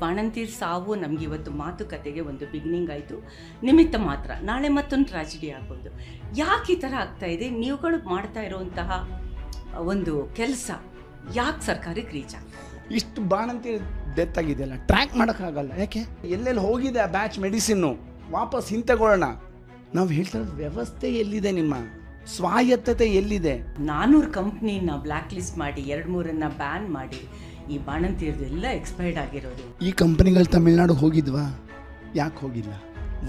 ಬಾಣಂತಿಯರ ಸಾವು ನಮಗೆ ಇವತ್ತು ಮಾತುಕತೆಗೆ ಒಂದು ಬಿಗಿನಿಂಗ್ ಆಯಿತು, ನಿಮಿತ್ತ ಮಾತ್ರ. ನಾಳೆ ಮತ್ತೊಂದು ಟ್ರಾಜಿಡಿ ಆಗ್ಬೋದು. ಯಾಕೆ ಈ ಥರ ಆಗ್ತಾ ಇದೆ? ನೀವುಗಳು ಮಾಡ್ತಾ ಇರುವಂತಹ ಒಂದು ಕೆಲಸ ಯಾಕೆ ಸರ್ಕಾರಕ್ಕೆ ರೀಚ್ ಆಗ್ತದೆ? ಇಷ್ಟು ಬಾಣಂತಿ ಡೆತ್ ಆಗಿದೆಯಲ್ಲ, ಟ್ರ್ಯಾಕ್ ಮಾಡೋಕ್ಕಾಗಲ್ಲ. ಯಾಕೆ? ಎಲ್ಲೆಲ್ಲಿ ಹೋಗಿದೆ ಆ ಬ್ಯಾಚ್ ಮೆಡಿಸಿನ್ನು, ವಾಪಸ್ ಹಿಂತೆಗೊಳ್ಳೋಣ. ನಾವು ಹೇಳ್ತಾ ಇರೋದು ವ್ಯವಸ್ಥೆ ಎಲ್ಲಿದೆ? ನಿಮ್ಮ ಸ್ವಾಯತ್ತತೆ ಎಲ್ಲಿದೆ? 400 ಕಂಪ್ನಿನ ಬ್ಲ್ಯಾಕ್ ಲಿಸ್ಟ್ ಮಾಡಿ 2-3 ಬ್ಯಾನ್ ಮಾಡಿ ಈ ಬಾಣಂತಿಯರ್ದೆಲ್ಲ ಎಕ್ಸ್ಪೈರ್ಡ್ ಆಗಿರೋದು. ಈ ಕಂಪನಿಗಳು ತಮಿಳ್ನಾಡು ಹೋಗಿದ್ವಾ? ಯಾಕೆ ಹೋಗಿಲ್ಲ?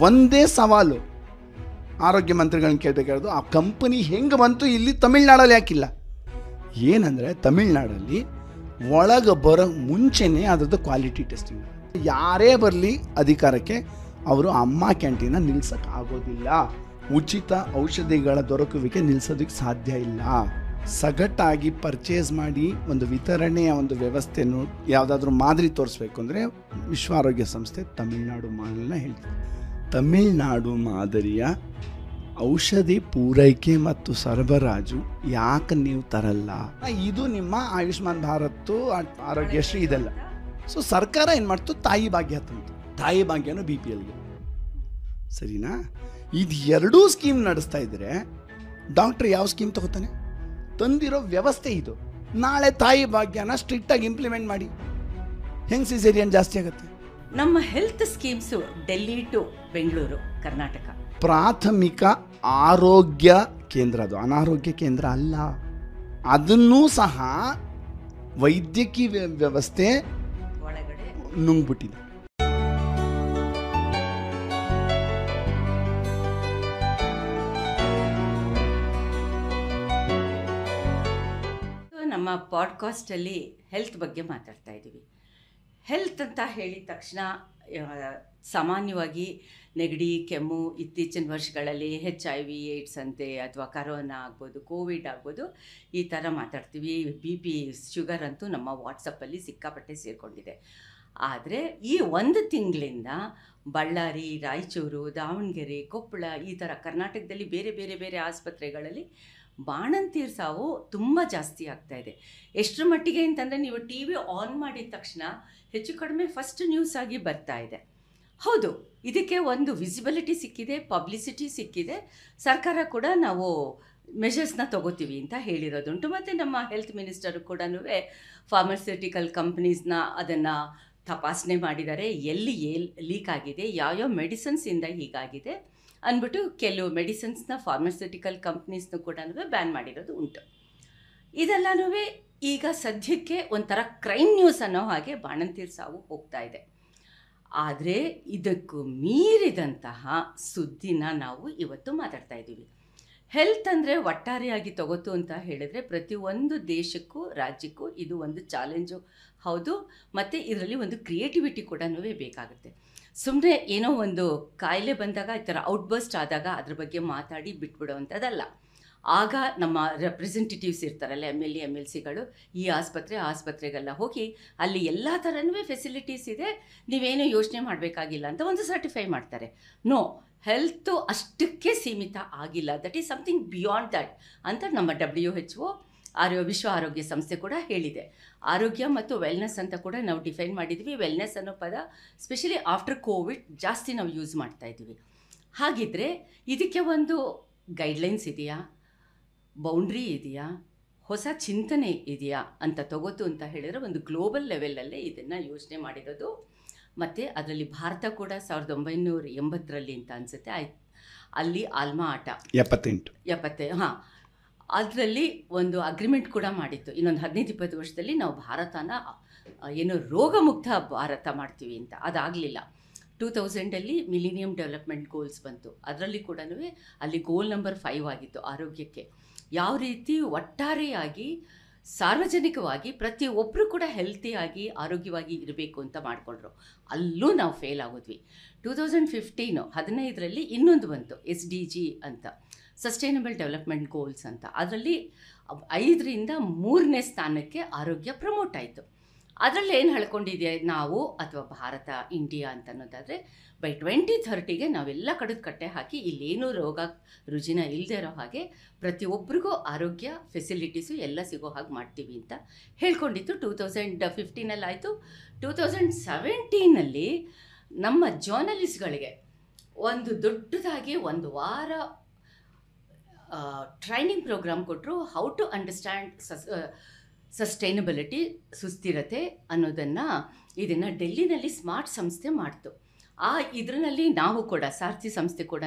ಒಂದೇ ಸವಾಲು ಆರೋಗ್ಯ ಮಂತ್ರಿಗಳನ್ನ ಕೇಳಬೇಕಾದ್ರು, ಆ ಕಂಪನಿ ಹೆಂಗೆ ಬಂತು ಇಲ್ಲಿ ತಮಿಳ್ನಾಡಲ್ಲಿ ಯಾಕಿಲ್ಲ? ಏನಂದರೆ ತಮಿಳ್ನಾಡಲ್ಲಿ ಒಳಗೆ ಬರೋ ಮುಂಚೆನೇ ಅದರದ್ದು ಕ್ವಾಲಿಟಿ ಟೆಸ್ಟಿಂಗ್. ಯಾರೇ ಬರಲಿ ಅಧಿಕಾರಕ್ಕೆ, ಅವರು ಅಮ್ಮ ಕ್ಯಾಂಟೀನ ನಿಲ್ಸಕ್ಕೆ ಆಗೋದಿಲ್ಲ. ಉಚಿತ ಔಷಧಿಗಳ ದೊರಕುವಿಕೆ ನಿಲ್ಲಿಸೋದಕ್ಕೆ ಸಾಧ್ಯ ಇಲ್ಲ. ಸಗಟಾಗಿ ಪರ್ಚೇಸ್ ಮಾಡಿ ಒಂದು ವಿತರಣೆಯ ಒಂದು ವ್ಯವಸ್ಥೆಯನ್ನು ಯಾವುದಾದ್ರೂ ಮಾದರಿ ತೋರಿಸ್ಬೇಕು ಅಂದರೆ ವಿಶ್ವ ಆರೋಗ್ಯ ಸಂಸ್ಥೆ ತಮಿಳ್ನಾಡು ಮಾದರಿನ ಹೇಳ್ತಾರೆ. ತಮಿಳ್ನಾಡು ಮಾದರಿಯ ಔಷಧಿ ಪೂರೈಕೆ ಮತ್ತು ಸರಬರಾಜು ಯಾಕೆ ನೀವು ತರಲ್ಲ? ಇದು ನಿಮ್ಮ ಆಯುಷ್ಮಾನ್ ಭಾರತ್, ಆರೋಗ್ಯಶ್ರೀ ಇದೆಲ್ಲ. ಸೊ ಸರ್ಕಾರ ಏನು ಮಾಡ್ತು? ತಾಯಿ ಭಾಗ್ಯ ತಂತು. ತಾಯಿ ಭಾಗ್ಯನೂ BPLಗೆ, ಸರಿನಾ? ಇದು ಎರಡೂ ಸ್ಕೀಮ್ ನಡೆಸ್ತಾ ಇದ್ರೆ ಡಾಕ್ಟ್ರ್ ಯಾವ ಸ್ಕೀಮ್ ತಗೋತಾನೆ? ತಂದಿರೋ ವ್ಯವಸ್ಥೆ ಇದು. ನಾಳೆ ತಾಯಿ ಭಾಗ್ಯನ ಸ್ಟ್ರಿಕ್ಟಾಗಿ ಇಂಪ್ಲಿಮೆಂಟ್ ಮಾಡಿ, ಹೆಂಗೆ ಸಿಸೇರಿಯನ್ ಜಾಸ್ತಿ ಆಗುತ್ತೆ? ನಮ್ಮ health schemes Delhi to Bengaluru, Karnataka ಪ್ರಾಥಮಿಕ ಆರೋಗ್ಯ ಕೇಂದ್ರ, ಅದು ಅನಾರೋಗ್ಯ ಕೇಂದ್ರ ಅಲ್ಲ. ಅದನ್ನೂ ಸಹ ವೈದ್ಯಕೀಯ ವ್ಯವಸ್ಥೆ ಒಳಗಡೆ ನುಂಗ್ಬಿಟ್ಟಿದೆ. ನಮ್ಮ ಪಾಡ್ಕಾಸ್ಟಲ್ಲಿ ಹೆಲ್ತ್ ಬಗ್ಗೆ ಮಾತಾಡ್ತಾ ಇದ್ದೀವಿ. ಹೆಲ್ತ್ ಅಂತ ಹೇಳಿದ ತಕ್ಷಣ ಸಾಮಾನ್ಯವಾಗಿ ನೆಗಡಿ, ಕೆಮ್ಮು, ಇತ್ತೀಚಿನ ವರ್ಷಗಳಲ್ಲಿ HIV, AIDS ಅಂತೆ, ಅಥವಾ ಕರೋನಾ ಆಗ್ಬೋದು, ಕೋವಿಡ್ ಆಗ್ಬೋದು, ಈ ಥರ ಮಾತಾಡ್ತೀವಿ. BP, ಶುಗರ್ ಅಂತೂ ನಮ್ಮ ವಾಟ್ಸಪ್ಪಲ್ಲಿ ಸಿಕ್ಕಾಪಟ್ಟೆ ಸೇರಿಕೊಂಡಿದೆ. ಆದರೆ ಈ 1 ತಿಂಗಳಿಂದ ಬಳ್ಳಾರಿ, ರಾಯಚೂರು, ದಾವಣಗೆರೆ, ಕೊಪ್ಪಳ, ಈ ಥರ ಕರ್ನಾಟಕದಲ್ಲಿ ಬೇರೆ ಬೇರೆ ಬೇರೆ ಆಸ್ಪತ್ರೆಗಳಲ್ಲಿ ಬಾಣಂತಿಯರ ಸಾವು ತುಂಬ ಜಾಸ್ತಿ ಆಗ್ತಾಯಿದೆ. ಎಷ್ಟರ ಮಟ್ಟಿಗೆ ಅಂತಂದರೆ, ನೀವು TV ಆನ್ ಮಾಡಿದ ತಕ್ಷಣ ಹೆಚ್ಚು ಕಡಿಮೆ ಫಸ್ಟ್ ನ್ಯೂಸ್ ಆಗಿ ಬರ್ತಾ ಇದೆ. ಹೌದು, ಇದಕ್ಕೆ ಒಂದು ವಿಸಿಬಿಲಿಟಿ ಸಿಕ್ಕಿದೆ, ಪಬ್ಲಿಸಿಟಿ ಸಿಕ್ಕಿದೆ. ಸರ್ಕಾರ ಕೂಡ ನಾವು ಮೆಷರ್ಸ್ನ ತಗೋತೀವಿ ಅಂತ ಹೇಳಿರೋದುಂಟು. ಮತ್ತು ನಮ್ಮ ಹೆಲ್ತ್ ಮಿನಿಸ್ಟರು ಕೂಡ ಫಾರ್ಮಸ್ಯೂಟಿಕಲ್ ಕಂಪ್ನೀಸ್ನ ಅದನ್ನು ತಪಾಸಣೆ ಮಾಡಿದ್ದಾರೆ. ಎಲ್ಲಿ ಲೀಕ್ ಆಗಿದೆ, ಯಾವ್ಯಾವ ಮೆಡಿಸಿನ್ಸಿಂದ ಹೀಗಾಗಿದೆ ಅಂದ್ಬಿಟ್ಟು ಕೆಲವು ಮೆಡಿಸಿನ್ಸ್ನ ಫಾರ್ಮಸ್ಯೂಟಿಕಲ್ ಕಂಪ್ನೀಸ್ನ ಕೂಡ ಬ್ಯಾನ್ ಮಾಡಿರೋದು ಉಂಟು. ಇದೆಲ್ಲನೂ ಈಗ ಸದ್ಯಕ್ಕೆ ಒಂಥರ ಕ್ರೈಮ್ ನ್ಯೂಸ್ ಅನ್ನೋ ಹಾಗೆ ಬಾಣಂತಿಯರ ಸಾವು ಹೋಗ್ತಾ ಇದೆ. ಆದರೆ ಇದಕ್ಕೂ ಮೀರಿದಂತಹ ಸುದ್ದಿನ ನಾವು ಇವತ್ತು ಮಾತಾಡ್ತಾ ಇದ್ದೀವಿ. ಹೆಲ್ತ್ ಅಂದರೆ ಒಟ್ಟಾರೆಯಾಗಿ ತಗೋತು ಅಂತ ಹೇಳಿದ್ರೆ ಪ್ರತಿಯೊಂದು ದೇಶಕ್ಕೂ ರಾಜ್ಯಕ್ಕೂ ಇದು ಒಂದು ಚಾಲೆಂಜು ಹೌದು. ಮತ್ತು ಇದರಲ್ಲಿ ಒಂದು ಕ್ರಿಯೇಟಿವಿಟಿ ಕೂಡ ಬೇಕಾಗುತ್ತೆ. ಸುಮ್ಮನೆ ಏನೋ ಒಂದು ಕಾಯಿಲೆ ಬಂದಾಗ ಈ ಥರ ಔಟ್ಬರ್ಸ್ಟ್ ಆದಾಗ ಅದ್ರ ಬಗ್ಗೆ ಮಾತಾಡಿ ಬಿಟ್ಬಿಡೋವಂಥದ್ದಲ್ಲ. ಆಗ ನಮ್ಮ ರೆಪ್ರೆಸೆಂಟೇಟಿವ್ಸ್ ಇರ್ತಾರಲ್ಲ, MLA MLCಗಳು, ಈ ಆಸ್ಪತ್ರೆಗೆಲ್ಲ ಹೋಗಿ ಅಲ್ಲಿ ಎಲ್ಲ ಥರನೂ ಫೆಸಿಲಿಟೀಸ್ ಇದೆ, ನೀವೇನು ಯೋಚನೆ ಮಾಡಬೇಕಾಗಿಲ್ಲ ಅಂತ ಒಂದು ಸರ್ಟಿಫೈ ಮಾಡ್ತಾರೆ. ನೋ, ಹೆಲ್ತು ಅಷ್ಟಕ್ಕೆ ಸೀಮಿತ ಆಗಿಲ್ಲ, that is something beyond that ಅಂತ ನಮ್ಮ WHO ವಿಶ್ವ ಆರೋಗ್ಯ ಸಂಸ್ಥೆ ಕೂಡ ಹೇಳಿದೆ. ಆರೋಗ್ಯ ಮತ್ತು ವೆಲ್ನೆಸ್ ಅಂತ ಕೂಡ ನಾವು ಡಿಫೈನ್ ಮಾಡಿದ್ವಿ. ವೆಲ್ನೆಸ್ ಅನ್ನೋ ಪದ ಸ್ಪೆಷಲಿ ಆಫ್ಟರ್ ಕೋವಿಡ್ ಜಾಸ್ತಿ ನಾವು ಯೂಸ್ ಮಾಡ್ತಾ ಇದ್ದೀವಿ. ಹಾಗಿದ್ರೆ ಇದಕ್ಕೆ ಒಂದು ಗೈಡ್ಲೈನ್ಸ್ ಇದೆಯಾ, ಬೌಂಡ್ರಿ ಇದೆಯಾ, ಹೊಸ ಚಿಂತನೆ ಇದೆಯಾ ಅಂತ ತಗೋತು ಅಂತ ಹೇಳಿದರೆ ಒಂದು ಗ್ಲೋಬಲ್ ಲೆವೆಲಲ್ಲೇ ಇದನ್ನು ಯೋಚನೆ ಮಾಡಿರೋದು. ಮತ್ತು ಅದರಲ್ಲಿ ಭಾರತ ಕೂಡ 1980ರಲ್ಲಿ ಅಂತ ಅನಿಸುತ್ತೆ ಅಲ್ಲಿ ಆಲ್ಮಾ ಆಟ 70 ಅದರಲ್ಲಿ ಒಂದು ಅಗ್ರಿಮೆಂಟ್ ಕೂಡ ಮಾಡಿತ್ತು. ಇನ್ನೊಂದು 15-20 ವರ್ಷದಲ್ಲಿ ನಾವು ಭಾರತನ ಏನು ರೋಗಮುಕ್ತ ಭಾರತ ಮಾಡ್ತೀವಿ ಅಂತ. ಅದಾಗಲಿಲ್ಲ. 2000ಅಲ್ಲಿ ಮಿಲಿನಿಯಮ್ ಡೆವಲಪ್ಮೆಂಟ್ ಗೋಲ್ಸ್ ಬಂತು. ಅದರಲ್ಲಿ ಕೂಡ ಅಲ್ಲಿ ಗೋಲ್ ನಂಬರ್ 5 ಆಗಿತ್ತು ಆರೋಗ್ಯಕ್ಕೆ. ಯಾವ ರೀತಿ ಒಟ್ಟಾರೆಯಾಗಿ ಸಾರ್ವಜನಿಕವಾಗಿ ಪ್ರತಿಯೊಬ್ಬರು ಕೂಡ ಹೆಲ್ತಿಯಾಗಿ ಆರೋಗ್ಯವಾಗಿ ಇರಬೇಕು ಅಂತ ಮಾಡಿಕೊಂಡ್ರು. ಅಲ್ಲೂ ನಾವು ಫೇಲ್ ಆಗೋದ್ವಿ. 2015ರಲ್ಲಿ ಇನ್ನೊಂದು ಬಂತು, SDG ಅಂತ, ಸಸ್ಟೈನಬಲ್ ಡೆವಲಪ್ಮೆಂಟ್ ಗೋಲ್ಸ್ ಅಂತ. ಅದರಲ್ಲಿ 5ರಿಂದ 3ನೇ ಸ್ಥಾನಕ್ಕೆ ಆರೋಗ್ಯ ಪ್ರಮೋಟ್ ಆಯಿತು. ಅದರಲ್ಲಿ ಏನು ಹೇಳ್ಕೊಂಡಿದೆ ನಾವು ಅಥವಾ ಭಾರತ ಇಂಡಿಯಾ ಅಂತ ಅನ್ನೋದಾದರೆ ಬೈ 2030ಗೆ ನಾವೆಲ್ಲ ಕಡೆದು ಕಟ್ಟೆ ಹಾಕಿ ಇಲ್ಲೇನೂ ರೋಗ ರುಜಿನ ಇಲ್ಲದೆ ಇರೋ ಹಾಗೆ ಪ್ರತಿಯೊಬ್ಬರಿಗೂ ಆರೋಗ್ಯ ಫೆಸಿಲಿಟೀಸು ಎಲ್ಲ ಸಿಗೋ ಹಾಗೆ ಮಾಡ್ತೀವಿ ಅಂತ ಹೇಳ್ಕೊಂಡಿತ್ತು. 2015 ಆಯಿತು. 2017 ನಮ್ಮ ಜರ್ನಲಿಸ್ಟ್ಗಳಿಗೆ ಒಂದು ದೊಡ್ಡದಾಗಿ ಒಂದು ವಾರ ಟ್ರೈನಿಂಗ್ ಪ್ರೋಗ್ರಾಮ್ ಕೊಟ್ಟರು. ಹೌ ಟು ಅಂಡರ್ಸ್ಟ್ಯಾಂಡ್ ಸಸ್ಟೈನಬಿಲಿಟಿ, ಸುಸ್ಥಿರತೆ ಅನ್ನೋದನ್ನು ಇದನ್ನು ಡೆಲ್ಲಿನಲ್ಲಿ ಸ್ಮಾರ್ಟ್ ಸಂಸ್ಥೆ ಮಾಡ್ತು. ಇದರಲ್ಲಿ ನಾವು ಕೂಡ ಸಾರ್ಥಿ ಸಂಸ್ಥೆ ಕೂಡ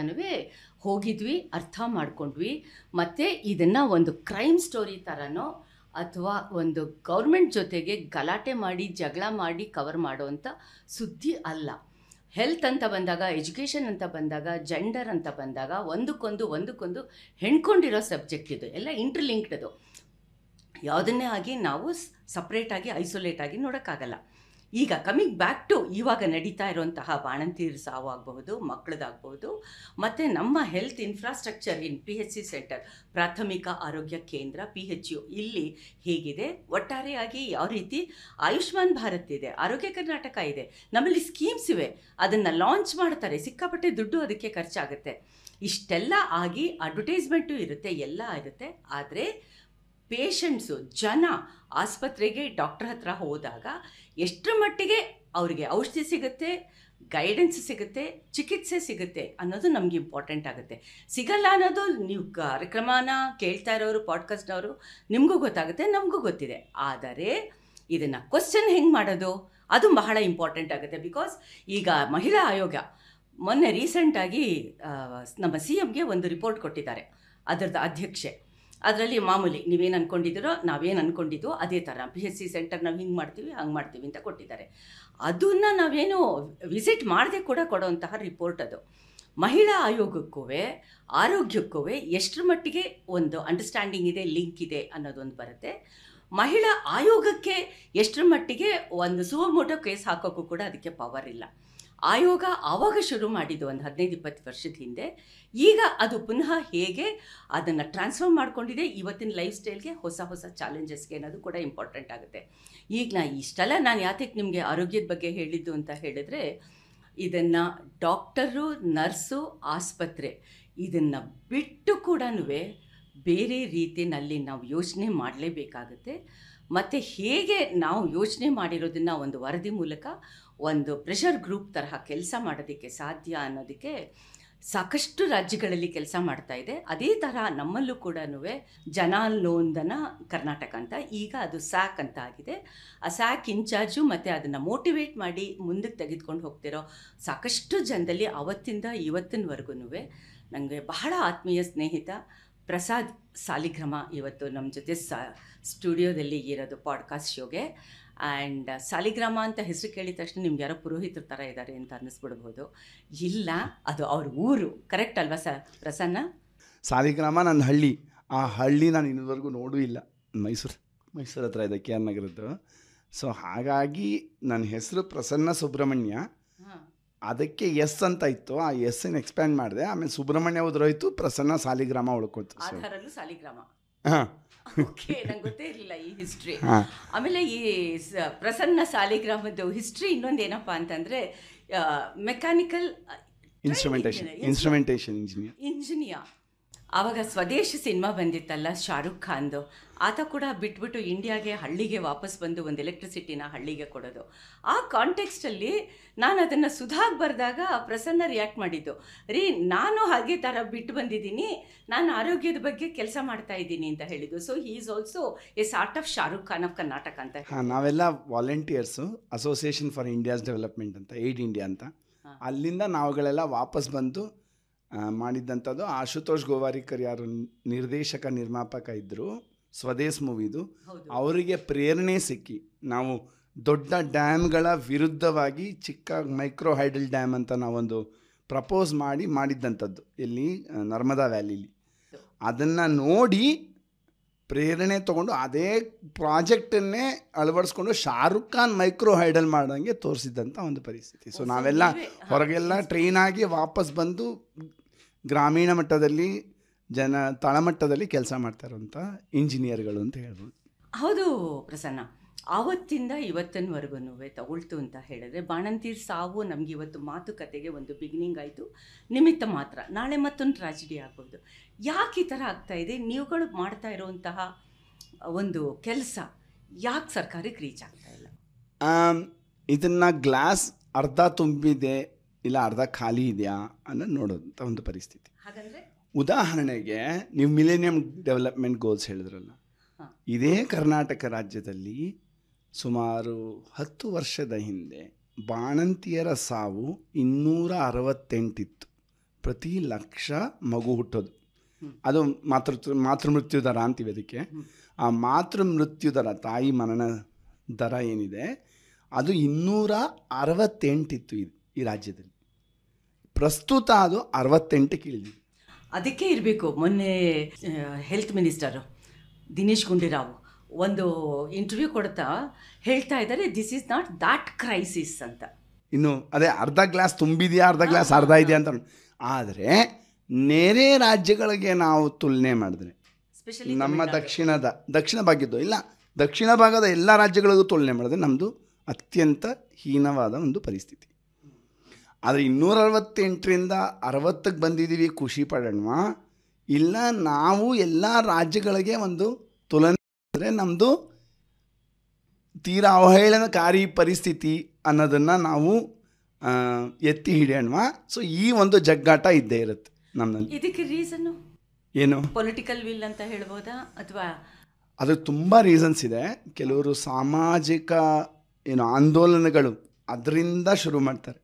ಹೋಗಿದ್ವಿ, ಅರ್ಥ ಮಾಡ್ಕೊಂಡ್ವಿ. ಮತ್ತು ಇದನ್ನು ಒಂದು ಕ್ರೈಮ್ ಸ್ಟೋರಿ ಥರನೋ ಅಥವಾ ಒಂದು ಗೌರ್ಮೆಂಟ್ ಜೊತೆಗೆ ಗಲಾಟೆ ಮಾಡಿ ಜಗಳ ಮಾಡಿ ಕವರ್ ಮಾಡೋವಂಥ ಸುದ್ದಿ ಅಲ್ಲ. ಹೆಲ್ತ್ ಅಂತ ಬಂದಾಗ, ಎಜುಕೇಷನ್ ಅಂತ ಬಂದಾಗ, ಜೆಂಡರ್ ಅಂತ ಬಂದಾಗ ಒಂದಕ್ಕೊಂದು ಹೆಣ್ಕೊಂಡಿರೋ ಸಬ್ಜೆಕ್ಟ್ ಇದು. ಎಲ್ಲ ಇಂಟರ್ಲಿಂಕ್ಡ್ ಅದು. ಯಾವುದನ್ನೇ ಆಗಿ ನಾವು ಸಪ್ರೇಟಾಗಿ ಐಸೋಲೇಟಾಗಿ ನೋಡೋಕ್ಕಾಗಲ್ಲ. ಈಗ ಕಮಿಂಗ್ ಬ್ಯಾಕ್ ಟು ಇವಾಗ ನಡೀತಾ ಇರುವಂತಹ ಬಾಣಂತಿಯರ ಸಾವು ಆಗಬಹುದು, ಮಕ್ಕಳದಾಗಬಹುದು, ಮತ್ತು ನಮ್ಮ ಹೆಲ್ತ್ ಇನ್ಫ್ರಾಸ್ಟ್ರಕ್ಚರ್ ಇನ್ PHC ಸೆಂಟರ್, ಪ್ರಾಥಮಿಕ ಆರೋಗ್ಯ ಕೇಂದ್ರ PHU ಇಲ್ಲಿ ಹೇಗಿದೆ, ಒಟ್ಟಾರೆಯಾಗಿ ಯಾವ ರೀತಿ ಆಯುಷ್ಮಾನ್ ಭಾರತ್ ಇದೆ, ಆರೋಗ್ಯ ಕರ್ನಾಟಕ ಇದೆ, ನಮ್ಮಲ್ಲಿ ಸ್ಕೀಮ್ಸ್ ಇವೆ, ಅದನ್ನು ಲಾಂಚ್ ಮಾಡ್ತಾರೆ, ಸಿಕ್ಕಾಪಟ್ಟೆ ದುಡ್ಡು ಅದಕ್ಕೆ ಖರ್ಚಾಗುತ್ತೆ. ಇಷ್ಟೆಲ್ಲ ಆಗಿ ಅಡ್ವರ್ಟೈಸ್ಮೆಂಟು ಇರುತ್ತೆ, ಎಲ್ಲ ಇರುತ್ತೆ. ಆದರೆ ಪೇಷಂಟ್ಸು, ಜನ ಆಸ್ಪತ್ರೆಗೆ ಡಾಕ್ಟ್ರ್ ಹತ್ರ ಹೋದಾಗ ಎಷ್ಟರ ಮಟ್ಟಿಗೆ ಅವರಿಗೆ ಔಷಧಿ ಸಿಗುತ್ತೆ, ಗೈಡೆನ್ಸ್ ಸಿಗುತ್ತೆ, ಚಿಕಿತ್ಸೆ ಸಿಗುತ್ತೆ ಅನ್ನೋದು ನಮಗೆ ಇಂಪಾರ್ಟೆಂಟ್ ಆಗುತ್ತೆ. ಸಿಗಲ್ಲ ಅನ್ನೋದು ನೀವು ಕಾರ್ಯಕ್ರಮನ ಕೇಳ್ತಾ ಇರೋರು, ಪಾಡ್ಕಾಸ್ಟ್ನವರು, ನಿಮಗೂ ಗೊತ್ತಾಗುತ್ತೆ, ನಮಗೂ ಗೊತ್ತಿದೆ. ಆದರೆ ಇದನ್ನು ಕ್ವಶನ್ ಹೆಂಗೆ ಮಾಡೋದು ಅದು ಬಹಳ ಇಂಪಾರ್ಟೆಂಟ್ ಆಗುತ್ತೆ. ಬಿಕಾಸ್ ಈಗ ಮಹಿಳಾ ಆಯೋಗ ಮೊನ್ನೆ ರೀಸೆಂಟಾಗಿ ನಮ್ಮ CMಗೆ ಒಂದು ರಿಪೋರ್ಟ್ ಕೊಟ್ಟಿದ್ದಾರೆ, ಅದರದ್ದು ಅಧ್ಯಕ್ಷೆ. ಅದರಲ್ಲಿ ಮಾಮೂಲಿ ನೀವೇನು ಅಂದ್ಕೊಂಡಿದ್ದೀರೋ, ನಾವೇನು ಅಂದ್ಕೊಂಡಿದ್ದೋ ಅದೇ ಥರ PHC ಸೆಂಟರ್ ನಾವು ಹಿಂಗೆ ಮಾಡ್ತೀವಿ, ಹಂಗೆ ಮಾಡ್ತೀವಿ ಅಂತ ಕೊಟ್ಟಿದ್ದಾರೆ. ಅದನ್ನು ನಾವೇನು ವಿಸಿಟ್ ಮಾಡದೆ ಕೂಡ ಕೊಡೋವಂತಹ ರಿಪೋರ್ಟ್ ಅದು. ಮಹಿಳಾ ಆಯೋಗಕ್ಕೂ ಆರೋಗ್ಯಕ್ಕೂ ಎಷ್ಟರ ಮಟ್ಟಿಗೆ ಒಂದು ಅಂಡರ್ಸ್ಟ್ಯಾಂಡಿಂಗ್ ಇದೆ, ಲಿಂಕ್ ಇದೆ ಅನ್ನೋದೊಂದು ಬರುತ್ತೆ. ಮಹಿಳಾ ಆಯೋಗಕ್ಕೆ ಎಷ್ಟರ ಮಟ್ಟಿಗೆ ಒಂದು ಸುವಮೋಟೋ ಕೇಸ್ ಹಾಕೋಕ್ಕೂ ಕೂಡ ಅದಕ್ಕೆ ಪವರ್ ಇಲ್ಲ. ಆಯೋಗ ಆವಾಗ ಶುರು ಮಾಡಿದ್ದು ಒಂದು 15-20 ವರ್ಷದ ಹಿಂದೆ. ಈಗ ಅದು ಪುನಃ ಹೇಗೆ ಅದನ್ನು ಟ್ರಾನ್ಸ್ಫಾರ್ಮ್ ಮಾಡ್ಕೊಂಡಿದೆ ಇವತ್ತಿನ ಲೈಫ್ ಸ್ಟೈಲ್ಗೆ, ಹೊಸ ಚಾಲೆಂಜಸ್ಗೆ ಅನ್ನೋದು ಕೂಡ ಇಂಪಾರ್ಟೆಂಟ್ ಆಗುತ್ತೆ. ಈಗ ಇಷ್ಟೆಲ್ಲ ನಾನು ಯಾತಕ್ಕೆ ನಿಮಗೆ ಆರೋಗ್ಯದ ಬಗ್ಗೆ ಹೇಳಿದ್ದು ಅಂತ ಹೇಳಿದ್ರೆ, ಇದನ್ನು ಡಾಕ್ಟರು, ನರ್ಸು, ಆಸ್ಪತ್ರೆ ಇದನ್ನು ಬಿಟ್ಟು ಕೂಡ ಬೇರೆ ರೀತಿಯಲ್ಲಿ ನಾವು ಯೋಚನೆ ಮಾಡಲೇಬೇಕಾಗುತ್ತೆ. ಮತ್ತು ಹೇಗೆ ನಾವು ಯೋಚನೆ ಮಾಡಿರೋದನ್ನು ಒಂದು ವರದಿ ಮೂಲಕ ಒಂದು ಪ್ರೆಷರ್ ಗ್ರೂಪ್ ತರಹ ಕೆಲಸ ಮಾಡೋದಕ್ಕೆ ಸಾಧ್ಯ ಅನ್ನೋದಕ್ಕೆ ಸಾಕಷ್ಟು ರಾಜ್ಯಗಳಲ್ಲಿ ಕೆಲಸ ಮಾಡ್ತಾ ಇದೆ. ಅದೇ ತರಹ ನಮ್ಮಲ್ಲೂ ಕೂಡ ಜನಾನೋಂದನ ಕರ್ನಾಟಕ ಅಂತ, ಈಗ ಅದು SAC ಅಂತ ಆಗಿದೆ. ಆ SAC ಇನ್ಚಾರ್ಜು ಮತ್ತು ಅದನ್ನು ಮೋಟಿವೇಟ್ ಮಾಡಿ ಮುಂದಕ್ಕೆ ತೆಗೆದುಕೊಂಡು ಹೋಗ್ತಿರೋ ಸಾಕಷ್ಟು ಜನದಲ್ಲಿ ಅವತ್ತಿಂದ ಇವತ್ತಿನವರೆಗೂ ನನಗೆ ಬಹಳ ಆತ್ಮೀಯ ಸ್ನೇಹಿತ ಪ್ರಸಾದ್ ಸಾಲಿಗ್ರಾಮ ಇವತ್ತು ನಮ್ಮ ಜೊತೆ ಸ್ಟುಡಿಯೋದಲ್ಲಿ ಇರೋದು ಪಾಡ್ಕಾಸ್ಟ್ ಶೋಗೆ. ಆ್ಯಂಡ್ ಸಾಲಿಗ್ರಾಮ ಅಂತ ಹೆಸರು ಕೇಳಿದ ತಕ್ಷಣ ನಿಮ್ಗೆ ಯಾರೋ ಪುರೋಹಿತರ ಥರ ಇದ್ದಾರೆ ಅಂತ ಅನ್ನಿಸ್ಬಿಡ್ಬೋದು. ಇಲ್ಲ, ಅದು ಅವ್ರ ಊರು. ಕರೆಕ್ಟ್ ಅಲ್ವಾ ಪ್ರಸನ್ನ? ಸಾಲಿಗ್ರಾಮ ನನ್ನ ಹಳ್ಳಿ. ಆ ಹಳ್ಳಿ ನಾನು ಇನ್ನೂವರೆಗೂ ನೋಡೂ ಇಲ್ಲ. ಮೈಸೂರು ಹತ್ರ ಇದೆ, KR ನಗರದ್ದು. ಸೊ ಹಾಗಾಗಿ ನನ್ನ ಹೆಸರು ಪ್ರಸನ್ನ ಸುಬ್ರಹ್ಮಣ್ಯ. ಅದಕ್ಕೆ ಎಸ್ ಅಂತ ಇತ್ತು, ಆ ಎಸ್ಸನ್ನು ಎಕ್ಸ್ಪ್ಯಾಂಡ್ ಮಾಡಿದೆ. ಆಮೇಲೆ ಸುಬ್ರಹ್ಮಣ್ಯ ಉದ್ರೋಯ್ತು, ಪ್ರಸನ್ನ ಸಾಲಿಗ್ರಾಮ ಉಳ್ಕೊತು. ಸಾಲಿಗ್ರಾಮ. ಓಕೆ, ನಂಗೆ ಗೊತ್ತೇ ಇರಲಿಲ್ಲ ಈ ಹಿಸ್ಟ್ರಿ. ಆಮೇಲೆ ಈ ಪ್ರಸನ್ನ ಸಾಲಿಗ್ರಾಮದ್ದು ಹಿಸ್ಟ್ರಿ ಇನ್ನೊಂದು ಏನಪ್ಪ ಅಂತಂದರೆ, ಮೆಕ್ಯಾನಿಕಲ್ ಇನ್ಸ್ಟ್ರುಮೆಂಟೇಷನ್ ಇಂಜಿನಿಯರ್. ಆವಾಗ ಸ್ವದೇಶ ಸಿನಿಮಾ ಬಂದಿತ್ತಲ್ಲ ಶಾರುಖ್ ಖಾನ್ದು, ಆತ ಕೂಡ ಬಿಟ್ಬಿಟ್ಟು ಇಂಡಿಯಾಗೆ ಹಳ್ಳಿಗೆ ವಾಪಸ್ ಬಂದು ಒಂದು ಎಲೆಕ್ಟ್ರಿಸಿಟಿನ ಹಳ್ಳಿಗೆ ಕೊಡೋದು. ಆ ಕಾಂಟೆಕ್ಸ್ಟಲ್ಲಿ ನಾನು ಅದನ್ನು ಸುಧಾಗ್ ಬರೆದಾಗ ಪ್ರಸನ್ನ ರಿಯಾಕ್ಟ್ ಮಾಡಿದ್ದು, ರೀ ನಾನು ಹಾಗೆ ಥರ ಬಿಟ್ಟು ಬಂದಿದ್ದೀನಿ, ನಾನು ಆರೋಗ್ಯದ ಬಗ್ಗೆ ಕೆಲಸ ಮಾಡ್ತಾ ಇದ್ದೀನಿ ಅಂತ ಹೇಳಿದ್ದು. So he is also A sort of Shahrukh Khan of Karnataka ಅಂತ. ನಾವೆಲ್ಲ volunteers, association for India's development ಅಂತ, ಏಡ್ ಇಂಡಿಯಾ ಅಂತ. ಅಲ್ಲಿಂದ ನಾವುಗಳೆಲ್ಲ ವಾಪಸ್ ಬಂದು ಮಾಡಿದ್ದಂಥದ್ದು. ಆಶುತೋಷ್ ಗೋವಾರಿಕರ್ ಯಾರು ನಿರ್ದೇಶಕ ನಿರ್ಮಾಪಕ ಇದ್ದರು ಸ್ವದೇಶ್ ಮೂವಿದು, ಅವರಿಗೆ ಪ್ರೇರಣೆ ಸಿಕ್ಕಿ ನಾವು ದೊಡ್ಡ ಡ್ಯಾಮ್ಗಳ ವಿರುದ್ಧವಾಗಿ ಚಿಕ್ಕ ಮೈಕ್ರೋ ಹೈಡಲ್ ಡ್ಯಾಮ್ ಅಂತ ನಾವೊಂದು ಪ್ರಪೋಸ್ ಮಾಡಿದ್ದಂಥದ್ದು ಇಲ್ಲಿ ನರ್ಮದಾ ವ್ಯಾಲಿಲಿ. ಅದನ್ನು ನೋಡಿ ಪ್ರೇರಣೆ ತೊಗೊಂಡು ಅದೇ ಪ್ರಾಜೆಕ್ಟನ್ನೇ ಅಳವಡಿಸ್ಕೊಂಡು ಶಾರುಖ್ ಖಾನ್ ಮೈಕ್ರೋ ಹೈಡಲ್ ಮಾಡೋಂಗೆ ತೋರಿಸಿದ್ದಂಥ ಒಂದು ಪರಿಸ್ಥಿತಿ. ಸೊ ನಾವೆಲ್ಲ ಹೊರಗೆಲ್ಲ ಟ್ರೈನ್ ಆಗಿ ವಾಪಸ್ ಬಂದು ಗ್ರಾಮೀಣ ಮಟ್ಟದಲ್ಲಿ ತಳಮಟ್ಟದಲ್ಲಿ ಕೆಲಸ ಮಾಡ್ತಾ ಇರೋಂಥ ಇಂಜಿನಿಯರ್ಗಳು ಅಂತ ಹೇಳ್ಬೋದು. ಹೌದು ಪ್ರಸನ್ನ, ಆವತ್ತಿಂದ ಇವತ್ತಿನವರೆಗೂ ತಗೊಳ್ತು ಅಂತ ಹೇಳಿದ್ರೆ ಬಾಣಂತಿಯರ ಸಾವು ನಮಗೆ ಇವತ್ತು ಮಾತುಕತೆಗೆ ಒಂದು ಬಿಗಿನಿಂಗ್ ಆಯಿತು, ನಿಮಿತ್ತ ಮಾತ್ರ. ನಾಳೆ ಮತ್ತೊಂದು ಟ್ರಾಜಿಡಿ ಆಗ್ಬೋದು. ಯಾಕೆ ಈ ಥರ ಆಗ್ತಾಯಿದೆ? ನೀವುಗಳು ಮಾಡ್ತಾ ಇರುವಂತಹ ಒಂದು ಕೆಲಸ ಯಾಕೆ ಸರ್ಕಾರಕ್ಕೆ ರೀಚ್ ಆಗ್ತಾ ಇಲ್ಲ? ಇದನ್ನು ಗ್ಲಾಸ್ ಅರ್ಧ ತುಂಬಿದೆ ಇಲ್ಲ ಅರ್ಧ ಖಾಲಿ ಇದೆಯಾ ಅನ್ನೋದು ನೋಡೋಂಥ ಒಂದು ಪರಿಸ್ಥಿತಿ. ಹಾಗಂದರೆ ಉದಾಹರಣೆಗೆ ನೀವು ಮಿಲೇನಿಯಂ ಡೆವಲಪ್ಮೆಂಟ್ ಗೋಲ್ಸ್ ಹೇಳಿದ್ರಲ್ಲ, ಇದೇ ಕರ್ನಾಟಕ ರಾಜ್ಯದಲ್ಲಿ ಸುಮಾರು 10 ವರ್ಷದ ಹಿಂದೆ ಬಾಣಂತಿಯರ ಸಾವು 268 ಇತ್ತು. ಪ್ರತಿ 1,00,000 ಮಗು ಹುಟ್ಟೋದು. ಅದು ಮಾತೃಮೃತ್ಯು ದರ ಅಂತೀವಿ ಅದಕ್ಕೆ. ಆ ಮಾತೃಮೃತ್ಯು ದರ, ತಾಯಿ ಮರಣ ದರ ಏನಿದೆ ಅದು 268 ಇತ್ತು ಈ ರಾಜ್ಯದಲ್ಲಿ. ಪ್ರಸ್ತುತ ಅದು 68ಕ್ಕೆ ಇಳಿದಿದೆ. ಅದಕ್ಕೆ ಇರಬೇಕು. ಮೊನ್ನೆ ಹೆಲ್ತ್ ಮಿನಿಸ್ಟರು ದಿನೇಶ್ ಗುಂಡೂರಾವ್ ಒಂದು ಇಂಟರ್ವ್ಯೂ ಕೊಡ್ತಾ ಹೇಳ್ತಾ ಇದ್ದಾರೆ, this is not that crisis ಅಂತ. ಇನ್ನು ಅದೇ ಅರ್ಧ ಗ್ಲಾಸ್ ತುಂಬಿದೆಯಾ ಅರ್ಧ ಗ್ಲಾಸ್ ಅರ್ಧ ಇದೆಯಾ ಅಂತ. ಆದರೆ ನೆರೆ ರಾಜ್ಯಗಳಿಗೆ ನಾವು ತುಲನೆ ಮಾಡಿದ್ರೆ, ಸ್ಪೆಷಲಿ ನಮ್ಮ ದಕ್ಷಿಣ ಭಾಗದ್ದು ಇಲ್ಲ, ದಕ್ಷಿಣ ಭಾಗದ ಎಲ್ಲ ರಾಜ್ಯಗಳಿಗೂ ತುಲನೆ ಮಾಡಿದ್ರೆ ನಮ್ಮದು ಅತ್ಯಂತ ಹೀನವಾದ ಒಂದು ಪರಿಸ್ಥಿತಿ. ಆದರೆ 268ರಿಂದ 60ಕ್ಕೆ ಬಂದಿದ್ದೀವಿ, ಖುಷಿ ಪಡೋಣ. ಇಲ್ಲ, ನಾವು ಎಲ್ಲ ರಾಜ್ಯಗಳಿಗೆ ಒಂದು ತುಲನೆ ಮಾಡಿದ್ರೆ ನಮ್ಮದು ತೀರಾ ಅವಹೇಳನಕಾರಿ ಪರಿಸ್ಥಿತಿ ಅನ್ನೋದನ್ನು ನಾವು ಎತ್ತಿ ಹಿಡಿಯೋಣ. ಸೊ ಈ ಒಂದು ಜಗ್ಗಾಟ ಇದ್ದೇ ಇರುತ್ತೆ ನಮ್ಮಲ್ಲಿ. ಇದಕ್ಕೆ ರೀಸನ್ನು ಏನು? ಪೊಲಿಟಿಕಲ್ ವಿಲ್ ಅಂತ ಹೇಳ್ಬೋದಾ? ಅಥವಾ ಅದು ತುಂಬ ರೀಸನ್ಸ್ ಇದೆ. ಕೆಲವರು ಸಾಮಾಜಿಕ ಆಂದೋಲನಗಳು ಅದರಿಂದ ಶುರು ಮಾಡ್ತಾರೆ.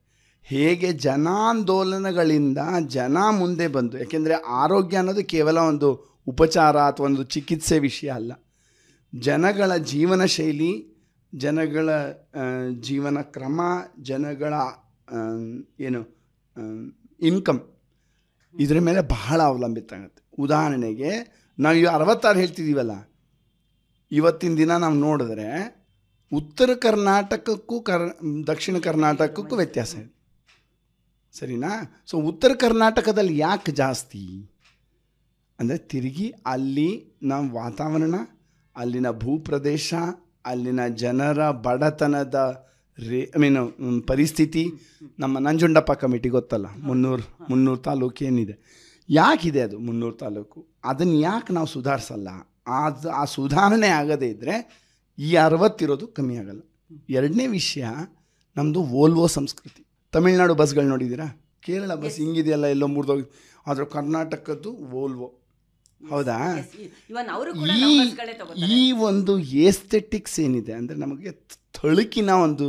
ಹೇಗೆ ಜನಾಂದೋಲನಗಳಿಂದ ಜನ ಮುಂದೆ ಬಂದು, ಯಾಕೆಂದರೆ ಆರೋಗ್ಯ ಅನ್ನೋದು ಕೇವಲ ಒಂದು ಉಪಚಾರ ಅಥವಾ ಒಂದು ಚಿಕಿತ್ಸೆ ವಿಷಯ ಅಲ್ಲ. ಜನಗಳ ಜೀವನ ಶೈಲಿ, ಜನಗಳ ಜೀವನ ಕ್ರಮ, ಜನಗಳ ಇನ್ಕಮ್ ಇದರ ಮೇಲೆ ಬಹಳ ಅವಲಂಬಿತ ಆಗುತ್ತೆ. ಉದಾಹರಣೆಗೆ ನಾವು 66 ಹೇಳ್ತಿದ್ದೀವಲ್ಲ, ಇವತ್ತಿನ ದಿನ ನಾವು ನೋಡಿದ್ರೆ ಉತ್ತರ ಕರ್ನಾಟಕಕ್ಕೂ ದಕ್ಷಿಣ ಕರ್ನಾಟಕಕ್ಕೂ ವ್ಯತ್ಯಾಸ ಇದೆ, ಸರಿನಾ? ಸೊ ಉತ್ತರ ಕರ್ನಾಟಕದಲ್ಲಿ ಯಾಕೆ ಜಾಸ್ತಿ ಅಂದರೆ, ತಿರುಗಿ ಅಲ್ಲಿ ನಮ್ಮ ವಾತಾವರಣ, ಅಲ್ಲಿನ ಭೂಪ್ರದೇಶ, ಅಲ್ಲಿನ ಜನರ ಬಡತನದ ಪರಿಸ್ಥಿತಿ. ನಮ್ಮ ನಂಜುಂಡಪ್ಪ ಕಮಿಟಿ ಗೊತ್ತಲ್ಲ, 300 ತಾಲೂಕು ಏನಿದೆ, ಯಾಕಿದೆ ಅದು 300 ತಾಲೂಕು? ಅದನ್ನು ಯಾಕೆ ನಾವು ಸುಧಾರಿಸಲ್ಲ? ಆ ಸುಧಾರಣೆ ಆಗದೇ ಇದ್ದರೆ ಈ 60 ಇರೋದು ಕಮ್ಮಿ ಆಗಲ್ಲ. ಎರಡನೇ ವಿಷಯ, ನಮ್ಮದು ವೋಲ್ವೋ ಸಂಸ್ಕೃತಿ. ತಮಿಳ್ನಾಡು ಬಸ್ಗಳು ನೋಡಿದ್ದೀರಾ? ಕೇರಳ ಬಸ್ ಹಿಂಗಿದೆಯಲ್ಲ, ಎಲ್ಲೋ ಮುರಿದೋಗಿ. ಆದರೆ ಕರ್ನಾಟಕದ್ದು ವೋಲ್ವೋ, ಹೌದಾ? ಈ ಒಂದು ಏಸ್ಥೆಟಿಕ್ಸ್ ಏನಿದೆ ಅಂದರೆ, ನಮಗೆ ಥಳುಕಿನ ಒಂದು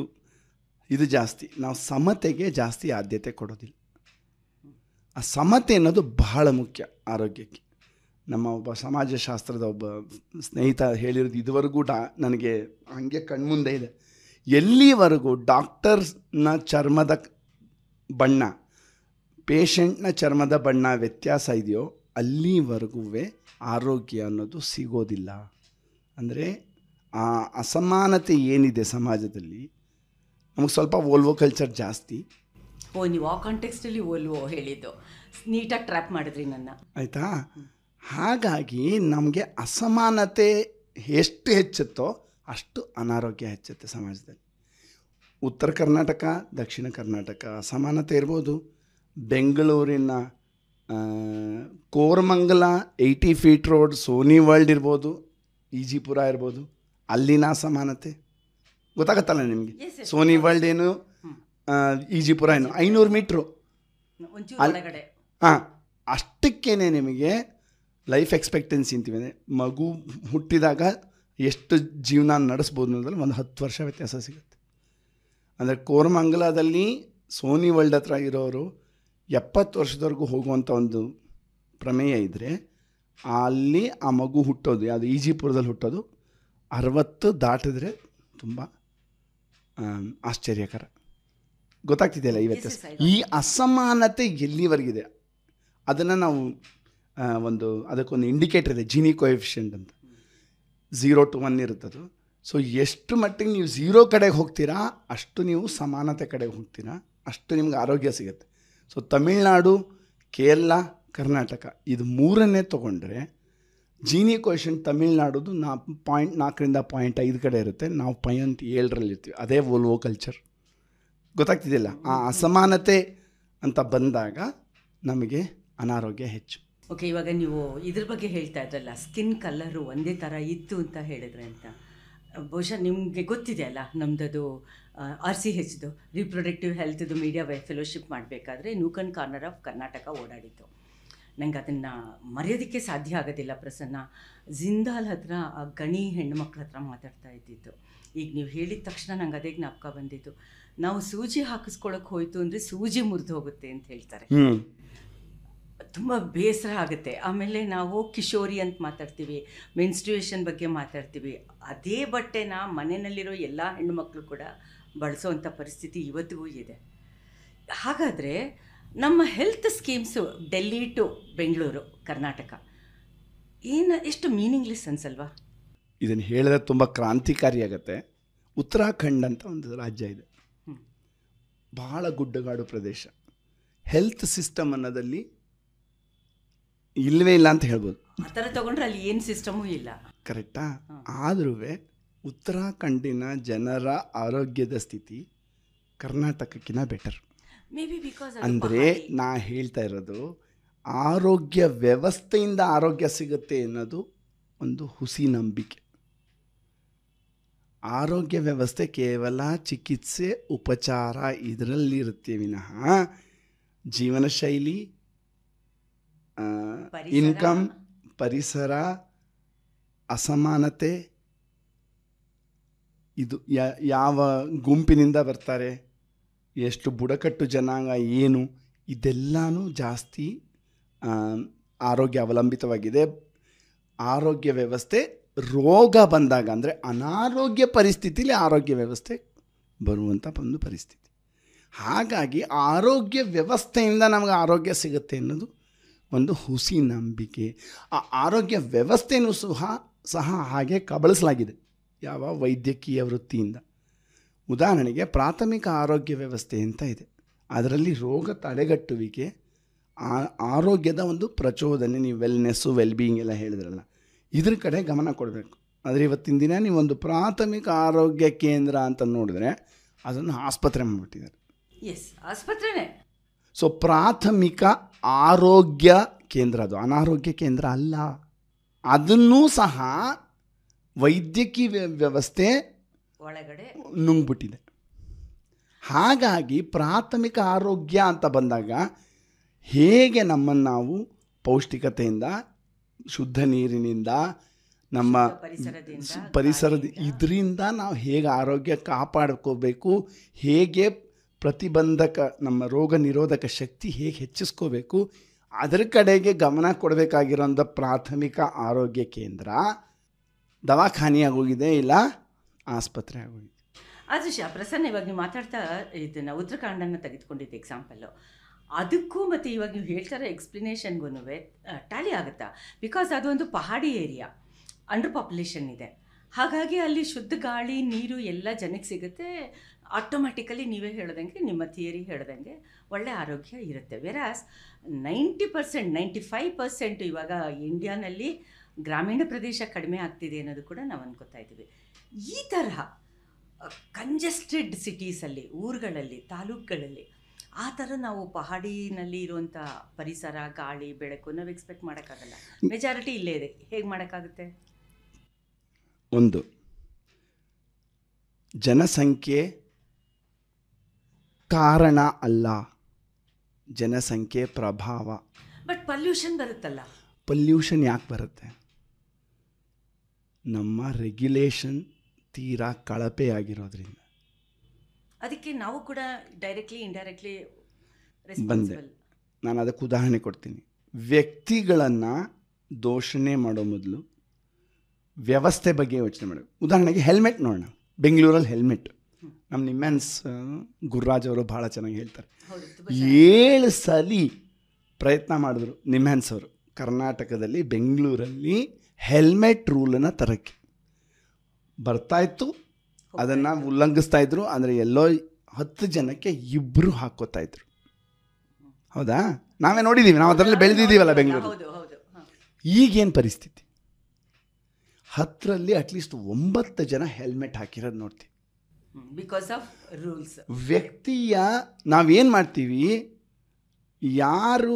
ಇದು ಜಾಸ್ತಿ. ನಾವು ಸಮತೆಗೆ ಜಾಸ್ತಿ ಆದ್ಯತೆ ಕೊಡೋದಿಲ್ಲ. ಆ ಸಮತೆ ಅನ್ನೋದು ಬಹಳ ಮುಖ್ಯ ಆರೋಗ್ಯಕ್ಕೆ. ನಮ್ಮ ಒಬ್ಬ ಸಮಾಜಶಾಸ್ತ್ರದ ಒಬ್ಬ ಸ್ನೇಹಿತ ಹೇಳಿರೋದು ಇದುವರೆಗೂ ನನಗೆ ಹಾಗೆ ಕಣ್ಮುಂದೆ ಇದೆ. ಎಲ್ಲಿವರೆಗೂ ಡಾಕ್ಟರ್ನ ಚರ್ಮದ ಬಣ್ಣ, ಪೇಷಂಟ್ನ ಚರ್ಮದ ಬಣ್ಣ ವ್ಯತ್ಯಾಸ ಇದೆಯೋ ಅಲ್ಲಿವರೆಗೂ ಆರೋಗ್ಯ ಅನ್ನೋದು ಸಿಗೋದಿಲ್ಲ. ಅಂದರೆ ಆ ಅಸಮಾನತೆ ಏನಿದೆ ಸಮಾಜದಲ್ಲಿ, ನಮಗೆ ಸ್ವಲ್ಪ ವೋಲ್ವೋ ಕಲ್ಚರ್ ಜಾಸ್ತಿ. ನೀವು ಆ ಕಾಂಟೆಕ್ಸ್ಟಲ್ಲಿ ವೋಲ್ವೋ ಹೇಳಿದ್ದು ನೀಟಾಗಿ ಟ್ರ್ಯಾಪ್ ಮಾಡಿದ್ರಿ ನನ್ನ, ಆಯಿತಾ? ಹಾಗಾಗಿ ನಮಗೆ ಅಸಮಾನತೆ ಎಷ್ಟು ಹೆಚ್ಚುತ್ತೋ ಅಷ್ಟು ಅನಾರೋಗ್ಯ ಹೆಚ್ಚುತ್ತೆ ಸಮಾಜದಲ್ಲಿ. ಉತ್ತರ ಕರ್ನಾಟಕ, ದಕ್ಷಿಣ ಕರ್ನಾಟಕ ಅಸಮಾನತೆ ಇರ್ಬೋದು. ಬೆಂಗಳೂರಿನ Koramangala 80 feet road, Sony World ಇರ್ಬೋದು, ಈಜಿಪುರ ಇರ್ಬೋದು, ಅಲ್ಲಿನ ಅಸಮಾನತೆ ಗೊತ್ತಾಗತ್ತಲ್ಲ ನಿಮಗೆ. ಸೋನಿ ವರ್ಲ್ಡ್ ಏನು, ಈಜಿಪುರ ಏನು 500 ಮೀಟ್ರು. ಹಾಂ, ಅಷ್ಟಕ್ಕೇ ನಿಮಗೆ ಲೈಫ್ ಎಕ್ಸ್ಪೆಕ್ಟೆನ್ಸಿ ಅಂತೀವಿ. ಮಗು ಹುಟ್ಟಿದಾಗ ಎಷ್ಟು ಜೀವನ ನಡೆಸ್ಬೋದು ಅನ್ನೋದ್ರಲ್ಲಿ ಒಂದು 10 ವರ್ಷ ವ್ಯತ್ಯಾಸ ಸಿಗುತ್ತೆ. ಅಂದರೆ ಕೋರಮಂಗಲದಲ್ಲಿ ಸೋನಿ ವರ್ಲ್ಡ್ ಹತ್ರ ಇರೋರು 70 ವರ್ಷದವರೆಗೂ ಹೋಗುವಂಥ ಒಂದು ಪ್ರಮೇಯ ಇದ್ದರೆ, ಅಲ್ಲಿ ಆ ಮಗು ಹುಟ್ಟೋದು ಯಾವುದು ಈಜಿಪುರದಲ್ಲಿ ಹುಟ್ಟೋದು 60 ದಾಟಿದ್ರೆ ತುಂಬ ಆಶ್ಚರ್ಯಕರ. ಗೊತ್ತಾಗ್ತಿದೆಯಲ್ಲ ಈ ವ್ಯತ್ಯಾಸ. ಈ ಅಸಮಾನತೆ ಎಲ್ಲಿವರೆಗಿದೆ ಅದನ್ನು ನಾವು ಅದಕ್ಕೊಂದು ಇಂಡಿಕೇಟರ್ ಇದೆ, ಜಿನಿ ಕೋಎಫಿಷಿಯೆಂಟ್ ಅಂತ. 0 to 1 ಇರುತ್ತದು. ಸೊ ಎಷ್ಟು ಮಟ್ಟಿಗೆ ನೀವು 0 ಕಡೆಗೆ ಹೋಗ್ತೀರಾ ಅಷ್ಟು ನೀವು ಸಮಾನತೆ ಕಡೆಗೆ ಹೋಗ್ತೀರಾ, ಅಷ್ಟು ನಿಮ್ಗೆ ಆರೋಗ್ಯ ಸಿಗುತ್ತೆ. ಸೊ ತಮಿಳ್ನಾಡು, ಕೇರಳ, ಕರ್ನಾಟಕ ಇದು 3ನ್ನೇ ತೊಗೊಂಡ್ರೆ ಜೀನಿ ಕೋಷನ್ ತಮಿಳ್ನಾಡುದು 0.4 0.5 ಕಡೆ ಇರುತ್ತೆ, ನಾವು 0.7 ಇರ್ತೀವಿ. ಅದೇ ವೋಲ್ವೋ ಕಲ್ಚರ್. ಗೊತ್ತಾಗ್ತಿದೆಯಲ್ಲ, ಆ ಅಸಮಾನತೆ ಅಂತ ಬಂದಾಗ ನಮಗೆ ಅನಾರೋಗ್ಯ ಹೆಚ್ಚು. ಓಕೆ, ಇವಾಗ ನೀವು ಇದ್ರ ಬಗ್ಗೆ ಹೇಳ್ತಾ ಇದ್ರಲ್ಲ, ಸ್ಕಿನ್ ಕಲರು ಒಂದೇ ಥರ ಇತ್ತು ಅಂತ ಹೇಳಿದ್ರೆ ಅಂತ. ಬಹುಶಃ ನಿಮಗೆ ಗೊತ್ತಿದೆ ಅಲ್ಲ, ನಮ್ಮದು RCHದು ರಿಪ್ರೊಡಕ್ಟಿವ್ ಹೆಲ್ತ್ದು ಮೀಡಿಯಾ ಫೆಲೋಶಿಪ್ ಮಾಡಬೇಕಾದ್ರೆ ನೂಕನ್ ಕಾರ್ನರ್ ಆಫ್ ಕರ್ನಾಟಕ ಓಡಾಡಿತ್ತು. ನಂಗೆ ಅದನ್ನು ಮರೆಯೋದಕ್ಕೆ ಸಾಧ್ಯ ಆಗೋದಿಲ್ಲ. ಪ್ರಸನ್ನ ಜಿಂದಾಲ್ ಹತ್ರ ಆ ಗಣಿ ಹೆಣ್ಣುಮಕ್ಳ ಹತ್ರ ಮಾತಾಡ್ತಾ ಇದ್ದಿದ್ದು. ಈಗ ನೀವು ಹೇಳಿದ ತಕ್ಷಣ ನಂಗೆ ಅದೇ ಜ್ಞಾಪಕ ಬಂದಿದ್ದು. ನಾವು ಸೂಜಿ ಹಾಕಿಸ್ಕೊಳಕ್ಕೆ ಹೋಯ್ತು ಅಂದರೆ ಸೂಜಿ ಮುರಿದು ಹೋಗುತ್ತೆ ಅಂತ ಹೇಳ್ತಾರೆ. ತುಂಬ ಬೇಸರ ಆಗುತ್ತೆ. ಆಮೇಲೆ ನಾವು ಕಿಶೋರಿ ಅಂತ ಮಾತಾಡ್ತೀವಿ, ಮೆನ್ಸ್ಟ್ರುಯೇಷನ್ ಬಗ್ಗೆ ಮಾತಾಡ್ತೀವಿ. ಅದೇ ಬಟ್ಟೆನ ಮನೆಯಲ್ಲಿರೋ ಎಲ್ಲ ಹೆಣ್ಣುಮಕ್ಕಳು ಕೂಡ ಬಳಸೋವಂಥ ಪರಿಸ್ಥಿತಿ ಇವತ್ತಿಗೂ ಇದೆ. ಹಾಗಾದರೆ ನಮ್ಮ health schemes Delhi to Bengaluru Karnataka ಎಷ್ಟು ಮೀನಿಂಗ್ಲೆಸ್ ಅನ್ಸಲ್ವಾ? ಇದನ್ನು ಹೇಳಿದ್ರೆ ತುಂಬ ಕ್ರಾಂತಿಕಾರಿಯಾಗತ್ತೆ. ಉತ್ತರಾಖಂಡ್ ಅಂತ ಒಂದು ರಾಜ್ಯ ಇದೆ, ಬಹಳ ಗುಡ್ಡಗಾಡು ಪ್ರದೇಶ. ಹೆಲ್ತ್ ಸಿಸ್ಟಮ್ ಅನ್ನೋದಲ್ಲಿ ಇಲ್ಲವೇ ಇಲ್ಲ ಅಂತ ಹೇಳ್ಬೋದು. ಆ ಥರ ತೊಗೊಂಡ್ರೆ ಅಲ್ಲಿ ಏನು ಸಿಸ್ಟಮೂ ಇಲ್ಲ. ಕರೆಕ್ಟಾ? ಆದ್ರೂ ಉತ್ತರಾಖಂಡಿನ ಜನರ ಆರೋಗ್ಯದ ಸ್ಥಿತಿ ಕರ್ನಾಟಕಕ್ಕಿಂತ ಬೆಟರ್. ಮೇ ಬಿ ಬಿಕಾಸ್ ಅಂದರೆ ನಾ ಹೇಳ್ತಾ ಇರೋದು, ಆರೋಗ್ಯ ವ್ಯವಸ್ಥೆಯಿಂದ ಆರೋಗ್ಯ ಸಿಗುತ್ತೆ ಅನ್ನೋದು ಒಂದು ಹುಸಿ ನಂಬಿಕೆ. ಆರೋಗ್ಯ ವ್ಯವಸ್ಥೆ ಕೇವಲ ಚಿಕಿತ್ಸೆ, ಉಪಚಾರ ಇದರಲ್ಲಿರುತ್ತೆ ವಿನಃ ಜೀವನ ಶೈಲಿ, ಇನ್ಕಮ್, ಪರಿಸರ, ಅಸಮಾನತೆ, ಇದು ಯಾವ ಗುಂಪಿನಿಂದ ಬರ್ತಾರೆ, ಎಷ್ಟು ಬುಡಕಟ್ಟು ಜನಾಂಗ, ಏನು, ಇದೆಲ್ಲನೂ ಜಾಸ್ತಿ ಆರೋಗ್ಯ ಅವಲಂಬಿತವಾಗಿದೆ. ಆರೋಗ್ಯ ವ್ಯವಸ್ಥೆ ರೋಗ ಬಂದಾಗ, ಅಂದರೆ ಅನಾರೋಗ್ಯ ಪರಿಸ್ಥಿತಿಲಿ ಆರೋಗ್ಯ ವ್ಯವಸ್ಥೆ ಬರುವಂಥ ಒಂದು ಪರಿಸ್ಥಿತಿ. ಹಾಗಾಗಿ ಆರೋಗ್ಯ ವ್ಯವಸ್ಥೆಯಿಂದ ನಮಗೆ ಆರೋಗ್ಯ ಸಿಗುತ್ತೆ ಅನ್ನೋದು ಒಂದು ಹುಸಿ ನಂಬಿಕೆ. ಆ ಆರೋಗ್ಯ ವ್ಯವಸ್ಥೆಯೂ ಸಹ ಹಾಗೆ ಕಬಳಿಸಲಾಗಿದೆ ಯಾವ ವೈದ್ಯಕೀಯ ವೃತ್ತಿಯಿಂದ. ಉದಾಹರಣೆಗೆ ಪ್ರಾಥಮಿಕ ಆರೋಗ್ಯ ವ್ಯವಸ್ಥೆ ಅಂತ ಇದೆ, ಅದರಲ್ಲಿ ರೋಗ ತಡೆಗಟ್ಟುವಿಕೆ, ಆರೋಗ್ಯದ ಒಂದು ಪ್ರಚೋದನೆ. ನೀವು ವೆಲ್ನೆಸ್ಸು, ವೆಲ್ಬೀಯಿಂಗ್ ಎಲ್ಲ ಹೇಳಿದ್ರಲ್ಲ, ಇದ್ರ ಕಡೆ ಗಮನ ಕೊಡಬೇಕು. ಆದರೆ ಇವತ್ತಿನ ದಿನ ನೀವೊಂದು ಪ್ರಾಥಮಿಕ ಆರೋಗ್ಯ ಕೇಂದ್ರ ಅಂತ ನೋಡಿದ್ರೆ ಅದನ್ನು ಆಸ್ಪತ್ರೆ ಮಾಡಿಬಿಟ್ಟಿದ್ದಾರೆ. ಎಸ್, ಆಸ್ಪತ್ರೆನೇ. ಸೊ ಪ್ರಾಥಮಿಕ ಆರೋಗ್ಯ ಕೇಂದ್ರ, ಅದು ಅನಾರೋಗ್ಯ ಕೇಂದ್ರ ಅಲ್ಲ. ಅದನ್ನೂ ಸಹ ವೈದ್ಯಕೀಯ ವ್ಯವಸ್ಥೆ ಒಳಗಡೆ ನುಂಗ್ಬಿಟ್ಟಿದೆ. ಹಾಗಾಗಿ ಪ್ರಾಥಮಿಕ ಆರೋಗ್ಯ ಅಂತ ಬಂದಾಗ ಹೇಗೆ ನಮ್ಮನ್ನು ನಾವು ಪೌಷ್ಟಿಕತೆಯಿಂದ, ಶುದ್ಧ ನೀರಿನಿಂದ, ನಮ್ಮ ಪರಿಸರದ ಇದರಿಂದ ನಾವು ಹೇಗೆ ಆರೋಗ್ಯ ಕಾಪಾಡ್ಕೋಬೇಕು, ಹೇಗೆ ಪ್ರತಿಬಂಧಕ ನಮ್ಮ ರೋಗ ನಿರೋಧಕ ಶಕ್ತಿ ಹೇಗೆ ಹೆಚ್ಚಿಸ್ಕೋಬೇಕು, ಅದರ ಕಡೆಗೆ ಗಮನ ಕೊಡಬೇಕಾಗಿರೋಂಥ ಪ್ರಾಥಮಿಕ ಆರೋಗ್ಯ ಕೇಂದ್ರ ದವಾಖಾನೆ ಆಗೋಗಿದೆ, ಇಲ್ಲ ಆಸ್ಪತ್ರೆ ಆಗೋಗಿದೆ. ಅದು ಪ್ರಸನ್ನ, ಇವಾಗ ನೀವು ಮಾತಾಡ್ತಾ ಇದನ್ನು ಉತ್ತರಾಖಂಡನ್ನು ತೆಗೆದುಕೊಂಡಿದ್ದ ಎಕ್ಸಾಂಪಲ್ಲು, ಅದಕ್ಕೂ ಮತ್ತು ಇವಾಗ ನೀವು ಹೇಳ್ತಾರೆ ಎಕ್ಸ್ಪ್ಲನೇಷನ್ಗೂ ಟ್ಯಾಲಿ ಆಗುತ್ತಾ? ಬಿಕಾಸ್ ಅದೊಂದು ಪಹಾಡಿ ಏರಿಯಾ, ಅಂಡರ್ ಪಾಪ್ಯುಲೇಷನ್ ಇದೆ. ಹಾಗಾಗಿ ಅಲ್ಲಿ ಶುದ್ಧ ಗಾಳಿ, ನೀರು ಎಲ್ಲ ಜನಕ್ಕೆ ಸಿಗುತ್ತೆ. ಆಟೋಮ್ಯಾಟಿಕಲಿ ನೀವೇ ಹೇಳ್ದಂಗೆ, ನಿಮ್ಮ ಥಿಯರಿ ಹೇಳ್ದಂಗೆ ಒಳ್ಳೆ ಆರೋಗ್ಯ ಇರುತ್ತೆ. ವೆರಾಸ್ 90%, 95% ಇವಾಗ ಇಂಡಿಯಾನಲ್ಲಿ ಗ್ರಾಮೀಣ ಪ್ರದೇಶ ಕಡಿಮೆ ಆಗ್ತಿದೆ ಅನ್ನೋದು ಕೂಡ ನಾವು ಅನ್ಕೋತಾ ಇದ್ದೀವಿ. ಈ ತರಹ ಕಂಜೆಸ್ಟೆಡ್ ಸಿಟೀಸಲ್ಲಿ, ಊರುಗಳಲ್ಲಿ, ತಾಲೂಕುಗಳಲ್ಲಿ ಆ ಥರ ನಾವು ಪಹಾಡಿನಲ್ಲಿ ಇರುವಂಥ ಪರಿಸರ, ಗಾಳಿ, ಬೆಳಕು ನಾವು ಎಕ್ಸ್ಪೆಕ್ಟ್ ಮಾಡೋಕ್ಕಾಗಲ್ಲ. ಮೆಜಾರಿಟಿ ಇಲ್ಲೇ ಇದೆ, ಹೇಗೆ ಮಾಡೋಕ್ಕಾಗುತ್ತೆ? ಒಂದು ಜನಸಂಖ್ಯೆ ಕಾರಣ ಅಲ್ಲ, ಜನಸಂಖ್ಯೆ ಪ್ರಭಾವ. ಬಟ್ ಪಲ್ಯೂಷನ್ ಬರುತ್ತಲ್ಲ. ಪಲ್ಯೂಷನ್ ಯಾಕೆ ಬರುತ್ತೆ? ನಮ್ಮ ರೆಗ್ಯುಲೇಷನ್ ತೀರಾ ಕಳಪೆಯಾಗಿರೋದ್ರಿಂದ. ಅದಕ್ಕೆ ನಾವು ಕೂಡ ಡೈರೆಕ್ಟ್ಲಿ ಇಂಡೈರೆಕ್ಟ್ಲಿ ಬಂದೆ. ನಾನು ಅದಕ್ಕೆ ಉದಾಹರಣೆ ಕೊಡ್ತೀನಿ. ವ್ಯಕ್ತಿಗಳನ್ನು ದೋಷಣೆ ಮಾಡೋ ಮೊದಲು ವ್ಯವಸ್ಥೆ ಬಗ್ಗೆ ಯೋಚನೆ ಮಾಡಬೇಕು. ಉದಾಹರಣೆಗೆ ಹೆಲ್ಮೆಟ್ ನೋಡೋಣ. ಬೆಂಗಳೂರಲ್ಲಿ ಹೆಲ್ಮೆಟ್, ನಮ್ಮ ನಿಮ್ಯಾನ್ಸ್ ಗುರುರಾಜ್ ಅವರು ಭಾಳ ಚೆನ್ನಾಗಿ ಹೇಳ್ತಾರೆ. 7 ಸಲ ಪ್ರಯತ್ನ ಮಾಡಿದ್ರು ನಿಮ್ಯಾನ್ಸ್ ಅವರು ಕರ್ನಾಟಕದಲ್ಲಿ, ಬೆಂಗಳೂರಲ್ಲಿ ಹೆಲ್ಮೆಟ್ ರೂಲನ್ನು ತರಕ್ಕೆ. ಬರ್ತಾಯಿತ್ತು, ಅದನ್ನು ಉಲ್ಲಂಘಿಸ್ತಾ ಇದ್ರು. ಅಂದರೆ ಎಲ್ಲೋ 10 ಜನಕ್ಕೆ 2 ಹಾಕ್ಕೋತಾಯಿದ್ರು. ಹೌದಾ? ನಾವೇ ನೋಡಿದ್ದೀವಿ, ನಾವು ಅದರಲ್ಲಿ ಬೆಳೆದಿದ್ದೀವಲ್ಲ ಬೆಂಗಳೂರು. ಈಗೇನು ಪರಿಸ್ಥಿತಿ? 10ರಲ್ಲಿ ಅಟ್ಲೀಸ್ಟ್ 9 ಜನ ಹೆಲ್ಮೆಟ್ ಹಾಕಿರೋದು ನೋಡ್ತೀವಿ. Because of rules. ವ್ಯಕ್ತಿಯ ನಾವೇನು ಮಾಡ್ತೀವಿ, ಯಾರು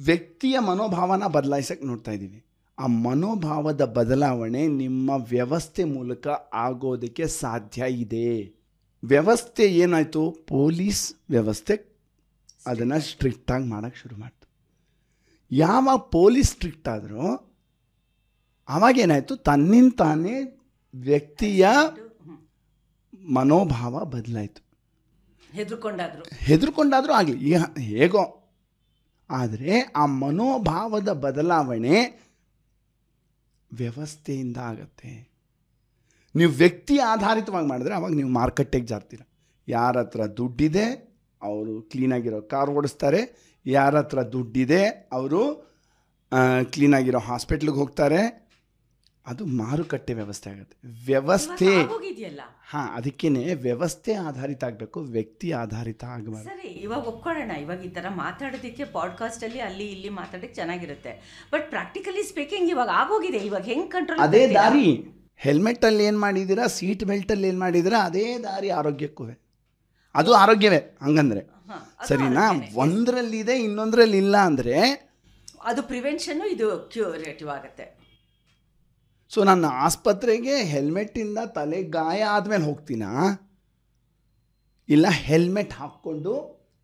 ವ್ಯಕ್ತಿಯ ಮನೋಭಾವನ ಬದಲಾಯಿಸಕ್ಕೆ ನೋಡ್ತಾ ಇದ್ದೀವಿ. ಆ ಮನೋಭಾವದ ಬದಲಾವಣೆ ನಿಮ್ಮ ವ್ಯವಸ್ಥೆ ಮೂಲಕ ಆಗೋದಕ್ಕೆ ಸಾಧ್ಯ ಇದೆ. ವ್ಯವಸ್ಥೆ ಏನಾಯಿತು, ಪೊಲೀಸ್ ವ್ಯವಸ್ಥೆ ಅದನ್ನು ಸ್ಟ್ರಿಕ್ಟಾಗಿ ಮಾಡೋಕ್ಕೆ ಶುರು ಮಾಡ್ತು. ಯಾವಾಗ ಪೊಲೀಸ್ ಸ್ಟ್ರಿಕ್ಟ್ ಆದರೂ ಆವಾಗೇನಾಯಿತು, ತನ್ನಿಂದ ತಾನೇ ವ್ಯಕ್ತಿಯ ಮನೋಭಾವ ಬದಲಾಯಿತು. ಹೆದರ್ಕೊಂಡಾದರೂ ಆಗಲಿ, ಈಗ ಹೇಗೋ. ಆದರೆ ಆ ಮನೋಭಾವದ ಬದಲಾವಣೆ ವ್ಯವಸ್ಥೆಯಿಂದ ಆಗತ್ತೆ. ನೀವು ವ್ಯಕ್ತಿ ಆಧಾರಿತವಾಗಿ ಮಾಡಿದ್ರೆ ಅವಾಗ ನೀವು ಮಾರ್ಕೆಟಿಗೆ ಜಾರ್ತೀರ. ಯಾರ ಹತ್ರ ದುಡ್ಡಿದೆ ಅವರು ಕ್ಲೀನಾಗಿರೋ ಕಾರ್ ಓಡಿಸ್ತಾರೆ, ಯಾರ ಹತ್ರ ದುಡ್ಡಿದೆ ಅವರು ಕ್ಲೀನಾಗಿರೋ ಹಾಸ್ಪಿಟ್ಲಿಗೆ ಹೋಗ್ತಾರೆ. ಅದು ಮಾರುಕಟ್ಟೆ ವ್ಯವಸ್ಥೆ ಆಗುತ್ತೆ. ವ್ಯವಸ್ಥೆ ಅದಕ್ಕೇ ವ್ಯವಸ್ಥೆ ಆಧಾರಿತ ಆಗಬೇಕು, ವ್ಯಕ್ತಿ ಆಧಾರಿತ ಆಗಬಾರ್ದು. ಸರಿ, ಇವಾಗ ಒಪ್ಕೊಳ್ಳೋಣ. ಇವಾಗ ಈ ಥರ ಮಾತಾಡೋದಕ್ಕೆ ಪಾಡ್ಕಾಸ್ಟಲ್ಲಿ ಅಲ್ಲಿ ಇಲ್ಲಿ ಮಾತಾಡೋಕ್ಕೆ ಚೆನ್ನಾಗಿರುತ್ತೆ. ಬಟ್ ಪ್ರಾಕ್ಟಿಕಲಿ ಸ್ಪೀಕಿಂಗ್ ಇವಾಗ ಆಗೋಗಿದೆ. ಇವಾಗ ಹೆಂಗೆ ಕಂಟ್ರೋಲ್? ಅದೇ ದಾರಿ. ಹೆಲ್ಮೆಟಲ್ಲಿ ಏನು ಮಾಡಿದ್ದೀರಾ, ಸೀಟ್ ಬೆಲ್ಟಲ್ಲಿ ಏನು ಮಾಡಿದ್ದೀರಾ, ಅದೇ ದಾರಿ ಆರೋಗ್ಯಕ್ಕೂ. ಅದು ಆರೋಗ್ಯವೇ ಹಂಗಂದ್ರೆ ಸರಿನಾ? ಒಂದರಲ್ಲಿದೆ ಇನ್ನೊಂದರಲ್ಲಿ ಇಲ್ಲ ಅಂದರೆ ಅದು ಪ್ರಿವೆನ್ಷನ್ನು, ಇದು ಕ್ಯೂರೇಟಿವ್ ಆಗುತ್ತೆ. ಸೊ ನಾನು ಆಸ್ಪತ್ರೆಗೆ ಹೆಲ್ಮೆಟ್ಟಿಂದ ತಲೆ ಗಾಯ ಆದಮೇಲೆ ಹೋಗ್ತೀನಾ, ಇಲ್ಲ ಹೆಲ್ಮೆಟ್ ಹಾಕ್ಕೊಂಡು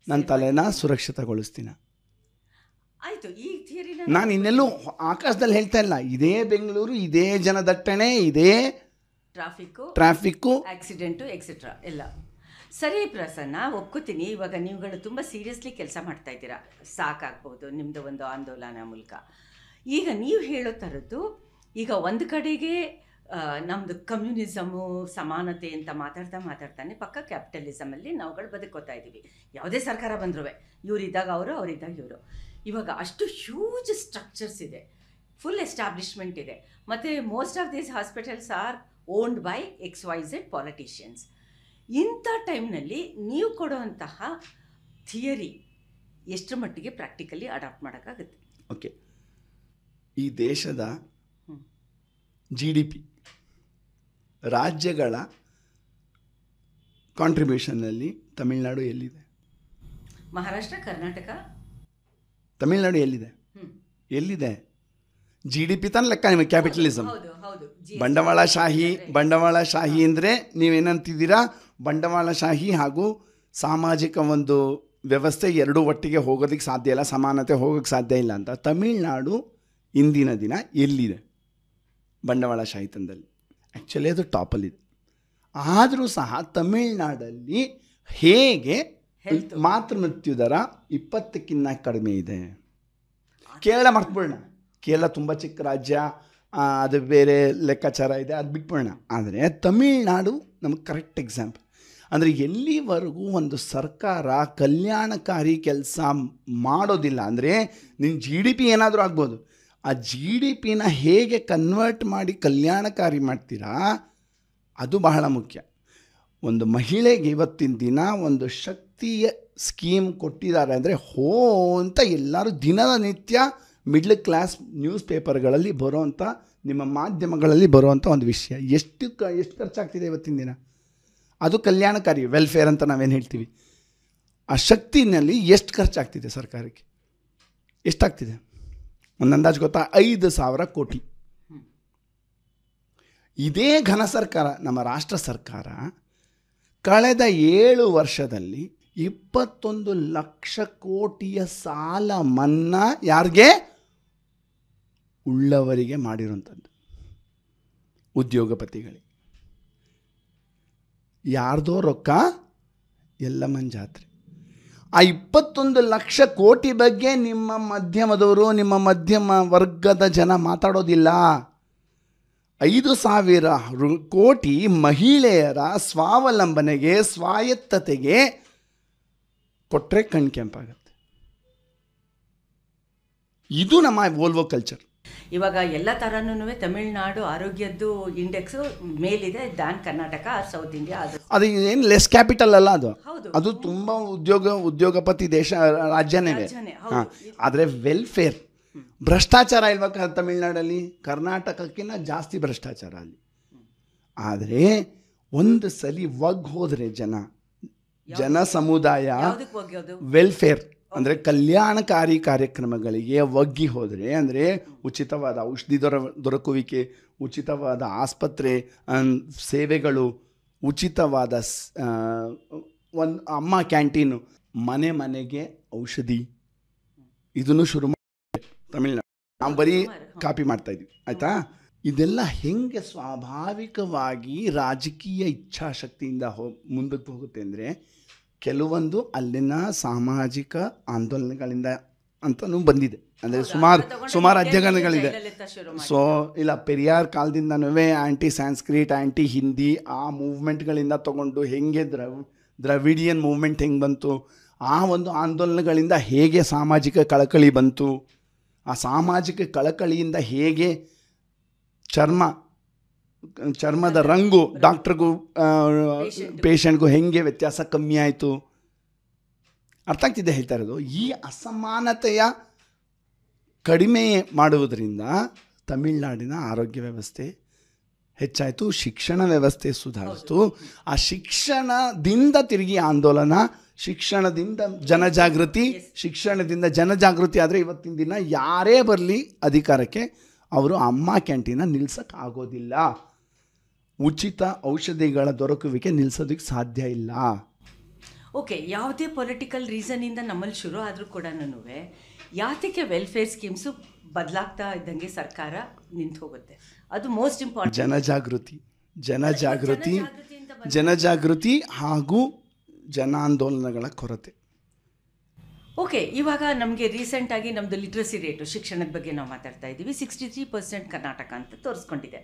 ನನ್ನ ತಲೆನ ಸುರಕ್ಷಿತಗೊಳಿಸ್ತೀನ? ಆಯಿತು, ಈ ಥಿಯರಿನ ನಾನು ಇನ್ನೆಲ್ಲೂ ಆಕಾಶದಲ್ಲಿ ಹೇಳ್ತಾ ಇಲ್ಲ. ಇದೇ ಬೆಂಗಳೂರು, ಇದೇ ಜನದಟ್ಟಣೆ, ಇದೇ ಟ್ರಾಫಿಕ್ಕು, ಆಕ್ಸಿಡೆಂಟು ಎಕ್ಸೆಟ್ರಾ ಎಲ್ಲ ಸರಿ. ಪ್ರಸನ್ನ, ಒಪ್ಕೋತೀನಿ. ಇವಾಗ ನೀವುಗಳು ತುಂಬ ಸೀರಿಯಸ್ಲಿ ಕೆಲಸ ಮಾಡ್ತಾ ಇದ್ದೀರಾ, ಸಾಕಾಗ್ಬೋದು ನಿಮ್ಮದು ಒಂದು ಆಂದೋಲನ ಮೂಲಕ. ಈಗ ನೀವು ಹೇಳೋ ಥರದ್ದು, ಈಗ ಒಂದು ಕಡೆಗೆ ನಮ್ಮದು ಕಮ್ಯುನಿಸಮು, ಸಮಾನತೆ ಅಂತ ಮಾತಾಡ್ತಾನೆ ಪಕ್ಕ ಕ್ಯಾಪಿಟಲಿಸಮಲ್ಲಿ ನಾವುಗಳು ಬದುಕೋತಾ ಇದ್ದೀವಿ. ಯಾವುದೇ ಸರ್ಕಾರ ಬಂದರೂ ಇವರಿದ್ದಾಗ ಅವರು, ಅವರಿದ್ದಾಗ ಇವರು. ಇವಾಗ ಅಷ್ಟು ಹ್ಯೂಜ್ ಸ್ಟ್ರಕ್ಚರ್ಸ್ ಇದೆ, ಫುಲ್ ಎಸ್ಟಾಬ್ಲಿಷ್ಮೆಂಟ್ ಇದೆ. ಮತ್ತು most of these hospitals are owned by XYZ politicians. ಇಂಥ ಟೈಮ್ನಲ್ಲಿ ನೀವು ಕೊಡುವಂತಹ ಥಿಯರಿ ಎಷ್ಟರ ಮಟ್ಟಿಗೆ ಪ್ರಾಕ್ಟಿಕಲಿ ಅಡಾಪ್ಟ್ ಮಾಡೋಕ್ಕಾಗುತ್ತೆ? ಓಕೆ, ಈ ದೇಶದ GDP ರಾಜ್ಯಗಳ ಕಾಂಟ್ರಿಬ್ಯೂಷನ್ನಲ್ಲಿ ತಮಿಳುನಾಡು ಎಲ್ಲಿದೆ? ಮಹಾರಾಷ್ಟ್ರ, ಕರ್ನಾಟಕ, ತಮಿಳುನಾಡು ಎಲ್ಲಿದೆ? GDP ತಾನು ಲೆಕ್ಕ ನಿಮಗೆ. ಕ್ಯಾಪಿಟಲಿಸಮ್, ಬಂಡವಾಳಶಾಹಿ ಅಂದರೆ ನೀವೇನಂತಿದ್ದೀರಾ, ಬಂಡವಾಳಶಾಹಿ ಹಾಗೂ ಸಾಮಾಜಿಕ ಒಂದು ವ್ಯವಸ್ಥೆ ಎರಡೂ ಒಟ್ಟಿಗೆ ಹೋಗೋದಕ್ಕೆ ಸಾಧ್ಯ ಇಲ್ಲ, ಸಮಾನತೆ ಹೋಗೋಕ್ಕೆ ಸಾಧ್ಯ ಇಲ್ಲ ಅಂತ. ತಮಿಳುನಾಡು ಇಂದಿನ ದಿನ ಎಲ್ಲಿದೆ ಬಂಡವಾಳಶಾಹಿ ತಂದಲ್ಲಿ? ಆ್ಯಕ್ಚುಲಿ ಅದು ಟಾಪಲ್ಲಿದೆ. ಆದರೂ ಸಹ ತಮಿಳುನಾಡಲ್ಲಿ ಹೇಗೆ ಮಾತೃ ಮೃತ್ಯು ದರ 20ಕ್ಕಿಂತ ಕಡಿಮೆ ಇದೆ? ಕೇರಳ ಮರ್ತ್ಬಿಡೋಣ, ಕೇರಳ ತುಂಬ ಚಿಕ್ಕ ರಾಜ್ಯ, ಅದು ಬೇರೆ ಲೆಕ್ಕಾಚಾರ ಇದೆ, ಅದು ಬಿಟ್ಬಿಡೋಣ. ಆದರೆ ತಮಿಳುನಾಡು ನಮಗೆ ಕರೆಕ್ಟ್ ಎಕ್ಸಾಂಪಲ್. ಅಂದರೆ ಎಲ್ಲಿವರೆಗೂ ಒಂದು ಸರ್ಕಾರ ಕಲ್ಯಾಣಕಾರಿ ಕೆಲಸ ಮಾಡೋದಿಲ್ಲ, ಅಂದರೆ ನಿನ್ನ GDP ಏನಾದರೂ ಆಗ್ಬೋದು, ಆ GDPನ ಹೇಗೆ ಕನ್ವರ್ಟ್ ಮಾಡಿ ಕಲ್ಯಾಣಕಾರಿ ಮಾಡ್ತೀರಾ ಅದು ಬಹಳ ಮುಖ್ಯ. ಒಂದು ಮಹಿಳೆಗೆ ಇವತ್ತಿನ ದಿನ ಒಂದು ಶಕ್ತಿಯ ಸ್ಕೀಮ್ ಕೊಟ್ಟಿದ್ದಾರೆ ಅಂದರೆ ಅಂತ ಎಲ್ಲರೂ ದಿನನಿತ್ಯ ಮಿಡ್ಲ್ ಕ್ಲಾಸ್ ನ್ಯೂಸ್ ಪೇಪರ್ಗಳಲ್ಲಿ ಬರೋವಂಥ, ನಿಮ್ಮ ಮಾಧ್ಯಮಗಳಲ್ಲಿ ಬರುವಂಥ ಒಂದು ವಿಷಯ. ಎಷ್ಟು ಖರ್ಚಾಗ್ತಿದೆ ಇವತ್ತಿನ ದಿನ? ಅದು ಕಲ್ಯಾಣಕಾರಿ, ವೆಲ್ಫೇರ್ ಅಂತ ನಾವೇನು ಹೇಳ್ತೀವಿ. ಆ ಶಕ್ತಿನಲ್ಲಿ ಎಷ್ಟು ಖರ್ಚಾಗ್ತಿದೆ ಸರ್ಕಾರಕ್ಕೆ? ಎಷ್ಟಾಗ್ತಿದೆ ಒಂದು ಅಂದಾಜು ಗೊತ್ತಾ? 5,000 ಕೋಟಿ. ಇದೇ ಘನ ಸರ್ಕಾರ, ನಮ್ಮ ರಾಷ್ಟ್ರ ಸರ್ಕಾರ ಕಳೆದ 7 ವರ್ಷದಲ್ಲಿ 21 ಲಕ್ಷ ಕೋಟಿಯ ಸಾಲ ಮನ್ನಾ ಯಾರಿಗೆ? ಉಳ್ಳವರಿಗೆ ಮಾಡಿರುವಂಥದ್ದು, ಉದ್ಯೋಗಪತಿಗಳಿಗೆ. ಯಾರ್ದೋ ರೊಕ್ಕ ಎಲ್ಲಮ್ಮನ ಜಾತ್ರೆ. ಆ 21 ಲಕ್ಷ ಕೋಟಿ ಬಗ್ಗೆ ನಿಮ್ಮ ಮಧ್ಯಮದವರು, ನಿಮ್ಮ ಮಧ್ಯಮ ವರ್ಗದ ಜನ ಮಾತಾಡೋದಿಲ್ಲ. 5,000 ಕೋಟಿ ಮಹಿಳೆಯರ ಸ್ವಾವಲಂಬನೆಗೆ, ಸ್ವಾಯತ್ತತೆಗೆ ಕೊಟ್ಟರೆ ಕಣ್ಕೆಂಪಾಗತ್ತೆ. ಇದು ನಮ್ಮ ವೋಲ್ವೋ ಕಲ್ಚರ್. ಇವಾಗ ಎಲ್ಲ ಥರನೂ ತಮಿಳುನಾಡು ಆರೋಗ್ಯದ್ದು ಇಂಡೆಕ್ಸು ಮೇಲಿದೆ ದಾನ್ ಕರ್ನಾಟಕ, ಸೌತ್ ಇಂಡಿಯಾ. ಅದು ಏನು ಲೆಸ್ ಕ್ಯಾಪಿಟಲ್ ಅಲ್ಲ, ಅದು ತುಂಬ ಉದ್ಯೋಗಪತಿ ದೇಶ, ರಾಜ್ಯನೇ. ಹಾಂ, ಆದರೆ ವೆಲ್ಫೇರ್ ಭ್ರಷ್ಟಾಚಾರ ಇಲ್ವಾ ತಮಿಳ್ನಾಡಲ್ಲಿ? ಕರ್ನಾಟಕಕ್ಕಿಂತ ಜಾಸ್ತಿ ಭ್ರಷ್ಟಾಚಾರ ಅಲ್ಲಿ. ಆದರೆ ಒಂದು ಸಲ ಹೋದರೆ ಜನ ಸಮುದಾಯ ವೆಲ್ಫೇರ್ ಅಂದರೆ ಕಲ್ಯಾಣಕಾರಿ ಕಾರ್ಯಕ್ರಮಗಳಿಗೆ ಹೋದರೆ, ಅಂದರೆ ಉಚಿತವಾದ ಔಷಧಿ ದೊರಕುವಿಕೆ, ಉಚಿತವಾದ ಆಸ್ಪತ್ರೆ ಸೇವೆಗಳು, ಉಚಿತವಾದ ಒಂದು ಅಮ್ಮ ಕ್ಯಾಂಟೀನು, ಮನೆ ಮನೆಗೆ ಔಷಧಿ, ಇದನ್ನು ಶುರು ಮಾಡಿ ತಮಿಳ್ನಾಡು. ನಾವು ಬರೀ ಕಾಪಿ ಮಾಡ್ತಾಯಿದ್ವಿ, ಆಯಿತಾ? ಇದೆಲ್ಲ ಹೆಂಗೆ ಸ್ವಾಭಾವಿಕವಾಗಿ ರಾಜಕೀಯ ಇಚ್ಛಾಶಕ್ತಿಯಿಂದ ಮುಂದಕ್ಕೆ ಹೋಗುತ್ತೆ ಅಂದರೆ, ಕೆಲವೊಂದು ಅಲ್ಲಿನ ಸಾಮಾಜಿಕ ಆಂದೋಲನಗಳಿಂದ ಅಂತಲೂ ಬಂದಿದೆ. ಅಂದರೆ ಸುಮಾರು ಅಧ್ಯಯನಗಳಿದೆ. ಸೊ ಇಲ್ಲ, ಪೆರಿಯಾರ್ ಕಾಲದಿಂದನೂ ಆ್ಯಂಟಿ ಸ್ಯಾನ್ಸ್ಕ್ರಿಟ್, ಆ್ಯಂಟಿ ಹಿಂದಿ ಆ ಮೂವ್ಮೆಂಟ್ಗಳಿಂದ ತಗೊಂಡು ಹೆಂಗೆ ದ್ರವಿಡಿಯನ್ ಮೂವ್ಮೆಂಟ್ ಹೆಂಗೆ ಬಂತು, ಆ ಒಂದು ಆಂದೋಲನಗಳಿಂದ ಹೇಗೆ ಸಾಮಾಜಿಕ ಕಳಕಳಿ ಬಂತು, ಆ ಸಾಮಾಜಿಕ ಕಳಕಳಿಯಿಂದ ಹೇಗೆ ಚರ್ಮದ ರಂಗು ಡಾಕ್ಟ್ರಿಗೂ ಪೇಷಂಟ್ಗೂ ಹೆಂಗೆ ವ್ಯತ್ಯಾಸ ಕಮ್ಮಿ ಆಯಿತು, ಅರ್ಥ ಆಗ್ತಿದೆ ಹೇಳ್ತಾ ಇರೋದು. ಈ ಅಸಮಾನತೆಯ ಕಡಿಮೆ ಮಾಡುವುದರಿಂದ ತಮಿಳುನಾಡಿನ ಆರೋಗ್ಯ ವ್ಯವಸ್ಥೆ ಹೆಚ್ಚಾಯಿತು, ಶಿಕ್ಷಣ ವ್ಯವಸ್ಥೆ ಸುಧಾರಿಸಿತು. ಆ ಶಿಕ್ಷಣದಿಂದ ತಿರುಗಿ ಆಂದೋಲನ, ಶಿಕ್ಷಣದಿಂದ ಜನಜಾಗೃತಿ ಆದರೆ ಇವತ್ತಿನ ದಿನ ಯಾರೇ ಬರಲಿ ಅಧಿಕಾರಕ್ಕೆ ಅವರು ಅಮ್ಮ ಕ್ಯಾಂಟೀನ ನಿಲ್ಸೋಕ್ಕಾಗೋದಿಲ್ಲ. ಉಚಿತ ಔಷಧಿಗಳ ದೊರಕುವಿಕೆ ನಿಲ್ಲಿಸೋದಕ್ಕೆ ಸಾಧ್ಯ ಇಲ್ಲ. ಓಕೆ, ಯಾವುದೇ ಪೊಲಿಟಿಕಲ್ ರೀಸನಿಂದ ನಮ್ಮಲ್ಲಿ ಶುರು ಆದರೂ ಕೂಡ ಯಾತಕ್ಕೆ ವೆಲ್ಫೇರ್ ಸ್ಕೀಮ್ಸು ಬದಲಾಗ್ತಾ ಇದ್ದಂಗೆ ಸರ್ಕಾರ ನಿಂತು ಹೋಗುತ್ತೆ? ಅದು ಮೋಸ್ಟ್ ಇಂಪಾರ್ಟೆಂಟ್. ಜನಜಾಗೃತಿ ಹಾಗೂ ಜನಾಂದೋಲನಗಳ ಕೊರತೆ. ಓಕೆ, ಇವಾಗ ನಮಗೆ ರೀಸೆಂಟಾಗಿ ನಮ್ಮದು ಲಿಟ್ರಸಿ ರೇಟು ಶಿಕ್ಷಣದ ಬಗ್ಗೆ ನಾವು ಮಾತಾಡ್ತಾ ಇದ್ದೀವಿ. 63% ಕರ್ನಾಟಕ ಅಂತ ತೋರಿಸ್ಕೊಂಡಿದೆ.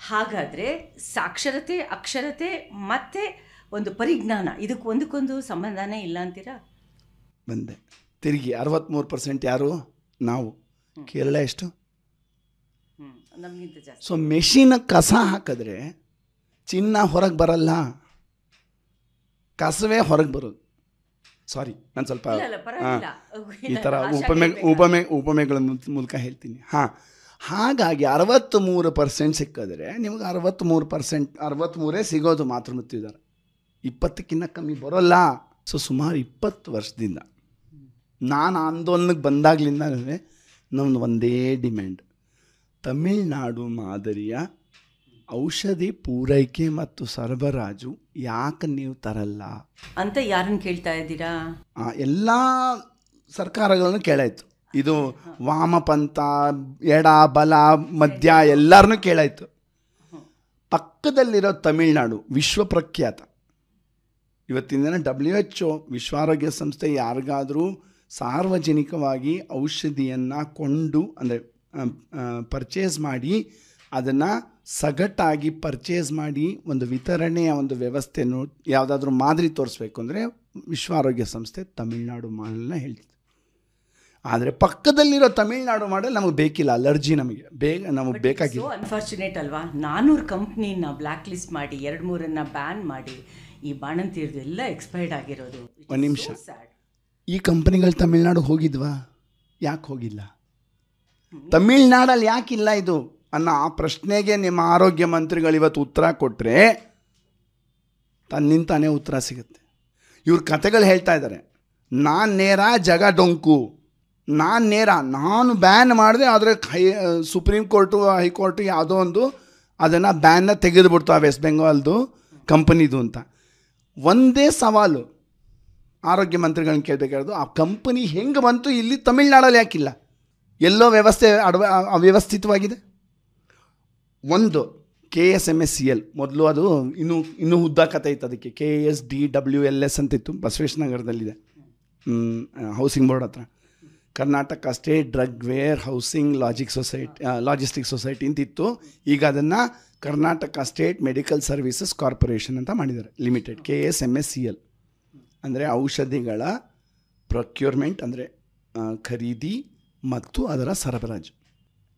ಹಾಗಾದರೆ ಸಾಕ್ಷರತೆ, ಅಕ್ಷರತೆ ಮತ್ತು ಒಂದು ಪರಿಜ್ಞಾನ ಇದಕ್ಕೆ ಒಂದಕ್ಕೊಂದು ಸಂಬಂಧನೇ ಇಲ್ಲ ಅಂತೀರಾ? ಬಂದೆ ತಿರುಗಿ 63% ಯಾರು? ನಾವು. ಕೇರಳ ಎಷ್ಟು? ನಮಗಿಂತ ಜಾಸ್ತಿ. ಸೊ ಮೆಷಿನ ಕಸ ಹಾಕಿದ್ರೆ ಚಿನ್ನ ಹೊರಗೆ ಬರಲ್ಲ, ಕಸವೇ ಹೊರಗೆ ಬರೋದು. ಸಾರಿ, ನಾನು ಸ್ವಲ್ಪ ಈ ಥರ ಉಪಮೆಗಳ ಮೂಲಕ ಹೇಳ್ತೀನಿ. ಹಾಗಾಗಿ 63% ಸಿಕ್ಕಿದ್ರೆ ನಿಮಗೆ 63% ಸಿಗೋದು ಮಾತೃಮೃತ್ಯುದರ, 20ಕ್ಕಿಂತ ಕಮ್ಮಿ ಬರೋಲ್ಲ. ಸೊ ಸುಮಾರು 20 ವರ್ಷದಿಂದ ನಾನು ಆಂದೋಲನಕ್ಕೆ ಬಂದಾಗಲಿಂದ ನಮ್ಮದು ಒಂದೇ ಡಿಮ್ಯಾಂಡ್, ತಮಿಳ್ನಾಡು ಮಾದರಿಯ ಔಷಧಿ ಪೂರೈಕೆ ಮತ್ತು ಸರಬರಾಜು ಯಾಕೆ ನೀವು ತರಲ್ಲ ಅಂತ. ಯಾರನ್ನು ಕೇಳ್ತಾ ಇದ್ದೀರಾ? ಎಲ್ಲ ಸರ್ಕಾರಗಳನ್ನು ಕೇಳಾಯಿತು. ಇದು ವಾಮಪಂಥ, ಎಡ ಬಲ ಮಧ್ಯ ಎಲ್ಲರನ್ನೂ ಕೇಳಾಯಿತು. ಪಕ್ಕದಲ್ಲಿರೋ ತಮಿಳ್ನಾಡು ವಿಶ್ವಪ್ರಖ್ಯಾತ. ಇವತ್ತಿನ ದಿನ WHO ವಿಶ್ವ ಆರೋಗ್ಯ ಸಂಸ್ಥೆ ಯಾರಿಗಾದರೂ ಸಾರ್ವಜನಿಕವಾಗಿ ಔಷಧಿಯನ್ನು ಕೊಂಡು ಅಂದರೆ ಪರ್ಚೇಸ್ ಮಾಡಿ ಅದನ್ನು ಸಗಟಾಗಿ ಪರ್ಚೇಸ್ ಮಾಡಿ ಒಂದು ವಿತರಣೆಯ ಒಂದು ವ್ಯವಸ್ಥೆಯನ್ನು ಯಾವುದಾದ್ರೂ ಮಾದರಿ ತೋರಿಸ್ಬೇಕು ಅಂದರೆ ವಿಶ್ವ ಆರೋಗ್ಯ ಸಂಸ್ಥೆ ತಮಿಳ್ನಾಡು ಮಾಡಲನ್ನ ಹೇಳ್ತಿದೆ. ಆದರೆ ಪಕ್ಕದಲ್ಲಿರೋ ತಮಿಳ್ನಾಡು ಮಾಡಲ್ ನಮಗೆ ಬೇಕಿಲ್ಲ, ಅಲರ್ಜಿ ನಮಗೆ ಬೇಕಾಗಿಲ್ಲ. ಅನ್ಫಾರ್ಚುನೇಟ್ ಅಲ್ವಾ? 400 ಕಂಪ್ನಿನ ಬ್ಲ್ಯಾಕ್ ಲಿಸ್ಟ್ ಮಾಡಿ 2-3 ಬ್ಯಾನ್ ಮಾಡಿ ಈ ಬಾಣಂತಿಯರ್ದು ಎಲ್ಲ ಎಕ್ಸ್ಪೈರ್ಡ್ ಆಗಿರೋದು. ಒಂದು ನಿಮಿಷ, ಈ ಕಂಪ್ನಿಗಳು ತಮಿಳ್ನಾಡು ಹೋಗಿದ್ವಾ? ಯಾಕೆ ಹೋಗಿಲ್ಲ? ತಮಿಳ್ನಾಡಲ್ಲಿ ಯಾಕಿಲ್ಲ ಇದು ಅನ್ನೋ ಆ ಪ್ರಶ್ನೆಗೆ ನಿಮ್ಮ ಆರೋಗ್ಯ ಮಂತ್ರಿಗಳು ಇವತ್ತು ಉತ್ತರ ಕೊಟ್ಟರೆ ತನ್ನಿಂತಾನೇ ಉತ್ತರ ಸಿಗುತ್ತೆ. ಇವ್ರ ಕತೆಗಳು ಹೇಳ್ತಾ ಇದ್ದಾರೆ, ನಾನು ನೇರ ಜಗ ಡೊಂಕು, ನಾನು ಬ್ಯಾನ್ ಮಾಡಿದೆ, ಆದರೆ ಸುಪ್ರೀಂ ಕೋರ್ಟು ಹೈಕೋರ್ಟು ಯಾವುದೋ ಒಂದು ಅದನ್ನು ಬ್ಯಾನ್ನ ತೆಗೆದುಬಿಡ್ತು ಆ ವೆಸ್ಟ್ ಬೆಂಗಾಲ್ದು ಕಂಪನಿದು ಅಂತ. ಒಂದೇ ಸವಾಲು ಆರೋಗ್ಯ ಮಂತ್ರಿಗಳನ್ನ ಕೇಳಬೇಕಾದ್ರು, ಆ ಕಂಪನಿ ಹೆಂಗೆ ಬಂತು ಇಲ್ಲಿ ತಮಿಳ್ನಾಡಲ್ಲಿ ಯಾಕಿಲ್ಲ? ಎಲ್ಲೋ ವ್ಯವಸ್ಥೆ ಅವ್ಯವಸ್ಥಿತವಾಗಿದೆ. ಒಂದು KSMSCL, ಮೊದಲು ಅದು ಇನ್ನೂ ಉದ್ದ ಕತೆ ಇತ್ತು, ಅದಕ್ಕೆ KSDWLS ಅಂತಿತ್ತು, ಬಸವೇಶ್ವರ ನಗರದಲ್ಲಿದೆ, ಹೌಸಿಂಗ್ ಬೋರ್ಡ್ ಹತ್ರ. Karnataka state drug warehousing logistic society ಅಂತಿತ್ತು. ಈಗ ಅದನ್ನು Karnataka state medical services corporation ಅಂತ ಮಾಡಿದ್ದಾರೆ, ಲಿಮಿಟೆಡ್, KSMSCL. ಅಂದರೆ ಔಷಧಿಗಳ ಪ್ರೊಕ್ಯೂರ್ಮೆಂಟ್ ಅಂದರೆ ಖರೀದಿ ಮತ್ತು ಅದರ ಸರಬರಾಜು.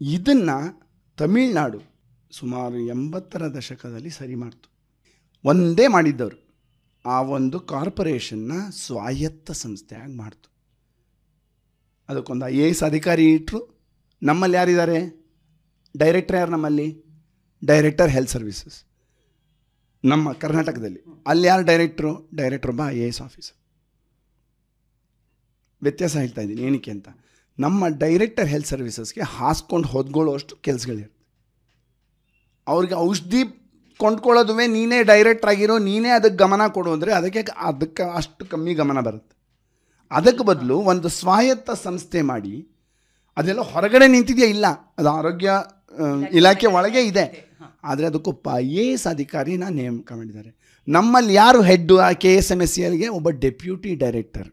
ಇದನ್ನು ತಮಿಳ್ನಾಡು ಸುಮಾರು 80ರ ದಶಕದಲ್ಲಿ ಸರಿ ಮಾಡ್ತು. ಒಂದೇ ಮಾಡಿದ್ದವರು ಆ ಒಂದು ಕಾರ್ಪೊರೇಷನ್ನ ಸ್ವಾಯತ್ತ ಸಂಸ್ಥೆಯಾಗಿ ಮಾಡ್ತು. ಅದಕ್ಕೊಂದು IAS ಅಧಿಕಾರಿ ಇಟ್ಟರು, ನಮ್ಮಲ್ಲಿ ಯಾರಿದ್ದಾರೆ? ಡೈರೆಕ್ಟರ್ ಯಾರು ನಮ್ಮಲ್ಲಿ? ಡೈರೆಕ್ಟರ್ ಹೆಲ್ತ್ ಸರ್ವಿಸಸ್ ನಮ್ಮ ಕರ್ನಾಟಕದಲ್ಲಿ. ಅಲ್ಲಿ ಯಾರು ಡೈರೆಕ್ಟ್ರು? ಡೈರೆಕ್ಟರ್ ಒಬ್ಬ IAS ಆಫೀಸರ್. ವ್ಯತ್ಯಾಸ ಹೇಳ್ತಾ ಇದ್ದೀನಿ ಏನಕ್ಕೆ ಅಂತ. ನಮ್ಮ ಡೈರೆಕ್ಟರ್ ಹೆಲ್ತ್ ಸರ್ವಿಸಸ್ಗೆ ಹಾಸ್ಕೊಂಡು ಹೊದ್ಕೊಳ್ಳೋಷ್ಟು ಕೆಲಸಗಳಿರುತ್ತೆ. ಅವ್ರಿಗೆ ಔಷಧಿ ಕೊಂಡ್ಕೊಳ್ಳೋದುವೇ ನೀನೇ ಡೈರೆಕ್ಟ್ರ್ ಆಗಿರೋ, ನೀನೇ ಅದಕ್ಕೆ ಗಮನ ಕೊಡು ಅಂದರೆ ಅದಕ್ಕೆ ಅಷ್ಟು ಕಮ್ಮಿ ಗಮನ ಬರುತ್ತೆ. ಅದಕ್ಕೆ ಬದಲು ಒಂದು ಸ್ವಾಯತ್ತ ಸಂಸ್ಥೆ ಮಾಡಿ, ಅದೆಲ್ಲ ಹೊರಗಡೆ ನಿಂತಿದೆಯಾ? ಇಲ್ಲ, ಅದು ಆರೋಗ್ಯ ಇಲಾಖೆ ಒಳಗೆ ಇದೆ. ಆದರೆ ಅದಕ್ಕೊಬ್ಬ IAS ಅಧಿಕಾರಿನ ನೇಮಕ ಮಾಡಿದ್ದಾರೆ. ನಮ್ಮಲ್ಲಿ ಯಾರು ಹೆಡ್ಡು? ಆ KSMSCLಗೆ ಒಬ್ಬ ಡೆಪ್ಯೂಟಿ ಡೈರೆಕ್ಟರ್.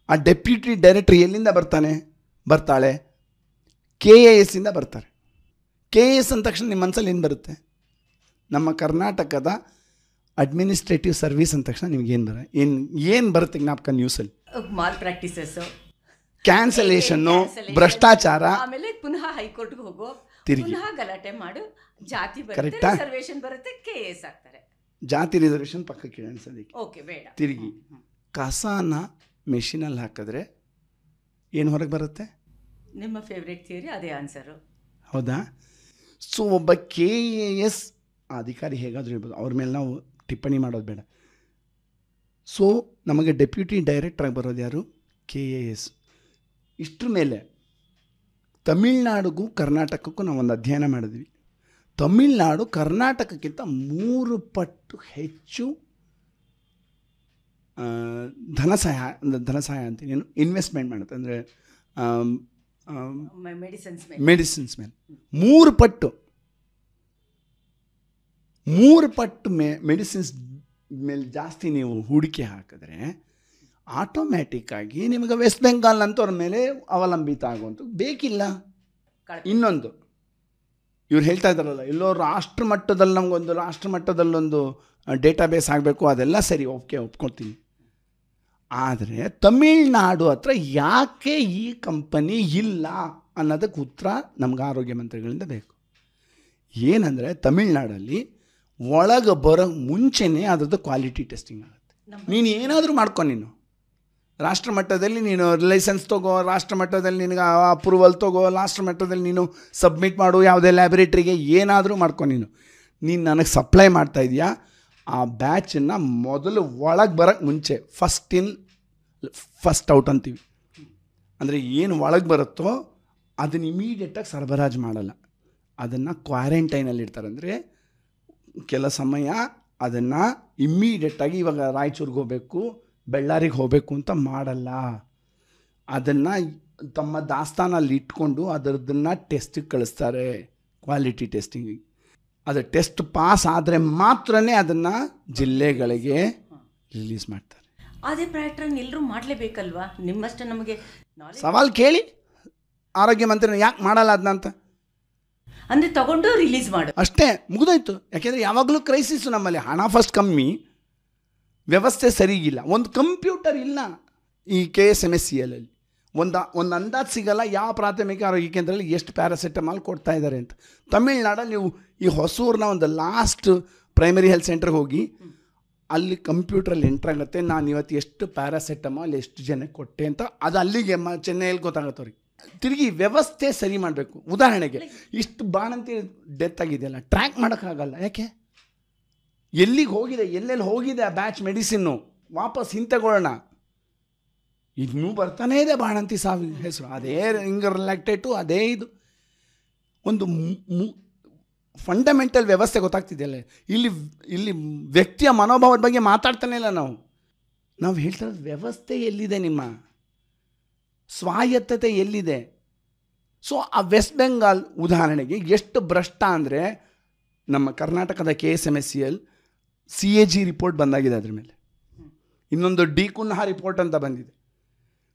ಆ ಡೆಪ್ಯೂಟಿ ಡೈರೆಕ್ಟರ್ ಎಲ್ಲಿಂದ ಬರ್ತಾಳೆ? KAS ಇಂದ ಬರ್ತಾರೆ. KAS ಅಂದ ತಕ್ಷಣ ನಿಮ್ಮ ಮನಸ್ಸಲ್ಲಿ ಏನು ಬರುತ್ತೆ? ನಮ್ಮ ಕರ್ನಾಟಕದ ಅಡ್ಮಿನಿಸ್ಟ್ರೇಟಿವ್ ಸರ್ವಿಸ್ ಅಂದ ತಕ್ಷಣ ನಿಮ್ಗೆ ಏನು ಬರುತ್ತೆ ಜ್ಞಾಪಕ? ನ್ಯೂಸಲ್ಲಿ ಮಾಲ್ ಪ್ರಾಕ್ಟೀಸಸ್ಸು, ಕ್ಯಾನ್ಸಲೇಷನ್ನು, ಭ್ರಷ್ಟಾಚಾರ, ಆಮೇಲೆ ಪುನಃ ಹೈಕೋರ್ಟ್ಗೆ ಹೋಗೋ, ತಿರುಗಿ ಪುನಃ ಗಲಾಟೆ ಮಾಡು, ಜಾತಿ ಬರುತ್ತೆ, ಕರೆಕ್ಟಾ? ರಿಸರ್ವೇಷನ್ ಬರುತ್ತೆ, KS ಆಗ್ತಾರೆ. ಜಾತಿ ರಿಸರ್ವೇಷನ್ ಪಕ್ಕಕ್ಕೆ ಅನ್ಸೋದಕ್ಕೆ ಓಕೆ, ಬೇಡ. ತಿರುಗಿ ಕಸಾನ ಮೆಷಿನಲ್ಲಿ ಹಾಕಿದ್ರೆ ಏನು ಹೊರಗೆ ಬರುತ್ತೆ? ನಿಮ್ಮ ಫೇವ್ರೆಟ್ ಥಿಯರಿ ಅದೇ ಆನ್ಸರು. ಹೌದಾ? ಸೊ ಒಬ್ಬ KAS ಅಧಿಕಾರಿ ಹೇಗಾದರೂ ಇರ್ಬೋದು, ಅವ್ರ ಮೇಲೆ ನಾವು ಟಿಪ್ಪಣಿ ಮಾಡೋದು ಬೇಡ. ಸೊ ನಮಗೆ ಡೆಪ್ಯೂಟಿ ಡೈರೆಕ್ಟ್ರಾಗಿ ಬರೋದು ಯಾರು? KAS. ಇಷ್ಟ್ರ ಮೇಲೆ ತಮಿಳ್ನಾಡಿಗೂ ಕರ್ನಾಟಕಕ್ಕೂ ನಾವು ಒಂದು ಅಧ್ಯಯನ ಮಾಡಿದ್ವಿ. ತಮಿಳ್ನಾಡು ಕರ್ನಾಟಕಕ್ಕಿಂತ 3 ಪಟ್ಟು ಹೆಚ್ಚು ಧನ ಸಹಾಯ ಅಂತೀನಿ, ಇನ್ವೆಸ್ಟ್ಮೆಂಟ್ ಮಾಡುತ್ತೆ. ಅಂದರೆ ಮೆಡಿಸಿನ್ಸ್ ಮೇಲೆ 3 ಪಟ್ಟು ಮೆಡಿಸಿನ್ಸ್ ಮೇಲೆ ಜಾಸ್ತಿ ನೀವು ಹೂಡಿಕೆ ಹಾಕಿದ್ರೆ ಆಟೋಮ್ಯಾಟಿಕ್ಕಾಗಿ ನಿಮಗೆ ವೆಸ್ಟ್ ಬೆಂಗಾಲ್ ಅಂತವ್ರ ಮೇಲೆ ಅವಲಂಬಿತ ಆಗುವಂಥ ಬೇಕಿಲ್ಲ. ಇನ್ನೊಂದು ಇವ್ರು ಹೇಳ್ತಾ ಇದ್ದಾರಲ್ಲ, ಎಲ್ಲೋ ರಾಷ್ಟ್ರ ಮಟ್ಟದಲ್ಲೊಂದು ಡೇಟಾಬೇಸ್ ಆಗಬೇಕು, ಅದೆಲ್ಲ ಸರಿ, ಒಪ್ಕೊಳ್ತೀನಿ. ಆದರೆ ತಮಿಳ್ನಾಡು ಹತ್ರ ಯಾಕೆ ಈ ಕಂಪನಿ ಇಲ್ಲ ಅನ್ನೋದಕ್ಕೆ ಉತ್ತರ ನಮ್ಗೆ ಆರೋಗ್ಯ ಮಂತ್ರಿಗಳಿಂದ ಬೇಕು. ಏನಂದರೆ ತಮಿಳ್ನಾಡಲ್ಲಿ ಒಳಗೆ ಬರೋ ಮುಂಚೆನೇ ಅದರದ್ದು ಕ್ವಾಲಿಟಿ ಟೆಸ್ಟಿಂಗ್ ಆಗುತ್ತೆ. ನೀನು ಏನಾದರೂ ನೀನು ರಾಷ್ಟ್ರ ಮಟ್ಟದಲ್ಲಿ ನೀನು ಲೈಸೆನ್ಸ್ ತೊಗೋ, ರಾಷ್ಟ್ರ ಮಟ್ಟದಲ್ಲಿ ನಿನಗೆ ಅಪ್ರೂವಲ್ ತೊಗೋ, ರಾಷ್ಟ್ರ ಮಟ್ಟದಲ್ಲಿ ನೀನು ಸಬ್ಮಿಟ್ ಮಾಡು ಯಾವುದೇ ಲ್ಯಾಬ್ರೇಟ್ರಿಗೆ, ಏನಾದರೂ ನೀನು ನನಗೆ ಸಪ್ಲೈ ಮಾಡ್ತಾ ಇದೆಯಾ, ಆ ಬ್ಯಾಚನ್ನು ಮೊದಲು ಒಳಗೆ ಬರೋಕ್ಕೆ ಮುಂಚೆ ಫಸ್ಟ್ ಇನ್ ಫಸ್ಟ್ ಔಟ್ ಅಂತೀವಿ. ಅಂದರೆ ಏನು ಒಳಗೆ ಬರುತ್ತೋ ಅದನ್ನು ಇಮಿಡಿಯೇಟಾಗಿ ಸರಬರಾಜು ಮಾಡಲ್ಲ, ಅದನ್ನು ಕ್ವಾರಂಟೈನಲ್ಲಿ ಇಡ್ತಾರೆ. ಅಂದರೆ ಕೆಲ ಸಮಯ ಅದನ್ನು ಇಮ್ಮಿಡಿಯೇಟಾಗಿ ಇವಾಗ ರಾಯಚೂರಿಗೆ ಹೋಗಬೇಕು, ಬೆಳ್ಳಾರಿಗೆ ಹೋಗಬೇಕು ಅಂತ ಮಾಡಲ್ಲ. ಅದನ್ನು ತಮ್ಮ ದಾಸ್ತಾನಲ್ಲಿ ಇಟ್ಕೊಂಡು ಅದರದನ್ನು ಟೆಸ್ಟಿಗೆ ಕಳಿಸ್ತಾರೆ, ಕ್ವಾಲಿಟಿ ಟೆಸ್ಟಿಂಗಿಗೆ. ಅದು ಟೆಸ್ಟ್ ಪಾಸ್ ಆದರೆ ಮಾತ್ರನೇ ಅದನ್ನು ಜಿಲ್ಲೆಗಳಿಗೆ ರಿಲೀಸ್ ಮಾಡ್ತಾರೆ. ಅದೇ ಪ್ಯಾಟ್ರನ್ ಎಲ್ಲರೂ ಮಾಡಲೇಬೇಕಲ್ವಾ? ನಿಮ್ಮಷ್ಟು ನಮಗೆ ಸವಾಲು ಕೇಳಿ ಆರೋಗ್ಯ ಮಂತ್ರಿ ಯಾಕೆ ಮಾಡಲ್ಲ ಅದನ್ನ ಅಂತ. ಅಂದರೆ ತಗೊಂಡು ರಿಲೀಸ್ ಮಾಡು ಅಷ್ಟೇ, ಮುಗಿದೋಯ್ತು. ಯಾಕೆಂದರೆ ಯಾವಾಗಲೂ ಕ್ರೈಸಿಸ್ಸು ನಮ್ಮಲ್ಲಿ. ಹಣ ಫಸ್ಟ್ ಕಮ್ಮಿ, ವ್ಯವಸ್ಥೆ ಸರಿಗಿಲ್ಲ, ಒಂದು ಕಂಪ್ಯೂಟರ್ ಇಲ್ಲ ಈ KSMSCLಲ್ಲಿ. ಒಂದು ಅಂದಾಜು ಸಿಗಲ್ಲ ಯಾವ ಪ್ರಾಥಮಿಕ ಆರೋಗ್ಯ ಕೇಂದ್ರದಲ್ಲಿ ಎಷ್ಟು ಪ್ಯಾರಾಸೆಟಮಾಲ್ ಕೊಡ್ತಾ ಇದ್ದಾರೆ ಅಂತ. ತಮಿಳ್ನಾಡಲ್ಲಿ ನೀವು ಈ ಹೊಸೂರಿನ ಒಂದು ಲಾಸ್ಟ್ ಪ್ರೈಮರಿ ಹೆಲ್ತ್ ಸೆಂಟ್ರಿಗೆ ಹೋಗಿ ಅಲ್ಲಿ ಕಂಪ್ಯೂಟ್ರಲ್ಲಿ ಎಂಟ್ರಾಗುತ್ತೆ, ನಾನು ಇವತ್ತು ಎಷ್ಟು ಪ್ಯಾರಾಸೆಟಮಾಲ್ ಎಷ್ಟು ಜನಕ್ಕೆ ಕೊಟ್ಟೆ ಅಂತ. ಅದು ಅಲ್ಲಿಗೆ ಚೆನ್ನೈಯಲ್ಲಿ ಗೊತ್ತಾಗತ್ತವ್ರಿಗೆ. ತಿರುಗಿ ವ್ಯವಸ್ಥೆ ಸರಿ ಮಾಡಬೇಕು. ಉದಾಹರಣೆಗೆ ಇಷ್ಟು ಬಾಣಂತಿ ಡೆತ್ ಆಗಿದೆಯಲ್ಲ, ಟ್ರ್ಯಾಕ್ ಮಾಡೋಕ್ಕಾಗಲ್ಲ. ಯಾಕೆ? ಎಲ್ಲಿಗೆ ಹೋಗಿದೆ, ಎಲ್ಲೆಲ್ಲಿ ಹೋಗಿದೆ ಆ ಬ್ಯಾಚ್ ಮೆಡಿಸಿನ್ನು, ವಾಪಸ್ ಹಿಂತೆಗೊಳ್ಳೋಣ. ಇನ್ನೂ ಬರ್ತಾನೇ ಇದೆ ಬಾಣಂತಿ ಸಾವಿನ ಹೆಸರು, ಅದೇ ರಿಲ್ಯಾಕ್ಟೇಟು, ಅದೇ ಇದು. ಒಂದು ಫಂಡಮೆಂಟಲ್ ವ್ಯವಸ್ಥೆ ಗೊತ್ತಾಗ್ತಿದೆಯಲ್ಲ. ಇಲ್ಲಿ ವ್ಯಕ್ತಿಯ ಮನೋಭಾವದ ಬಗ್ಗೆ ಮಾತಾಡ್ತಾನೆ ಇಲ್ಲ ನಾವು ಹೇಳ್ತಾ ಇರೋದು ವ್ಯವಸ್ಥೆ ಎಲ್ಲಿದೆ, ನಿಮ್ಮ ಸ್ವಾಯತ್ತತೆ ಎಲ್ಲಿದೆ. ಸೊ ಆ ವೆಸ್ಟ್ ಬೆಂಗಾಲ್ ಉದಾಹರಣೆಗೆ ಎಷ್ಟು ಭ್ರಷ್ಟ ಅಂದರೆ, ನಮ್ಮ ಕರ್ನಾಟಕದ KSMSCL CAG ರಿಪೋರ್ಟ್ ಬಂದಾಗಿದೆ, ಅದ್ರ ಮೇಲೆ ಇನ್ನೊಂದು ಡಿ ಕುನ್ಹಾ ರಿಪೋರ್ಟ್ ಅಂತ ಬಂದಿದೆ.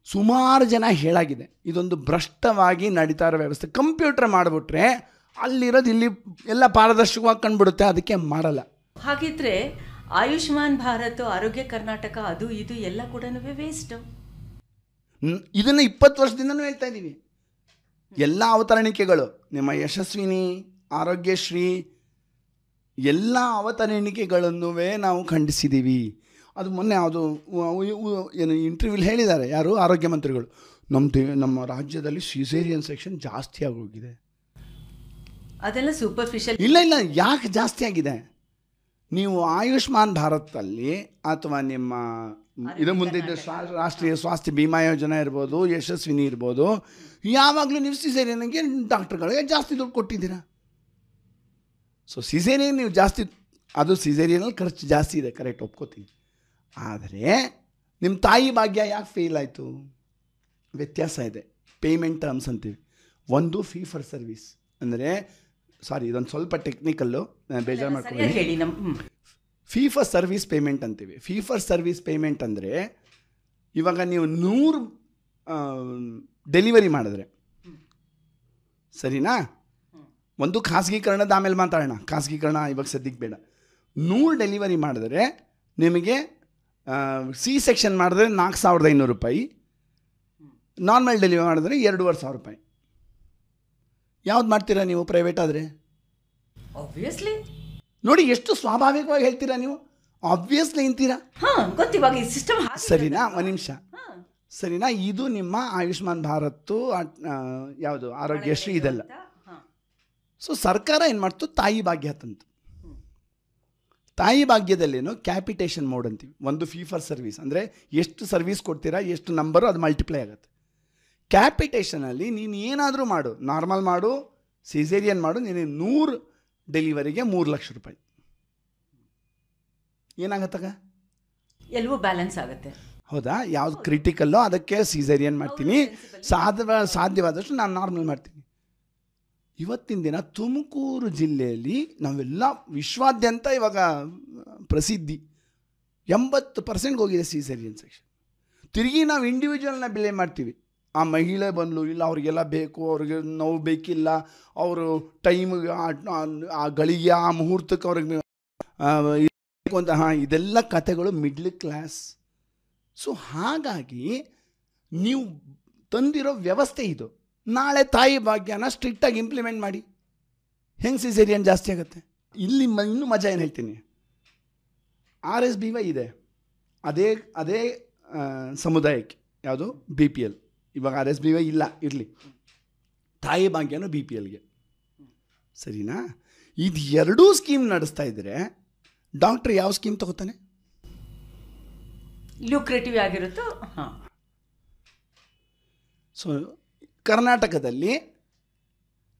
ಸುಮಾರು ಜನ ಹೇಳಾಗಿದೆ ಇದೊಂದು ಭ್ರಷ್ಟವಾಗಿ ನಡೀತಾ ಇರೋ ವ್ಯವಸ್ಥೆ. ಕಂಪ್ಯೂಟರ್ ಮಾಡಿಬಿಟ್ರೆ ಅಲ್ಲಿರೋದು ಇಲ್ಲಿ ಎಲ್ಲ ಪಾರದರ್ಶಕವಾಗಿ ಕಂಡುಬಿಡುತ್ತೆ, ಅದಕ್ಕೆ ಮಾಡಲ್ಲ. ಹಾಗಿದ್ರೆ ಆಯುಷ್ಮಾನ್ ಭಾರತ್, ಆರೋಗ್ಯ ಕರ್ನಾಟಕ, ಅದು ಇದು ಎಲ್ಲ ಕೂಡ ವೇಸ್ಟು. ಇದನ್ನು 20 ವರ್ಷದಿಂದನೂ ಹೇಳ್ತಾ ಇದ್ದೀವಿ. ಎಲ್ಲ ಅವತರಣಿಕೆಗಳು, ನಿಮ್ಮ ಯಶಸ್ವಿನಿ, ಆರೋಗ್ಯಶ್ರೀ, ಎಲ್ಲ ಅವತರಣಿಕೆಗಳನ್ನೂ ನಾವು ಖಂಡಿಸಿದ್ದೀವಿ. ಅದು ಮೊನ್ನೆ ಅದು ಏನು ಇಂಟರ್ವ್ಯೂಲಿ ಹೇಳಿದ್ದಾರೆ ಯಾರು ಆರೋಗ್ಯ ಮಂತ್ರಿಗಳು, ನಮ್ಮ ರಾಜ್ಯದಲ್ಲಿ ಸಿಸೇರಿಯನ್ ಸೆಕ್ಷನ್ ಜಾಸ್ತಿ ಆಗೋಗಿದೆ. ಅದೆಲ್ಲ ಸೂಪರ್ಫಿಷಿಯಲ್. ಇಲ್ಲ, ಯಾಕೆ ಜಾಸ್ತಿ ಆಗಿದೆ? ನೀವು ಆಯುಷ್ಮಾನ್ ಭಾರತಲ್ಲಿ ಅಥವಾ ನಿಮ್ಮ ಇದು ಮುಂದಿದ್ದ ರಾಷ್ಟ್ರೀಯ ಸ್ವಾಸ್ಥ್ಯ ಬಿಮಾ ಯೋಜನೆ ಇರ್ಬೋದು, ಯಶಸ್ವಿನಿ ಇರ್ಬೋದು, ಯಾವಾಗಲೂ ನೀವು ಸಿಸೇರಿಯನ್ಗೆ ಡಾಕ್ಟರ್ಗಳಿಗೆ ಜಾಸ್ತಿ ದುಡ್ಡು ಕೊಟ್ಟಿದ್ದೀರಾ. ಸೊ ಸಿಸೇರಿಯನ್ ನೀವು ಜಾಸ್ತಿ, ಅದು ಸಿಸೇರಿಯನಲ್ಲಿ ಖರ್ಚು ಜಾಸ್ತಿ ಇದೆ, ಕರೆಕ್ಟ್ ಒಪ್ಕೋತೀನಿ. ಆದರೆ ನಿಮ್ಮ ತಾಯಿ ಭಾಗ್ಯ ಯಾಕೆ ಫೇಲ್ ಆಯಿತು? ವ್ಯತ್ಯಾಸ ಇದೆ. ಪೇಮೆಂಟ್ ಟರ್ಮ್ಸ್ ಅಂತೀವಿ. ಒಂದು ಫೀ ಫಾರ್ ಸರ್ವಿಸ್ ಅಂದರೆ, ಸಾರಿ ಇದೊಂದು ಸ್ವಲ್ಪ ಟೆಕ್ನಿಕಲ್ಲು, ಬೇಜಾರು ಮಾಡ್ಕೊಂಡು ಹೇಳಿ. ಫೀ ಫಾರ್ ಸರ್ವಿಸ್ ಪೇಮೆಂಟ್ ಅಂತೀವಿ. ಫೀ ಫಾರ್ ಸರ್ವಿಸ್ ಪೇಮೆಂಟ್ ಅಂದರೆ ಇವಾಗ ನೀವು 100 ಡೆಲಿವರಿ ಮಾಡಿದ್ರೆ ಸರಿನಾ, ಒಂದು ಖಾಸಗೀಕರಣದ ಆಮೇಲೆ ಮಾತಾಡೋಣ, ಖಾಸಗೀಕರಣ ಇವಾಗ ಸದ್ಯಕ್ಕೆ ಬೇಡ. 100 ಡೆಲಿವರಿ ಮಾಡಿದ್ರೆ ನಿಮಗೆ ಸಿ ಸೆಕ್ಷನ್ ಮಾಡಿದ್ರೆ 4,500 ರೂಪಾಯಿ, ನಾರ್ಮಲ್ ಡೆಲಿವರಿ ಮಾಡಿದ್ರೆ 2,500 ರೂಪಾಯಿ. ಯಾವ್ದು ಮಾಡ್ತೀರಾ ನೀವು ಪ್ರೈವೇಟ್ ಆದರೆ? ಆಬ್ವಿಯಸ್ಲಿ. ನೋಡಿ ಎಷ್ಟು ಸ್ವಾಭಾವಿಕವಾಗಿ ಹೇಳ್ತೀರಾ ನೀವು, ಆಬ್ವಿಯಸ್ಲಿ ಅಂತೀರಾ. ಗೊತ್ತಿವಾಗ ಈ ಸಿಸ್ಟಮ್ ಸರಿನಾ? ಒಂದು ನಿಮಿಷ, ಸರಿನಾ? ಇದು ನಿಮ್ಮ ಆಯುಷ್ಮಾನ್ ಭಾರತ್, ಯಾವುದು ಆರೋಗ್ಯಶ್ರೀ ಇದೆಲ್ಲ. ಸೊ ಸರ್ಕಾರ ಏನು ಮಾಡ್ತು, ತಾಯಿ ಭಾಗ್ಯ ತಂತು. ತಾಯಿ ಭಾಗ್ಯದಲ್ಲೇನು ಕ್ಯಾಪಿಟೇಷನ್ ಮೋಡ್ ಅಂತೀವಿ. ಒಂದು ಫೀ ಫಾರ್ ಸರ್ವಿಸ್ ಅಂದರೆ ಎಷ್ಟು ಸರ್ವಿಸ್ ಕೊಡ್ತೀರಾ, ಎಷ್ಟು ನಂಬರು, ಅದು ಮಲ್ಟಿಪ್ಲೈ ಆಗುತ್ತೆ. ಕ್ಯಾಪಿಟೇಷನಲ್ಲಿ ನೀನು ಏನಾದರೂ ಮಾಡು, ನಾರ್ಮಲ್ ಮಾಡು, ಸಿಸೇರಿಯನ್ ಮಾಡು, ನೀನು 100 ಡೆಲಿವರಿಗೆ 3 ಲಕ್ಷ ರೂಪಾಯಿ. ಏನಾಗತ್ತಾಗ? ಎಲ್ಲವೂ ಬ್ಯಾಲೆನ್ಸ್ ಆಗುತ್ತೆ. ಹೌದಾ? ಯಾವ್ದು ಕ್ರಿಟಿಕಲ್ಲೋ ಅದಕ್ಕೆ ಸಿಸೇರಿಯನ್ ಮಾಡ್ತೀನಿ, ಸಾಧ್ಯವಾದಷ್ಟು ನಾನು ನಾರ್ಮಲ್ ಮಾಡ್ತೀನಿ. ಇವತ್ತಿನ ದಿನ ತುಮಕೂರು ಜಿಲ್ಲೆಯಲ್ಲಿ ನಾವೆಲ್ಲ ವಿಶ್ವಾದ್ಯಂತ ಇವಾಗ ಪ್ರಸಿದ್ಧಿ 80% ಹೋಗಿದೆ ಸಿಸೇರಿಯನ್ ಸೆಕ್ಷನ್. ತಿರುಗಿ ನಾವು ಇಂಡಿವಿಜುವಲ್ನ ಬೆಲೆ ಮಾಡ್ತೀವಿ. ಆ ಮಹಿಳೆ ಬಂದಳು, ಇಲ್ಲ ಅವ್ರಿಗೆಲ್ಲ ಬೇಕು, ಅವ್ರಿಗೆ ನೋವು ಬೇಕಿಲ್ಲ, ಅವರು ಟೈಮಿಗೆ ಆ ಗಳಿಗೆ ಆ ಮುಹೂರ್ತಕ್ಕೆ ಅವ್ರಿಗೆ ಅಂತ, ಇದೆಲ್ಲ ಕಥೆಗಳು ಮಿಡ್ಲ್ ಕ್ಲಾಸ್. ಸೊ ಹಾಗಾಗಿ ನೀವು ತಂದಿರೋ ವ್ಯವಸ್ಥೆ ಇದು. ನಾಳೆ ತಾಯಿ ಭಾಗ್ಯನ ಸ್ಟ್ರಿಕ್ಟಾಗಿ ಇಂಪ್ಲಿಮೆಂಟ್ ಮಾಡಿ, ಹೆಂಗೆ ಸಿಸೇರಿಯನ್ ಜಾಸ್ತಿ ಆಗುತ್ತೆ? ಇಲ್ಲಿ ಇನ್ನೂ ಮಜಾ ಏನು ಹೇಳ್ತೀನಿ, RSBY ಇದೆ, ಅದೇ ಸಮುದಾಯಕ್ಕೆ, ಯಾವುದು BPL. ಇವಾಗ RSBY ಇಲ್ಲ, ಇರಲಿ, ತಾಯಿ ಭಾಗ್ಯನೂ BPLಗೆ, ಸರಿನಾ? ಇದು ಎರಡೂ ಸ್ಕೀಮ್ ನಡೆಸ್ತಾ ಇದ್ದರೆ ಡಾಕ್ಟ್ರ್ ಯಾವ ಸ್ಕೀಮ್ ತಗೋತಾನೆ? ಲ್ಯೂಕ್ರೇಟಿವ್ ಆಗಿರುತ್ತೋ. ಸೊ ಕರ್ನಾಟಕದಲ್ಲಿ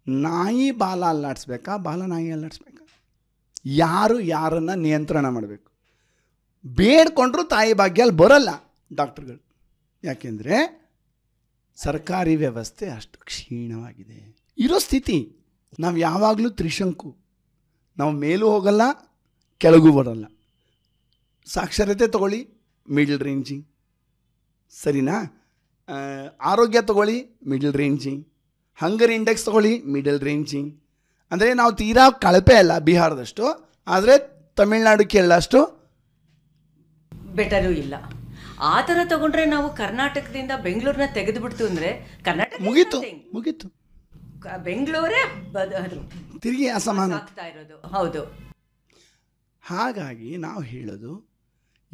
ನಾಯಿ ಬಾಲ ಅಲ್ಲಾಡಿಸ್ಬೇಕಾ, ಬಾಲ ನಾಯಿ ಅಲ್ಲಾಡಿಸ್ಬೇಕಾ? ಯಾರು ಯಾರನ್ನು ನಿಯಂತ್ರಣ ಮಾಡಬೇಕು? ಬೇಡ್ಕೊಂಡ್ರೂ ತಾಯಿ ಭಾಗ್ಯ ಅಲ್ಲಿ ಬರೋಲ್ಲ ಡಾಕ್ಟ್ರುಗಳು. ಯಾಕೆಂದರೆ ಸರ್ಕಾರಿ ವ್ಯವಸ್ಥೆ ಅಷ್ಟು ಕ್ಷೀಣವಾಗಿದೆ. ಇರೋ ಸ್ಥಿತಿ. ನಾವು ಯಾವಾಗಲೂ ತ್ರಿಶಂಕು, ನಾವು ಮೇಲೂ ಹೋಗಲ್ಲ, ಕೆಳಗೂ ಬರೋಲ್ಲ. ಸಾಕ್ಷರತೆ ತಗೊಳ್ಳಿ, ಮಿಡಲ್ ರೇಂಜಿಂಗ್, ಸರಿನಾ? ಆರೋಗ್ಯ ತಗೊಳ್ಳಿ, ಮಿಡಲ್ ರೇಂಜಿಂಗ್. ಹಂಗರ್ ಇಂಡೆಕ್ಸ್ ತಗೊಳ್ಳಿ, ಮಿಡಲ್ ರೇಂಜಿಂಗ್. ಅಂದರೆ ನಾವು ತೀರಾ ಕಳಪೆ ಅಲ್ಲ ಬಿಹಾರದಷ್ಟು, ಆದರೆ ತಮಿಳ್ನಾಡು ಕೇರಳ ಅಷ್ಟು ಬೆಟರೂ ಇಲ್ಲ. ಆ ಥರ ತಗೊಂಡ್ರೆ ನಾವು ಕರ್ನಾಟಕದಿಂದ ಬೆಂಗಳೂರನ್ನ ತೆಗೆದುಬಿಡ್ತು ಅಂದರೆ ಕರ್ನಾಟಕ ಮುಗೀತು. ಬೆಂಗಳೂರೇ ತಿರುಗಿ ಅಸಮಾನ ಆಗ್ತಾ ಇರೋದು. ಹೌದು. ಹಾಗಾಗಿ ನಾವು ಹೇಳೋದು,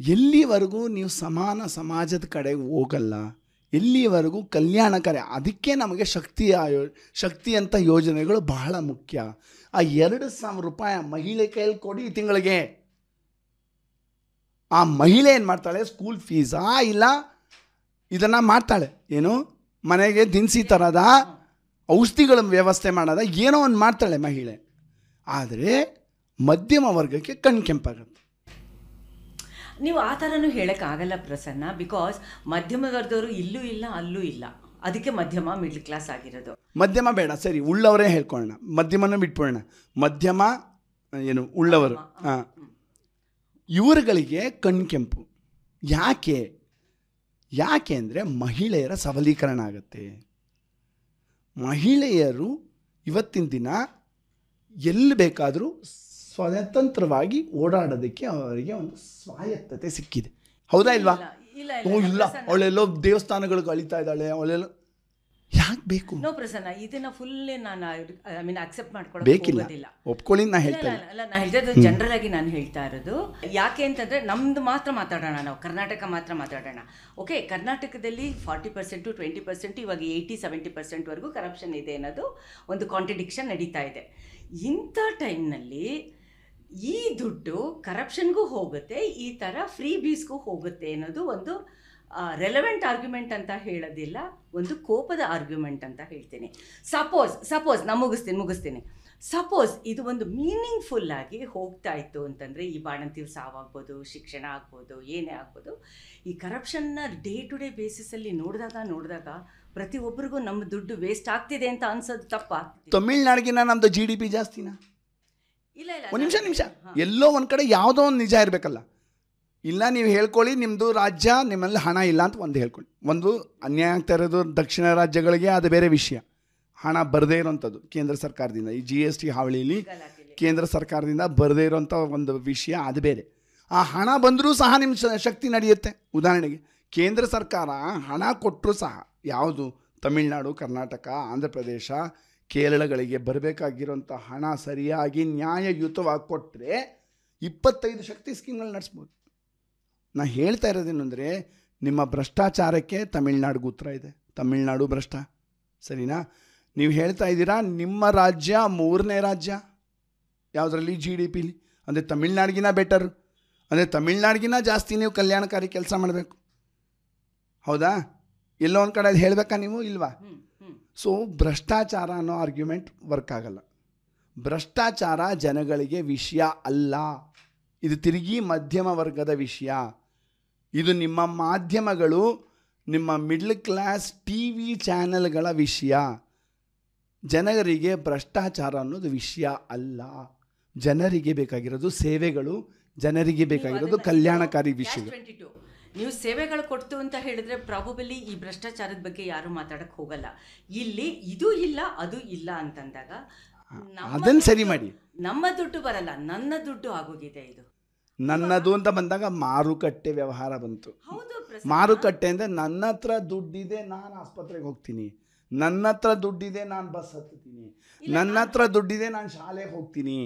ಎಲ್ಲಿವರೆಗೂ ನೀವು ಸಮಾನ ಸಮಾಜದ ಕಡೆ ಹೋಗಲ್ಲ, ಎಲ್ಲಿವರೆಗೂ ಕಲ್ಯಾಣಕಾರಿ. ಅದಕ್ಕೆ ನಮಗೆ ಶಕ್ತಿ ಅಂತ ಯೋಜನೆಗಳು ಬಹಳ ಮುಖ್ಯ. ಆ 2,000 ರೂಪಾಯಿ ಮಹಿಳೆ ಕೈಯಲ್ಲಿ ಕೊಡಿ ತಿಂಗಳಿಗೆ. ಆ ಮಹಿಳೆ ಏನು ಮಾಡ್ತಾಳೆ, ಸ್ಕೂಲ್ ಫೀಸಾ ಇಲ್ಲ ಇದನ್ನು ಮಾಡ್ತಾಳೆ, ಏನು ಮನೆಗೆ ದಿನಸಿ ತರದ ಔಷಧಿಗಳ ವ್ಯವಸ್ಥೆ ಮಾಡೋದ, ಏನೋ ಒಂದು ಮಾಡ್ತಾಳೆ ಮಹಿಳೆ. ಆದರೆ ಮಧ್ಯಮ ವರ್ಗಕ್ಕೆ ಕಣ್ಣು ಕೆಂಪಾಗುತ್ತೆ. ನೀವು ಆ ಥರನೂ ಹೇಳೋಕ್ಕಾಗಲ್ಲ ಪ್ರಸನ್ನ, ಬಿಕಾಸ್ ಮಧ್ಯಮ ವರ್ಗದವರು ಇಲ್ಲೂ ಇಲ್ಲ ಅಲ್ಲೂ ಇಲ್ಲ, ಅದಕ್ಕೆ ಮಧ್ಯಮ ಮಿಡ್ಲ್ ಕ್ಲಾಸ್ ಆಗಿರೋದು. ಮಧ್ಯಮ ಬೇಡ, ಸರಿ ಉಳ್ಳವರೇ ಹೇಳ್ಕೊಳ್ಳೋಣ, ಮಧ್ಯಮನೂ ಬಿಟ್ಕೊಳ್ಳೋಣ. ಮಧ್ಯಮ ಏನು ಉಳ್ಳವರು, ಇವರುಗಳಿಗೆ ಕಣ್ಣು ಕೆಂಪು. ಯಾಕೆ ಅಂದರೆ ಮಹಿಳೆಯರ ಸಬಲೀಕರಣ ಆಗುತ್ತೆ. ಮಹಿಳೆಯರು ಇವತ್ತಿನ ದಿನ ಎಲ್ಲಿ ಬೇಕಾದರೂ ಸ್ವತಂತ್ರವಾಗಿ ಓಡಾಡೋದಕ್ಕೆ ಅವರಿಗೆ ಒಂದು ಸ್ವಾಯತ್ತತೆ ಸಿಕ್ಕಿದೆ. ಹೌದಾ ಇಲ್ವಾ? ಇಲ್ಲ, ಅವಳೆಲ್ಲೋ ದೇವಸ್ಥಾನಗಳಿಗೆ ಅಳಿತಾ ಇದ್ದಾಳೆ, ಅವಳೆಲ್ಲೋ ಯಾಕೆ ಬೇಕು? ನೋ ಪ್ರಸನ್ನ, ಇದನ್ನ ಫುಲ್ ನಾನು ಐ ಮೀನ್ ಅಕ್ಸೆಪ್ಟ್ ಬೇಕಿಲ್ಲ, ಮಾಡ್ಕೊಳ್ಳೋದಿಲ್ಲ. ಒಪ್ಕೊಳ್ಳಿ. ನಾ ಹೇಳ್ತೇನೆ, ಅಲ್ಲ, ನಾನು ಹೇಳಿದ್ದು ಜನರಲ್ ಆಗಿ ನಾನು ಹೇಳ್ತಾ ಇರೋದು. ಯಾಕೆ ಅಂತಂದರೆ ನಮ್ದು ಮಾತ್ರ ಮಾತಾಡೋಣ, ನಾವು ಕರ್ನಾಟಕ ಮಾತ್ರ ಮಾತಾಡೋಣ. ಓಕೆ, ಕರ್ನಾಟಕದಲ್ಲಿ 40% 20%, ಇವಾಗ 80-70%ವರೆಗೂ ಕರಪ್ಷನ್ ಇದೆ ಅನ್ನೋದು ಒಂದು ಕಾಂಟ್ರಡಿಕ್ಷನ್ ನಡೀತಾ ಇದೆ. ಇಂಥ ಟೈಮ್ನಲ್ಲಿ ಈ ದುಡ್ಡು ಕರಪ್ಷನ್ಗೂ ಹೋಗುತ್ತೆ, ಈ ಥರ ಫ್ರೀ ಬೀಸ್ಗೂ ಹೋಗುತ್ತೆ ಅನ್ನೋದು ಒಂದು ರೆಲೆವೆಂಟ್ ಆರ್ಗ್ಯುಮೆಂಟ್ ಅಂತ ಹೇಳೋದಿಲ್ಲ, ಒಂದು ಕೋಪದ ಆರ್ಗ್ಯುಮೆಂಟ್ ಅಂತ ಹೇಳ್ತೀನಿ. ಸಪೋಸ್ ನಾನು ಮುಗಿಸ್ತೀನಿ. ಸಪೋಸ್ ಇದು ಒಂದು ಮೀನಿಂಗ್ಫುಲ್ ಆಗಿ ಹೋಗ್ತಾ ಇತ್ತು ಅಂತಂದರೆ, ಈ ಬಾಣಂತಿಯರು ಸಾವಾಗ್ಬೋದು, ಶಿಕ್ಷಣ ಆಗ್ಬೋದು, ಏನೇ ಆಗ್ಬೋದು, ಈ ಕರಪ್ಷನ್ನ ಡೇ ಟು ಡೇ ಬೇಸಿಸಲ್ಲಿ ನೋಡಿದಾಗ ಪ್ರತಿಯೊಬ್ಬರಿಗೂ ನಮ್ಮ ದುಡ್ಡು ವೇಸ್ಟ್ ಆಗ್ತಿದೆ ಅಂತ ಅನ್ಸೋದು ತಪ್ಪಾ? ತಮಿಳ್ನಾಡಿಗಿನ ನಮ್ಮದು GDP ಜಾಸ್ತಿನಾ? ಇಲ್ಲ, ಒಂದು ನಿಮಿಷ, ಎಲ್ಲೋ ಒಂದು ಕಡೆ ಯಾವುದೋ ಒಂದು ನಿಜ ಇರಬೇಕಲ್ಲ. ಇಲ್ಲ, ನೀವು ಹೇಳ್ಕೊಳ್ಳಿ ನಿಮ್ಮದು ರಾಜ್ಯ, ನಿಮ್ಮಲ್ಲಿ ಹಣ ಇಲ್ಲ ಅಂತ ಒಂದು ಹೇಳ್ಕೊಳ್ಳಿ. ಒಂದು ಅನ್ಯಾಯ ಆಗ್ತಾ ಇರೋದು ದಕ್ಷಿಣ ರಾಜ್ಯಗಳಿಗೆ, ಅದು ಬೇರೆ ವಿಷಯ. ಹಣ ಬರದೇ ಇರೋಂಥದ್ದು ಕೇಂದ್ರ ಸರ್ಕಾರದಿಂದ, ಈ GST ಹಾವಳಿಲಿ ಕೇಂದ್ರ ಸರ್ಕಾರದಿಂದ ಬರದೇ ಇರೋಂಥ ಒಂದು ವಿಷಯ, ಅದು ಬೇರೆ. ಆ ಹಣ ಬಂದರೂ ಸಹ ನಿಮ್ಮ ಶಕ್ತಿ ನಡೆಯುತ್ತೆ. ಉದಾಹರಣೆಗೆ ಕೇಂದ್ರ ಸರ್ಕಾರ ಹಣ ಕೊಟ್ಟರೂ ಸಹ, ಯಾವುದು ತಮಿಳುನಾಡು, ಕರ್ನಾಟಕ, ಆಂಧ್ರ ಪ್ರದೇಶ, ಕೇರಳಗಳಿಗೆ ಬರಬೇಕಾಗಿರೋಂಥ ಹಣ ಸರಿಯಾಗಿ ನ್ಯಾಯಯುತವಾಗಿ ಕೊಟ್ಟರೆ 25 ಶಕ್ತಿ ಸ್ಕೀಮ್ಗಳು ನಡೆಸ್ಬೋದು. ನಾ ಹೇಳ್ತಾ ಇರೋದೇನು ಅಂದರೆ, ನಿಮ್ಮ ಭ್ರಷ್ಟಾಚಾರಕ್ಕೆ ತಮಿಳ್ನಾಡಿಗೆ ಉತ್ತರ ಇದೆ. ತಮಿಳ್ನಾಡು ಭ್ರಷ್ಟ, ಸರಿನಾ? ನೀವು ಹೇಳ್ತಾ ಇದ್ದೀರಾ ನಿಮ್ಮ ರಾಜ್ಯ 3ನೇ ರಾಜ್ಯ ಯಾವುದರಲ್ಲಿ GDPಲಿ, ಅಂದರೆ ತಮಿಳ್ನಾಡಿಗಿನ ಬೆಟರ್, ಅಂದರೆ ತಮಿಳ್ನಾಡಿಗಿನ ಜಾಸ್ತಿ ನೀವು ಕಲ್ಯಾಣಕಾರಿ ಕೆಲಸ ಮಾಡಬೇಕು. ಹೌದಾ? ಎಲ್ಲೋ ಒಂದು ಕಡೆ ಅದು ಹೇಳಬೇಕಾ ನೀವು, ಇಲ್ವಾ? ಸೊ ಭ್ರಷ್ಟಾಚಾರ ಅನ್ನೋ ಆರ್ಗ್ಯುಮೆಂಟ್ ವರ್ಕ್ ಆಗಲ್ಲ. ಭ್ರಷ್ಟಾಚಾರ ಜನಗಳಿಗೆ ವಿಷಯ ಅಲ್ಲ, ಇದು ತಿರುಗಿ ಮಧ್ಯಮ ವರ್ಗದ ವಿಷಯ. ಇದು ನಿಮ್ಮ ಮಾಧ್ಯಮಗಳು, ನಿಮ್ಮ ಮಿಡ್ಲ್ ಕ್ಲಾಸ್ TV ಚಾನೆಲ್ಗಳ ವಿಷಯ. ಜನರಿಗೆ ಭ್ರಷ್ಟಾಚಾರ ಅನ್ನೋದು ವಿಷಯ ಅಲ್ಲ. ಜನರಿಗೆ ಬೇಕಾಗಿರೋದು ಸೇವೆಗಳು, ಜನರಿಗೆ ಬೇಕಾಗಿರೋದು ಕಲ್ಯಾಣಕಾರಿ ವಿಷಯಗಳು. ನೀವು ಸೇವೆಗಳು ಕೊಡ್ತು ಅಂತ ಹೇಳಿದ್ರೆ ಪ್ರಾಬಬಲಿ ಈ ಭ್ರಷ್ಟಾಚಾರದ ಬಗ್ಗೆ ಯಾರು ಮಾತಾಡಕ್ಕೆ ಹೋಗಲ್ಲ. ಇಲ್ಲಿ ಇದು ಇಲ್ಲ ಅದು ಇಲ್ಲ ಅಂತಂದಾಗ ಅದನ್ನು ಸರಿ ಮಾಡಿ. ನಮ್ಮ ದುಡ್ಡು ಬರಲ್ಲ, ನನ್ನ ದುಡ್ಡು ಆಗೋಗಿದೆ. ಇದು ನನ್ನದು ಅಂತ ಬಂದಾಗ ಮಾರುಕಟ್ಟೆ ವ್ಯವಹಾರ ಬಂತು. ಮಾರುಕಟ್ಟೆ ಅಂದರೆ ನನ್ನ ಹತ್ರ ದುಡ್ಡಿದೆ ನಾನು ಆಸ್ಪತ್ರೆಗೆ ಹೋಗ್ತೀನಿ, ನನ್ನ ಹತ್ರ ದುಡ್ಡಿದೆ ನಾನು ಬಸ್ ಹತ್ತೀನಿ, ನನ್ನ ಹತ್ರ ದುಡ್ಡಿದೆ ನಾನು ಶಾಲೆಗೆ ಹೋಗ್ತೀನಿ.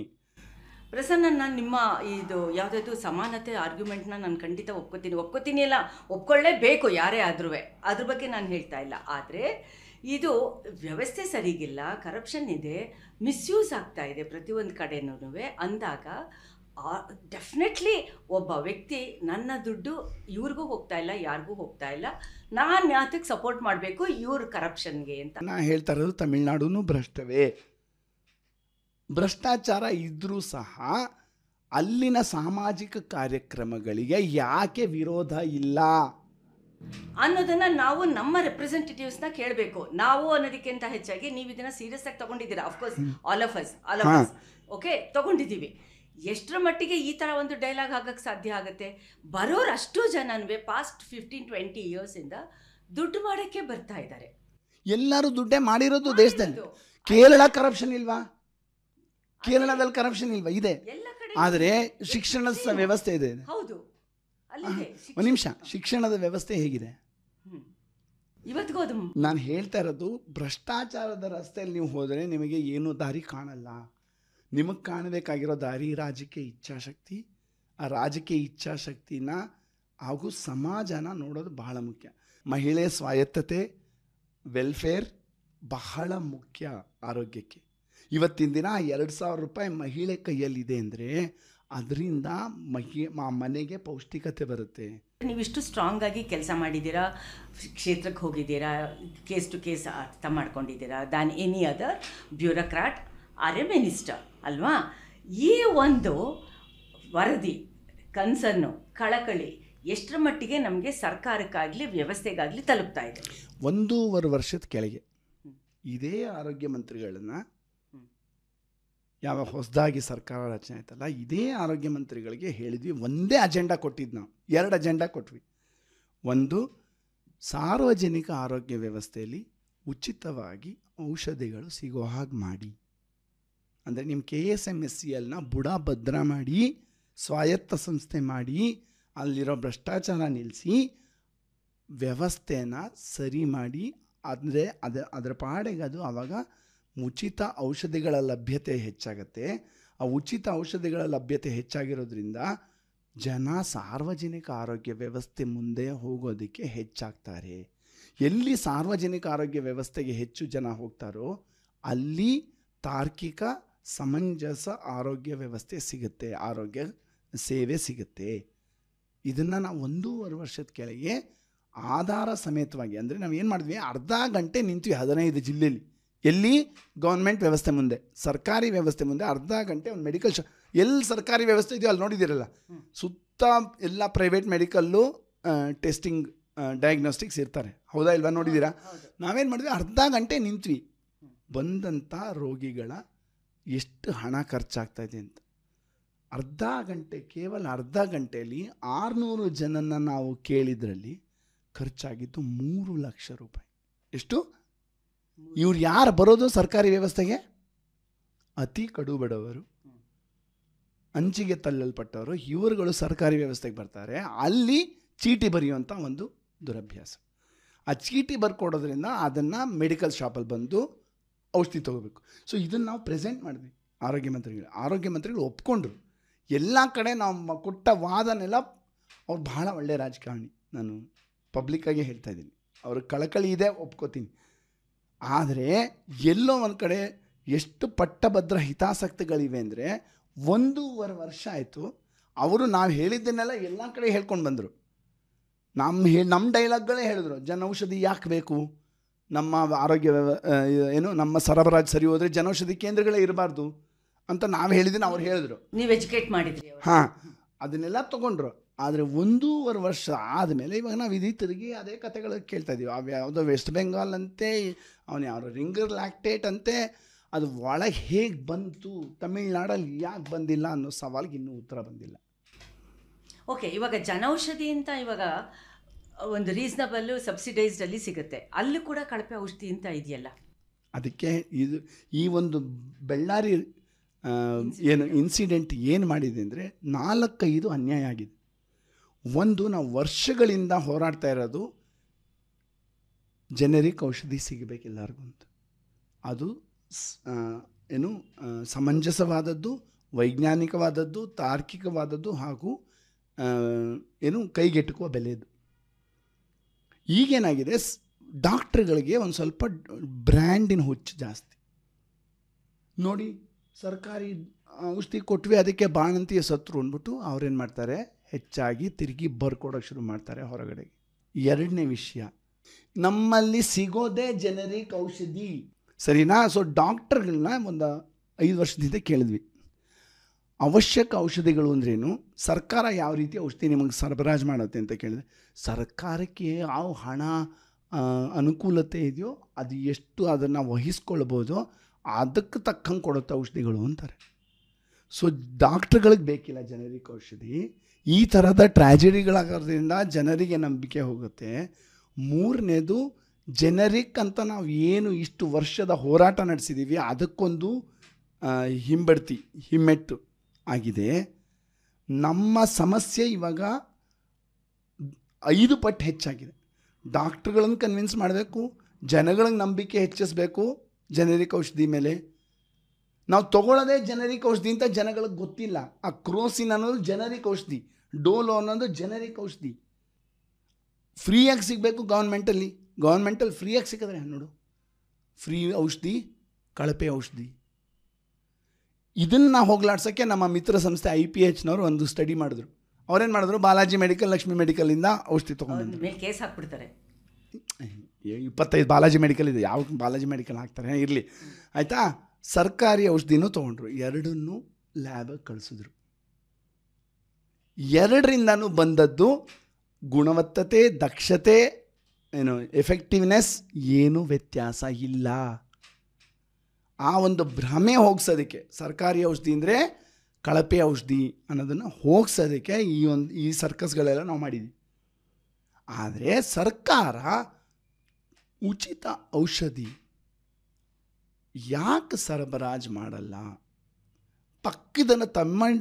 ಪ್ರಸನ್ನ, ನಾನು ನಿಮ್ಮ ಇದು ಯಾವುದಾದ್ರು ಸಮಾನತೆ ಆರ್ಗ್ಯುಮೆಂಟ್ನ ನಾನು ಖಂಡಿತ ಒಪ್ಕೋತೀನಿ ಇಲ್ಲ, ಒಪ್ಕೊಳ್ಳೇಬೇಕು ಯಾರೇ ಆದ್ರೂ, ಅದ್ರ ಬಗ್ಗೆ ನಾನು ಹೇಳ್ತಾ ಇಲ್ಲ. ಆದರೆ ಇದು ವ್ಯವಸ್ಥೆ ಸರಿಗಿಲ್ಲ, ಕರಪ್ಷನ್ ಇದೆ, ಮಿಸ್ಯೂಸ್ ಆಗ್ತಾ ಇದೆ ಪ್ರತಿಯೊಂದು ಕಡೆನೂ ಅಂದಾಗ ಡೆಫಿನೆಟ್ಲಿ ಒಬ್ಬ ವ್ಯಕ್ತಿ ನನ್ನ ದುಡ್ಡು ಇವ್ರಿಗೂ ಹೋಗ್ತಾ ಇಲ್ಲ, ಯಾರಿಗೂ ಹೋಗ್ತಾ ಇಲ್ಲ, ನಾನು ಯಾತಕ್ಕೆ ಸಪೋರ್ಟ್ ಮಾಡಬೇಕು ಇವ್ರ ಕರಪ್ಷನ್ಗೆ ಅಂತ ನಾನು ಹೇಳ್ತಾ ಇರೋದು. ತಮಿಳ್ನಾಡು ಭ್ರಷ್ಟವೇ, ಭ್ರಷ್ಟಾಚಾರ ಇದ್ದರೂ ಸಹ ಅಲ್ಲಿನ ಸಾಮಾಜಿಕ ಕಾರ್ಯಕ್ರಮಗಳಿಗೆ ಯಾಕೆ ವಿರೋಧ ಇಲ್ಲ ಅನ್ನೋದನ್ನು ನಾವು ನಮ್ಮ ರೆಪ್ರೆಸೆಂಟೇಟಿವ್ಸ್ನ ಕೇಳಬೇಕು. ನಾವು ಅನ್ನೋದಕ್ಕಿಂತ ಹೆಚ್ಚಾಗಿ ನೀವು ಇದನ್ನು ಸೀರಿಯಸ್ ಆಗಿ ತಗೊಂಡಿದ್ದೀರಾ. Of course all of us okay ತಗೊಂಡಿದ್ದೀವಿ. ಎಷ್ಟರ ಮಟ್ಟಿಗೆ ಈ ಥರ ಒಂದು ಡೈಲಾಗ್ ಆಗಕ್ಕೆ ಸಾಧ್ಯ ಆಗುತ್ತೆ? ಬರೋರು ಅಷ್ಟು ಜನನೂ ಪಾಸ್ಟ್ 15-20 ಇಯರ್ಸಿಂದ ದುಡ್ಡು ಮಾಡೋಕ್ಕೆ ಬರ್ತಾ ಇದ್ದಾರೆ. ಎಲ್ಲರೂ ದುಡ್ಡೇ ಮಾಡಿರೋದು ದೇಶದಲ್ಲಿ. ಕೇರಳ ಕರಪ್ಷನ್ ಇಲ್ವಾ? ಕೇರಳದಲ್ಲಿ ಕರಪ್ಷನ್ ಇಲ್ವಾ? ಇದೆ. ಆದರೆ ಶಿಕ್ಷಣದ ವ್ಯವಸ್ಥೆ ಇದೆ. ಹೌದು, ಒಂದು ನಿಮಿಷ, ಶಿಕ್ಷಣದ ವ್ಯವಸ್ಥೆ ಹೇಗಿದೆ ಇವತ್ತಿಗೂ? ಅದು ನಾನು ಹೇಳ್ತಾ ಇರೋದು, ಭ್ರಷ್ಟಾಚಾರದ ರಸ್ತೆಯಲ್ಲಿ ನೀವು ಹೋದರೆ ನಿಮಗೆ ಏನೂ ದಾರಿ ಕಾಣಲ್ಲ. ನಿಮಗೆ ಕಾಣಬೇಕಾಗಿರೋ ದಾರಿ ರಾಜಕೀಯ ಇಚ್ಛಾಶಕ್ತಿ. ಆ ರಾಜಕೀಯ ಇಚ್ಛಾಶಕ್ತಿನ ಹಾಗೂ ಸಮಾಜನ ನೋಡೋದು ಬಹಳ ಮುಖ್ಯ. ಮಹಿಳೆ ಸ್ವಾಯತ್ತತೆ, ವೆಲ್ಫೇರ್ ಬಹಳ ಮುಖ್ಯ ಆರೋಗ್ಯಕ್ಕೆ. ಇವತ್ತಿನ ದಿನ 2,000 ರೂಪಾಯಿ ಮಹಿಳೆ ಕೈಯಲ್ಲಿದೆ ಅಂದರೆ ಅದರಿಂದ ಮನೆಗೆ ಪೌಷ್ಟಿಕತೆ ಬರುತ್ತೆ. ನೀವಿಷ್ಟು ಸ್ಟ್ರಾಂಗ್ ಆಗಿ ಕೆಲಸ ಮಾಡಿದ್ದೀರಾ, ಕ್ಷೇತ್ರಕ್ಕೆ ಹೋಗಿದ್ದೀರಾ, ಕೇಸ್ ಟು ಕೇಸ್ ಅರ್ಥ ಮಾಡ್ಕೊಂಡಿದ್ದೀರಾ than any other bureaucrat or a minister ಅಲ್ವಾ? ಈ ಒಂದು ವರದಿ, ಕನ್ಸರ್ನು, ಕಳಕಳಿ ಎಷ್ಟರ ಮಟ್ಟಿಗೆ ನಮಗೆ ಸರ್ಕಾರಕ್ಕಾಗಲಿ ವ್ಯವಸ್ಥೆಗಾಗಲಿ ತಲುಪ್ತಾ ಇದೆ? 1.5 ವರ್ಷದ ಕೆಳಗೆ ಇದೇ ಆರೋಗ್ಯ ಮಂತ್ರಿಗಳನ್ನು, ಯಾವ ಹೊಸದಾಗಿ ಸರ್ಕಾರ ರಚನೆ ಆಯ್ತಲ್ಲ, ಇದೇ ಆರೋಗ್ಯ ಮಂತ್ರಿಗಳಿಗೆ ಹೇಳಿದ್ವಿ, ಒಂದೇ ಅಜೆಂಡಾ ಕೊಟ್ಟಿದ್ದು ನಾವು. 2 ಅಜೆಂಡಾ ಕೊಟ್ವಿ. ಒಂದು, ಸಾರ್ವಜನಿಕ ಆರೋಗ್ಯ ವ್ಯವಸ್ಥೆಯಲ್ಲಿ ಉಚಿತವಾಗಿ ಔಷಧಿಗಳು ಸಿಗೋ ಹಾಗೆ ಮಾಡಿ. ಅಂದರೆ ನಿಮ್ಮ KSMSCLನ ಬುಡ ಭದ್ರ ಮಾಡಿ, ಸ್ವಾಯತ್ತ ಸಂಸ್ಥೆ ಮಾಡಿ, ಅಲ್ಲಿರೋ ಭ್ರಷ್ಟಾಚಾರ ನಿಲ್ಲಿಸಿ, ವ್ಯವಸ್ಥೆನ ಸರಿ ಮಾಡಿ, ಅಂದರೆ ಅದರ ಪಾಡಿಗೆ ಅದು ಆವಾಗ ಉಚಿತ ಔಷಧಿಗಳ ಲಭ್ಯತೆ ಹೆಚ್ಚಾಗತ್ತೆ. ಆ ಉಚಿತ ಔಷಧಿಗಳ ಲಭ್ಯತೆ ಹೆಚ್ಚಾಗಿರೋದ್ರಿಂದ ಜನ ಸಾರ್ವಜನಿಕ ಆರೋಗ್ಯ ವ್ಯವಸ್ಥೆ ಮುಂದೆ ಹೋಗೋದಕ್ಕೆ ಹೆಚ್ಚಾಗ್ತಾರೆ. ಎಲ್ಲಿ ಸಾರ್ವಜನಿಕ ಆರೋಗ್ಯ ವ್ಯವಸ್ಥೆಗೆ ಹೆಚ್ಚು ಜನ ಹೋಗ್ತಾರೋ ಅಲ್ಲಿ ತಾರ್ಕಿಕ ಸಮಂಜಸ ಆರೋಗ್ಯ ವ್ಯವಸ್ಥೆ ಸಿಗುತ್ತೆ, ಆರೋಗ್ಯ ಸೇವೆ ಸಿಗುತ್ತೆ. ಇದನ್ನು ನಾವು 1.5 ವರ್ಷದ ಕೆಳಗೆ ಆಧಾರ ಸಮೇತವಾಗಿ, ಅಂದರೆ ನಾವು ಏನು ಮಾಡಿದ್ವಿ, ಅರ್ಧ ಗಂಟೆ ನಿಂತ್ವಿ 15 ಜಿಲ್ಲೆಯಲ್ಲಿ. ಎಲ್ಲಿ? ಗೌರ್ಮೆಂಟ್ ವ್ಯವಸ್ಥೆ ಮುಂದೆ, ಸರ್ಕಾರಿ ವ್ಯವಸ್ಥೆ ಮುಂದೆ ಅರ್ಧ ಗಂಟೆ ಒಂದು ಮೆಡಿಕಲ್ ಎಲ್ಲಿ ಸರ್ಕಾರಿ ವ್ಯವಸ್ಥೆ ಇದೆಯೋ ಅಲ್ಲಿ ನೋಡಿದ್ದೀರಲ್ಲ, ಸುತ್ತ ಎಲ್ಲ ಪ್ರೈವೇಟ್ ಮೆಡಿಕಲ್ಲು ಟೆಸ್ಟಿಂಗ್ ಡಯಾಗ್ನೋಸ್ಟಿಕ್ಸ್ ಇರ್ತಾರೆ, ಹೌದಾ ಇಲ್ವಾ? ನೋಡಿದ್ದೀರಾ? ನಾವೇನು ಮಾಡಿದ್ವಿ, ಅರ್ಧ ಗಂಟೆ ನಿಂತ್ವಿ. ಬಂದಂಥ ರೋಗಿಗಳ ಎಷ್ಟು ಹಣ ಖರ್ಚಾಗ್ತಾಯಿದೆ ಅಂತ ಕೇವಲ ಅರ್ಧ ಗಂಟೆಯಲ್ಲಿ 600 ಜನನ ನಾವು ಕೇಳಿದ್ರಲ್ಲಿ ಖರ್ಚಾಗಿದ್ದು 3 ಲಕ್ಷ ರೂಪಾಯಿ. ಎಷ್ಟು? ಇವ್ರು ಯಾರು ಬರೋದು ಸರ್ಕಾರಿ ವ್ಯವಸ್ಥೆಗೆ? ಅತಿ ಕಡು ಬಡವರು, ಅಂಚಿಗೆ ತಳ್ಳಲ್ಪಟ್ಟವರು, ಇವರುಗಳು ಸರ್ಕಾರಿ ವ್ಯವಸ್ಥೆಗೆ ಬರ್ತಾರೆ. ಅಲ್ಲಿ ಚೀಟಿ ಬರೆಯುವಂಥ ಒಂದು ದುರಭ್ಯಾಸ. ಆ ಚೀಟಿ ಬರ್ಕೊಡೋದ್ರಿಂದ ಅದನ್ನು ಮೆಡಿಕಲ್ ಶಾಪಲ್ಲಿ ಬಂದು ಔಷಧಿ ತೊಗೋಬೇಕು. ಸೊ ಇದನ್ನು ನಾವು ಪ್ರೆಸೆಂಟ್ ಮಾಡಿದ್ವಿ ಆರೋಗ್ಯ ಮಂತ್ರಿಗಳು ಒಪ್ಕೊಂಡ್ರು. ಎಲ್ಲ ಕಡೆ ನಾವು ಕೊಟ್ಟ ವಾದನೆಲ್ಲ, ಅವ್ರು ಬಹಳ ಒಳ್ಳೆಯ ರಾಜಕಾರಣಿ, ನಾನು ಪಬ್ಲಿಕ್ಕಾಗಿ ಹೇಳ್ತಾ ಇದ್ದೀನಿ, ಅವ್ರ ಕಳಕಳಿ ಇದೆ, ಒಪ್ಕೋತೀನಿ. ಆದರೆ ಎಲ್ಲೋ ಒಂದು ಕಡೆ ಎಷ್ಟು ಪಟ್ಟಭದ್ರ ಹಿತಾಸಕ್ತಿಗಳಿವೆ ಅಂದರೆ 1.5 ವರ್ಷ ಆಯಿತು. ಅವರು ನಾವು ಹೇಳಿದ್ದನ್ನೆಲ್ಲ ಎಲ್ಲ ಕಡೆ ಹೇಳ್ಕೊಂಡು ಬಂದರು. ನಮ್ಮ ಡೈಲಾಗ್ಗಳೇ ಹೇಳಿದ್ರು, ಜನೌಷಧಿ ಯಾಕೆ ಬೇಕು, ನಮ್ಮ ಆರೋಗ್ಯ ನಮ್ಮ ಸರಬರಾಜು ಸರಿ ಹೋದರೆ ಜನೌಷಧಿ ಕೇಂದ್ರಗಳೇ ಇರಬಾರ್ದು ಅಂತ ನಾವು ಹೇಳಿದ್ದೀನಿ, ಅವ್ರು ಹೇಳಿದ್ರು. ನೀವು ಎಜುಕೇಟ್ ಮಾಡಿದ್ರಿ. ಹಾಂ, ಅದನ್ನೆಲ್ಲ ತೊಗೊಂಡ್ರು. ಆದರೆ 1.5 ವರ್ಷ ಆದಮೇಲೆ ಇವಾಗ ನಾವು ತಿರುಗಿ ಅದೇ ಕಥೆಗಳು ಕೇಳ್ತಾ ಇದ್ದೀವಿ. ಯಾವುದೋ ವೆಸ್ಟ್ ಬೆಂಗಾಲ್ ಅಂತೆ, ಅವನು ಯಾರೋ ರಿಂಗರ್ ಲ್ಯಾಕ್ಟೇಟ್ ಅಂತೆ, ಅದು ಒಳಗೆ ಹೇಗೆ ಬಂತು, ತಮಿಳ್ನಾಡಲ್ಲಿ ಯಾಕೆ ಬಂದಿಲ್ಲ ಅನ್ನೋ ಸವಾಲಿಗೆ ಇನ್ನೂ ಉತ್ತರ ಬಂದಿಲ್ಲ. ಓಕೆ, ಇವಾಗ ಜನೌಷಧಿ ಅಂತ ಇವಾಗ ಒಂದು ರೀಸನಬಲ್ಲು ಸಬ್ಸಿಡೈಸ್ಡಲ್ಲಿ ಸಿಗುತ್ತೆ, ಅಲ್ಲಿ ಕೂಡ ಕಳಪೆ ಔಷಧಿ ಅಂತ ಇದೆಯಲ್ಲ. ಅದಕ್ಕೆ ಈ ಒಂದು ಬೆಳ್ಳಾರಿ ಇನ್ಸಿಡೆಂಟ್ ಏನು ಮಾಡಿದೆ ಅಂದರೆ 4-5 ಅನ್ಯಾಯ ಆಗಿದೆ. ಒಂದು, ನಾವು ವರ್ಷಗಳಿಂದ ಹೋರಾಡ್ತಾ ಇರೋದು ಜೆನೆರಿಕ್ ಔಷಧಿ ಸಿಗಬೇಕು ಎಲ್ಲರಿಗೂ ಅಂತ. ಅದು ಸಮಂಜಸವಾದದ್ದು, ವೈಜ್ಞಾನಿಕವಾದದ್ದು, ತಾರ್ಕಿಕವಾದದ್ದು ಹಾಗೂ ಕೈಗೆಟುಕುವ ಬೆಲೆದು. ಈಗೇನಾಗಿದೆ, ಡಾಕ್ಟ್ರುಗಳಿಗೆ ಒಂದು ಸ್ವಲ್ಪ ಬ್ರ್ಯಾಂಡಿನ ಹುಚ್ಚು ಜಾಸ್ತಿ. ನೋಡಿ, ಸರ್ಕಾರಿ ಔಷಧಿ ಕೊಟ್ವಿ, ಅದಕ್ಕೆ ಬಾಣಂತಿಯ ಸತ್ರು ಅಂದ್ಬಿಟ್ಟು ಅವ್ರೇನು ಮಾಡ್ತಾರೆ, ಹೆಚ್ಚಾಗಿ ತಿರುಗಿ ಬರ್ಕೊಡೋಕ್ಕೆ ಶುರು ಮಾಡ್ತಾರೆ ಹೊರಗಡೆಗೆ. 2ನೇ ವಿಷಯ, ನಮ್ಮಲ್ಲಿ ಸಿಗೋದೇ ಜೆನೆರಿಕ್ ಔಷಧಿ, ಸರಿನಾ? ಸೊ ಡಾಕ್ಟರ್ಗಳನ್ನ ಒಂದು 5 ವರ್ಷದಿಂದ ಕೇಳಿದ್ವಿ, ಅವಶ್ಯಕ ಔಷಧಿಗಳು ಅಂದ್ರೇನು, ಸರ್ಕಾರ ಯಾವ ರೀತಿ ಔಷಧಿ ನಿಮಗೆ ಸರಬರಾಜು ಮಾಡುತ್ತೆ ಅಂತ ಕೇಳಿದೆ. ಸರ್ಕಾರಕ್ಕೆ ಯಾವ ಹಣ ಅನುಕೂಲತೆ ಇದೆಯೋ ಅದು ಎಷ್ಟು ಅದನ್ನು ವಹಿಸ್ಕೊಳ್ಬೋದು, ಅದಕ್ಕೆ ತಕ್ಕಂಗೆ ಕೊಡುತ್ತೆ ಔಷಧಿಗಳು ಅಂತಾರೆ. ಸೊ ಡಾಕ್ಟ್ರುಗಳಿಗೆ ಬೇಕಿಲ್ಲ ಜೆನೆರಿಕ್ ಔಷಧಿ. ಈ ಥರದ ಟ್ರ್ಯಾಜಿಡಿಗಳಾಗೋದ್ರಿಂದ ಜನರಿಗೆ ನಂಬಿಕೆ ಹೋಗುತ್ತೆ. 3ನೇದು, ಜೆನೆರಿಕ್ ಅಂತ ನಾವು ಏನು ಇಷ್ಟು ವರ್ಷದ ಹೋರಾಟ ನಡೆಸಿದ್ದೀವಿ ಅದಕ್ಕೊಂದು ಹಿಮ್ಮೆಟ್ಟು ಆಗಿದೆ. ನಮ್ಮ ಸಮಸ್ಯೆ ಇವಾಗ 5 ಪಟ್ಟು ಹೆಚ್ಚಾಗಿದೆ. ಡಾಕ್ಟ್ರುಗಳನ್ನು ಕನ್ವಿನ್ಸ್ ಮಾಡಬೇಕು, ಜನಗಳಿಗೆ ನಂಬಿಕೆ ಹೆಚ್ಚಿಸಬೇಕು ಜೆನೆರಿಕ್ ಔಷಧಿ ಮೇಲೆ. ನಾವು ತೊಗೊಳ್ಳೋದೇ ಜೆನೆರಿಕ್ ಔಷಧಿ ಅಂತ ಜನಗಳಿಗೆ ಗೊತ್ತಿಲ್ಲ. ಆ ಕ್ರೋಸಿನ್ ಅನ್ನೋದು ಜೆನೆರಿಕ್ ಔಷಧಿ, ಡೋಲೋ ಅನ್ನೋದು ಜೆನೆರಿಕ್ ಔಷಧಿ. ಫ್ರೀಯಾಗಿ ಸಿಗಬೇಕು ಗೌರ್ಮೆಂಟಲ್ಲಿ ಫ್ರೀಯಾಗಿ ಸಿಕ್ಕಿದ್ರೆ ನೋಡು, ಫ್ರೀ ಔಷಧಿ, ಕಳಪೆ ಔಷಧಿ. ಇದನ್ನು ಹೋಗ್ಲಾಡ್ಸೋಕ್ಕೆ ನಮ್ಮ ಮಿತ್ರ ಸಂಸ್ಥೆ IPHನವರು ಒಂದು ಸ್ಟಡಿ ಮಾಡಿದ್ರು. ಅವ್ರೇನು ಮಾಡಿದ್ರು, ಬಾಲಾಜಿ ಮೆಡಿಕಲ್, ಲಕ್ಷ್ಮಿ ಮೆಡಿಕಲಿಂದ ಔಷಧಿ ತೊಗೊಂಡು ಮೇಲೆ ಕೇಸ್ ಹಾಕ್ಬಿಡ್ತಾರೆ. 25 ಬಾಲಾಜಿ ಮೆಡಿಕಲ್ ಇದೆ, ಯಾವ ಬಾಲಾಜಿ ಮೆಡಿಕಲ್ ಹಾಕ್ತಾರೆ, ಇರಲಿ ಆಯಿತಾ. ಸರ್ಕಾರಿ ಔಷಧಿನೂ ತೊಗೊಂಡ್ರು, 2ನ್ನೂ ಲ್ಯಾಬಿಗೆ ಕಳಿಸಿದ್ರು. 2ರಿಂದನೂ ಬಂದದ್ದು ಗುಣವತ್ತತೆ, ದಕ್ಷತೆ, ಎಫೆಕ್ಟಿವ್ನೆಸ್ ಏನೂ ವ್ಯತ್ಯಾಸ ಇಲ್ಲ. ಆ ಒಂದು ಭ್ರಮೆ ಹೋಗ್ಸೋದಕ್ಕೆ, ಸರ್ಕಾರಿ ಔಷಧಿ ಅಂದರೆ ಕಳಪೆ ಔಷಧಿ ಅನ್ನೋದನ್ನು ಹೋಗ್ಸೋದಕ್ಕೆ ಈ ಸರ್ಕಸ್ಗಳೆಲ್ಲ ನಾವು ಮಾಡಿದ್ವಿ. ಆದರೆ ಸರ್ಕಾರ ಉಚಿತ ಔಷಧಿ ಯಾಕೆ ಸರಬರಾಜು ಮಾಡಲ್ಲ? ಪಕ್ಕದ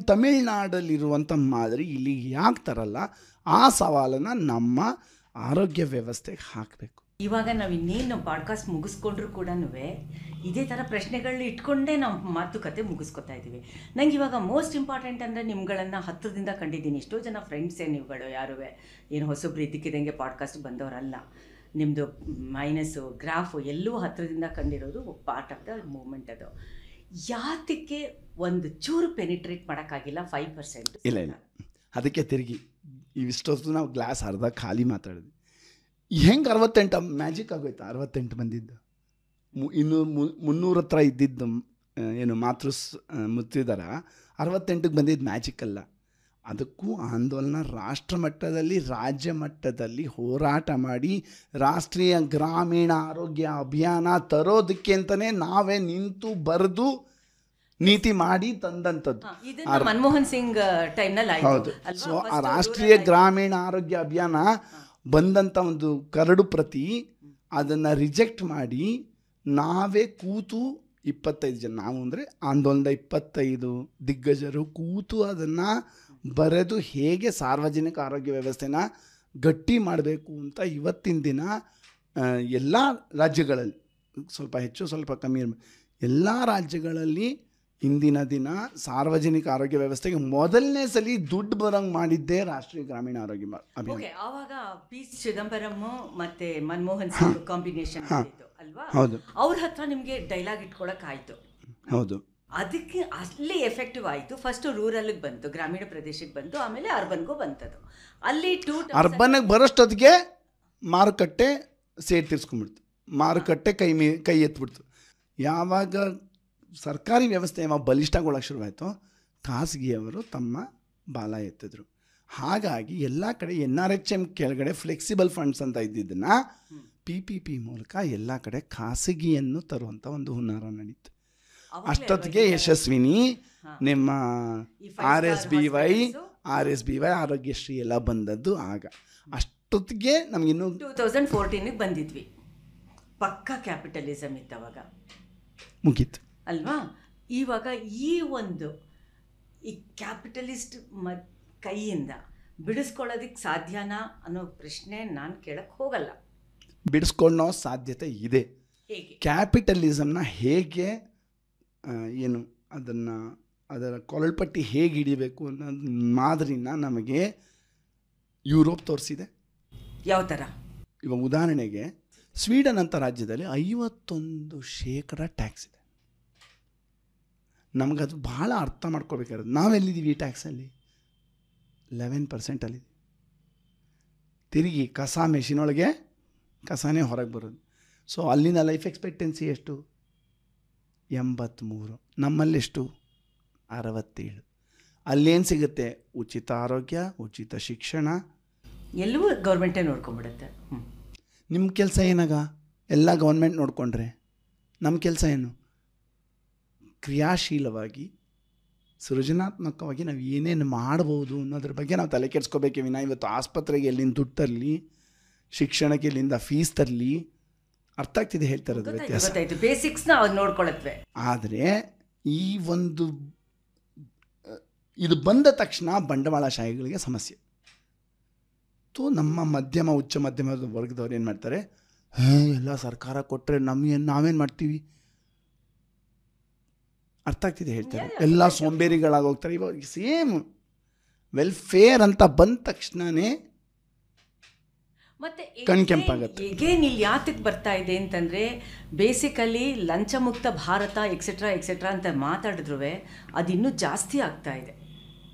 ತಮಿಳ್ನಾಡಲ್ಲಿರುವಂಥ ಮಾದರಿ ಇಲ್ಲಿ ಯಾಕೆ ತರಲ್ಲ? ಆ ಸವಾಲನ್ನು ನಮ್ಮ ಆರೋಗ್ಯ ವ್ಯವಸ್ಥೆಗೆ ಹಾಕಬೇಕು. ಇವಾಗ ನಾವು ಇನ್ನೇನು ಪಾಡ್ಕಾಸ್ಟ್ ಮುಗಿಸ್ಕೊಂಡ್ರು ಕೂಡ ಇದೇ ಥರ ಪ್ರಶ್ನೆಗಳನ್ನ ಇಟ್ಕೊಂಡೇ ನಾವು ಮಾತುಕತೆ ಮುಗಿಸ್ಕೊತಾ ಇದ್ದೀವಿ. ನಂಗೆ ಇವಾಗ ಮೋಸ್ಟ್ ಇಂಪಾರ್ಟೆಂಟ್ ಅಂದರೆ ನಿಮ್ಗಳನ್ನು ಹತ್ತಿರದಿಂದ ಕಂಡಿದ್ದೀನಿ. ಎಷ್ಟೋ ಜನ ಫ್ರೆಂಡ್ಸೇ ನೀವುಗಳು, ಯಾರೂ ಏನು ಹೊಸೊಬ್ರು ಇದ್ದಕ್ಕಿದ್ದಂಗೆ ಪಾಡ್ಕಾಸ್ಟ್ ಬಂದವರಲ್ಲ. ನಿಮ್ಮದು ಮೈನಸ್ಸು ಗ್ರಾಫು ಎಲ್ಲೂ ಹತ್ತಿರದಿಂದ ಕಂಡಿರೋದು ಪಾರ್ಟ್ ಆಫ್ ದ ಮೂಮೆಂಟ್. ಅದು ಯಾತಕ್ಕೆ ಒಂದು ಚೂರು ಪೆನಿಟ್ರೇಟ್ ಮಾಡೋಕ್ಕಾಗಿಲ್ಲ 5%? ಇಲ್ಲ ಇಲ್ಲ, ಅದಕ್ಕೆ ತಿರುಗಿ ಇವಿಷ್ಟೊತ್ತು ನಾವು ಗ್ಲಾಸ್ ಅರ್ಧ ಖಾಲಿ ಮಾತಾಡಿದ್ವಿ. ಹೆಂಗೆ 68 ಮ್ಯಾಜಿಕ್ ಆಗೋಯ್ತು? 68 ಬಂದಿದ್ದು ಇನ್ನು 300 ಹತ್ರ ಇದ್ದಿದ್ದು ಏನು ಮುತ್ತಿದಾರ 68ಕ್ಕೆ ಬಂದಿದ್ದು ಮ್ಯಾಜಿಕ್ ಅಲ್ಲ. ಅದಕ್ಕೂ ಆಂದೋಲನ ರಾಷ್ಟ್ರ ಮಟ್ಟದಲ್ಲಿ, ರಾಜ್ಯ ಮಟ್ಟದಲ್ಲಿ ಹೋರಾಟ ಮಾಡಿ ರಾಷ್ಟ್ರೀಯ ಗ್ರಾಮೀಣ ಆರೋಗ್ಯ ಅಭಿಯಾನ ತರೋದಕ್ಕೆ ಅಂತಲೇ ನಾವೇ ನಿಂತು ಬರೆದು ನೀತಿ ಮಾಡಿ ತಂದಂಥದ್ದು. ಮನಮೋಹನ್ ಸಿಂಗ್ ಟೈಮ್ನಲ್ಲಿ ಹೌದು. ಸೊ ಆ ರಾಷ್ಟ್ರೀಯ ಗ್ರಾಮೀಣ ಆರೋಗ್ಯ ಅಭಿಯಾನ ಬಂದಂಥ ಒಂದು ಕರಡು ಪ್ರತಿ ಅದನ್ನು ರಿಜೆಕ್ಟ್ ಮಾಡಿ ನಾವೇ ಕೂತು 25 ಜನ, ನಾವು ಅಂದರೆ ಆಂದೋಲನದ 25 ದಿಗ್ಗಜರು ಕೂತು ಅದನ್ನು ಬರೆದು ಹೇಗೆ ಸಾರ್ವಜನಿಕ ಆರೋಗ್ಯ ವ್ಯವಸ್ಥೆನ ಗಟ್ಟಿ ಮಾಡಬೇಕು ಅಂತ ಇವತ್ತಿನ ದಿನ ಎಲ್ಲ ರಾಜ್ಯಗಳಲ್ಲಿ, ಸ್ವಲ್ಪ ಹೆಚ್ಚು ಸ್ವಲ್ಪ ಕಮ್ಮಿ, ಎಲ್ಲ ರಾಜ್ಯಗಳಲ್ಲಿ ಇಂದಿನ ದಿನ ಸಾರ್ವಜನಿಕ ಆರೋಗ್ಯ ವ್ಯವಸ್ಥೆಗೆ ಮೊದಲನೇ ಸಲ ದುಡ್ಡು ಬರೋಂಗೆ ಮಾಡಿದ್ದೇ ರಾಷ್ಟ್ರೀಯ ಗ್ರಾಮೀಣ ಆರೋಗ್ಯ ಅಭಿಯಾನ. ಆವಾಗ ಪಿ ಚಿದಂಬರಂ ಮತ್ತೆ ಮನಮೋಹನ್ ಸಿಂಗ್ ಕಾಂಬಿನೇಷನ್ ಅಲ್ವಾ? ಹೌದು. ಅವ್ರ ಹತ್ರ ನಿಮಗೆ ಡೈಲಾಗ್ ಇಟ್ಕೊಳಕ್ಕಾಯ್ತು. ಹೌದು. ಅದಕ್ಕೆ ಅಲ್ಲಿ ಎಫೆಕ್ಟಿವ್ ಆಯಿತು. ಫಸ್ಟು ರೂರಲ್ಗೆ ಬಂತು, ಗ್ರಾಮೀಣ ಪ್ರದೇಶಕ್ಕೆ ಬಂತು, ಆಮೇಲೆ ಅರ್ಬನ್ಗೂ ಬಂತದು. ಅಲ್ಲಿ ಅರ್ಬನ್ಗೆ ಬರೋಷ್ಟೊತ್ತಿಗೆ ಮಾರುಕಟ್ಟೆ ಸೇರಿ ತೀರ್ಸ್ಕೊಂಡ್ಬಿಡ್ತು, ಮಾರುಕಟ್ಟೆ ಕೈ ಎತ್ಬಿಡ್ತು. ಯಾವಾಗ ಸರ್ಕಾರಿ ವ್ಯವಸ್ಥೆ ಯಾವಾಗ ಬಲಿಷ್ಠಗೊಳ್ಳೋಕೆ ಶುರುವಾಯಿತು, ಖಾಸಗಿಯವರು ತಮ್ಮ ಬಾಲ ಎತ್ತಿದ್ರು. ಹಾಗಾಗಿ ಎಲ್ಲ ಕಡೆ NRHM ಕೆಳಗಡೆ ಫ್ಲೆಕ್ಸಿಬಲ್ ಫಂಡ್ಸ್ ಅಂತ ಇದ್ದಿದ್ದನ್ನು PPP ಮೂಲಕ ಎಲ್ಲ ಕಡೆ ಖಾಸಗಿಯನ್ನು ತರುವಂಥ ಒಂದು ಹುನ್ನಾರ ನಡೀತು. ಅಷ್ಟೊತ್ತಿಗೆ ಯಶಸ್ವಿನಿ, ನಿಮ್ಮ RSBY ಆರೋಗ್ಯಶ್ರೀ ಎಲ್ಲ ಬಂದದ್ದು ಆಗ. ಅಷ್ಟೊತ್ತಿಗೆ ನಮಗಿನ್ನೂ 2014ಗೆ ಬಂದಿದ್ವಿ. ಪಕ್ಕಾ ಕ್ಯಾಪಿಟಲಿಸಮ್ ಇತ್ತವಾಗ, ಮುಗೀತು ಅಲ್ವಾ? ಇವಾಗ ಈ ಒಂದು ಈ ಕ್ಯಾಪಿಟಲಿಸ್ಟ್ ಕೈಯಿಂದ ಬಿಡಿಸ್ಕೊಳ್ಳೋದಕ್ಕೆ ಸಾಧ್ಯನಾ ಅನ್ನೋ ಪ್ರಶ್ನೆ ನಾನು ಕೇಳಕ್ಕೆ ಹೋಗಲ್ಲ. ಬಿಡಿಸ್ಕೊಳ್ಳೋ ಸಾಧ್ಯತೆ ಇದೆ. ಕ್ಯಾಪಿಟಲಿಸಮ್ನ ಹೇಗೆ ಏನು ಅದರ ಕೊರಳ್ಪಟ್ಟಿ ಹೇಗೆ ಹಿಡಿಬೇಕು ಅನ್ನೋದು ಮಾದರಿನ ನಮಗೆ ಯುರೋಪ್ ತೋರಿಸಿದೆ. ಯಾವ ಥರ? ಇವಾಗ ಉದಾಹರಣೆಗೆ ಸ್ವೀಡನ್ ಅಂತ ರಾಜ್ಯದಲ್ಲಿ 51% ಟ್ಯಾಕ್ಸ್ ಇದೆ. ನಮಗದು ಭಾಳ ಅರ್ಥ ಮಾಡ್ಕೋಬೇಕಾದ್ರೆ ನಾವೆಲ್ಲಿದ್ದೀವಿ ಈ ಟ್ಯಾಕ್ಸಲ್ಲಿ? 11%. ತಿರುಗಿ ಕಸ ಮೆಷಿನೊಳಗೆ ಕಸನೇ ಹೊರಗೆ ಬರೋದು. ಸೊ ಅಲ್ಲಿನ ಲೈಫ್ ಎಕ್ಸ್ಪೆಕ್ಟೆನ್ಸಿ ಎಷ್ಟು? 83. ನಮ್ಮಲ್ಲೆಷ್ಟು? 67. ಅಲ್ಲೇನು ಸಿಗುತ್ತೆ? ಉಚಿತ ಆರೋಗ್ಯ, ಉಚಿತ ಶಿಕ್ಷಣ, ಎಲ್ಲವೂ ಗೌರ್ಮೆಂಟೇ ನೋಡ್ಕೊಂಡ್ಬಿಡುತ್ತೆ. ನಿಮ್ಮ ಕೆಲಸ ಏನಾಗ? ಎಲ್ಲ ಗೌರ್ಮೆಂಟ್ ನೋಡಿಕೊಂಡ್ರೆ ನಮ್ಮ ಕೆಲಸ ಏನು? ಕ್ರಿಯಾಶೀಲವಾಗಿ ಸೃಜನಾತ್ಮಕವಾಗಿ ನಾವು ಏನೇನು ಮಾಡ್ಬೋದು ಅನ್ನೋದ್ರ ಬಗ್ಗೆ ನಾವು ತಲೆ ಕೆಡಿಸ್ಕೋಬೇಕೇ ವಿನ ಇವತ್ತು ಆಸ್ಪತ್ರೆಗೆ ಎಲ್ಲಿಂದ ದುಡ್ಡು ತರಲಿ, ಶಿಕ್ಷಣಕ್ಕೆ ಎಲ್ಲಿಂದ ಫೀಸ್ ತರಲಿ. ಅರ್ಥ ಆಗ್ತಿದೆ ಹೇಳ್ತಾ ಇರೋದು ವ್ಯತ್ಯಾಸ. ಬೇಸಿಕ್ಸ್ನ ಅವ್ರು ನೋಡ್ಕೊಳತ್ವೆ. ಆದರೆ ಈ ಒಂದು ಇದು ಬಂದ ತಕ್ಷಣ ಬಂಡವಾಳಶಾಹಿಗಳಿಗೆ ಸಮಸ್ಯೆ. ನಮ್ಮ ಮಧ್ಯಮ ಉಚ್ಚ ಮಧ್ಯಮದ ವರ್ಗದವ್ರು ಏನು ಮಾಡ್ತಾರೆ? ಎಲ್ಲ ಸರ್ಕಾರ ಕೊಟ್ಟರೆ ನಾವೇನು ಮಾಡ್ತೀವಿ? ಅರ್ಥ ಆಗ್ತಿದೆ ಹೇಳ್ತಾರೆ. ಎಲ್ಲ ಸೋಂಬೇರಿಗಳಾಗೋಗ್ತಾರೆ. ಇವಾಗ ಸೇಮ್ ವೆಲ್ಫೇರ್ ಅಂತ ಬಂದ ತಕ್ಷಣವೇ ಮತ್ತೆ ಕಣ್ಕೆಂಪಾಗತ್ತೆ. ಈಗೇನು ಇಲ್ಲಿ ಯಾತಕ್ಕೆ ಬರ್ತಾ ಇದೆ ಅಂತಂದರೆ, ಬೇಸಿಕಲಿ ಲಂಚಮುಕ್ತ ಭಾರತ ಎಕ್ಸೆಟ್ರಾ ಎಕ್ಸೆಟ್ರಾ ಅಂತ ಮಾತಾಡಿದ್ರು ಅದಿನ್ನೂ ಜಾಸ್ತಿ ಆಗ್ತಾ ಇದೆ.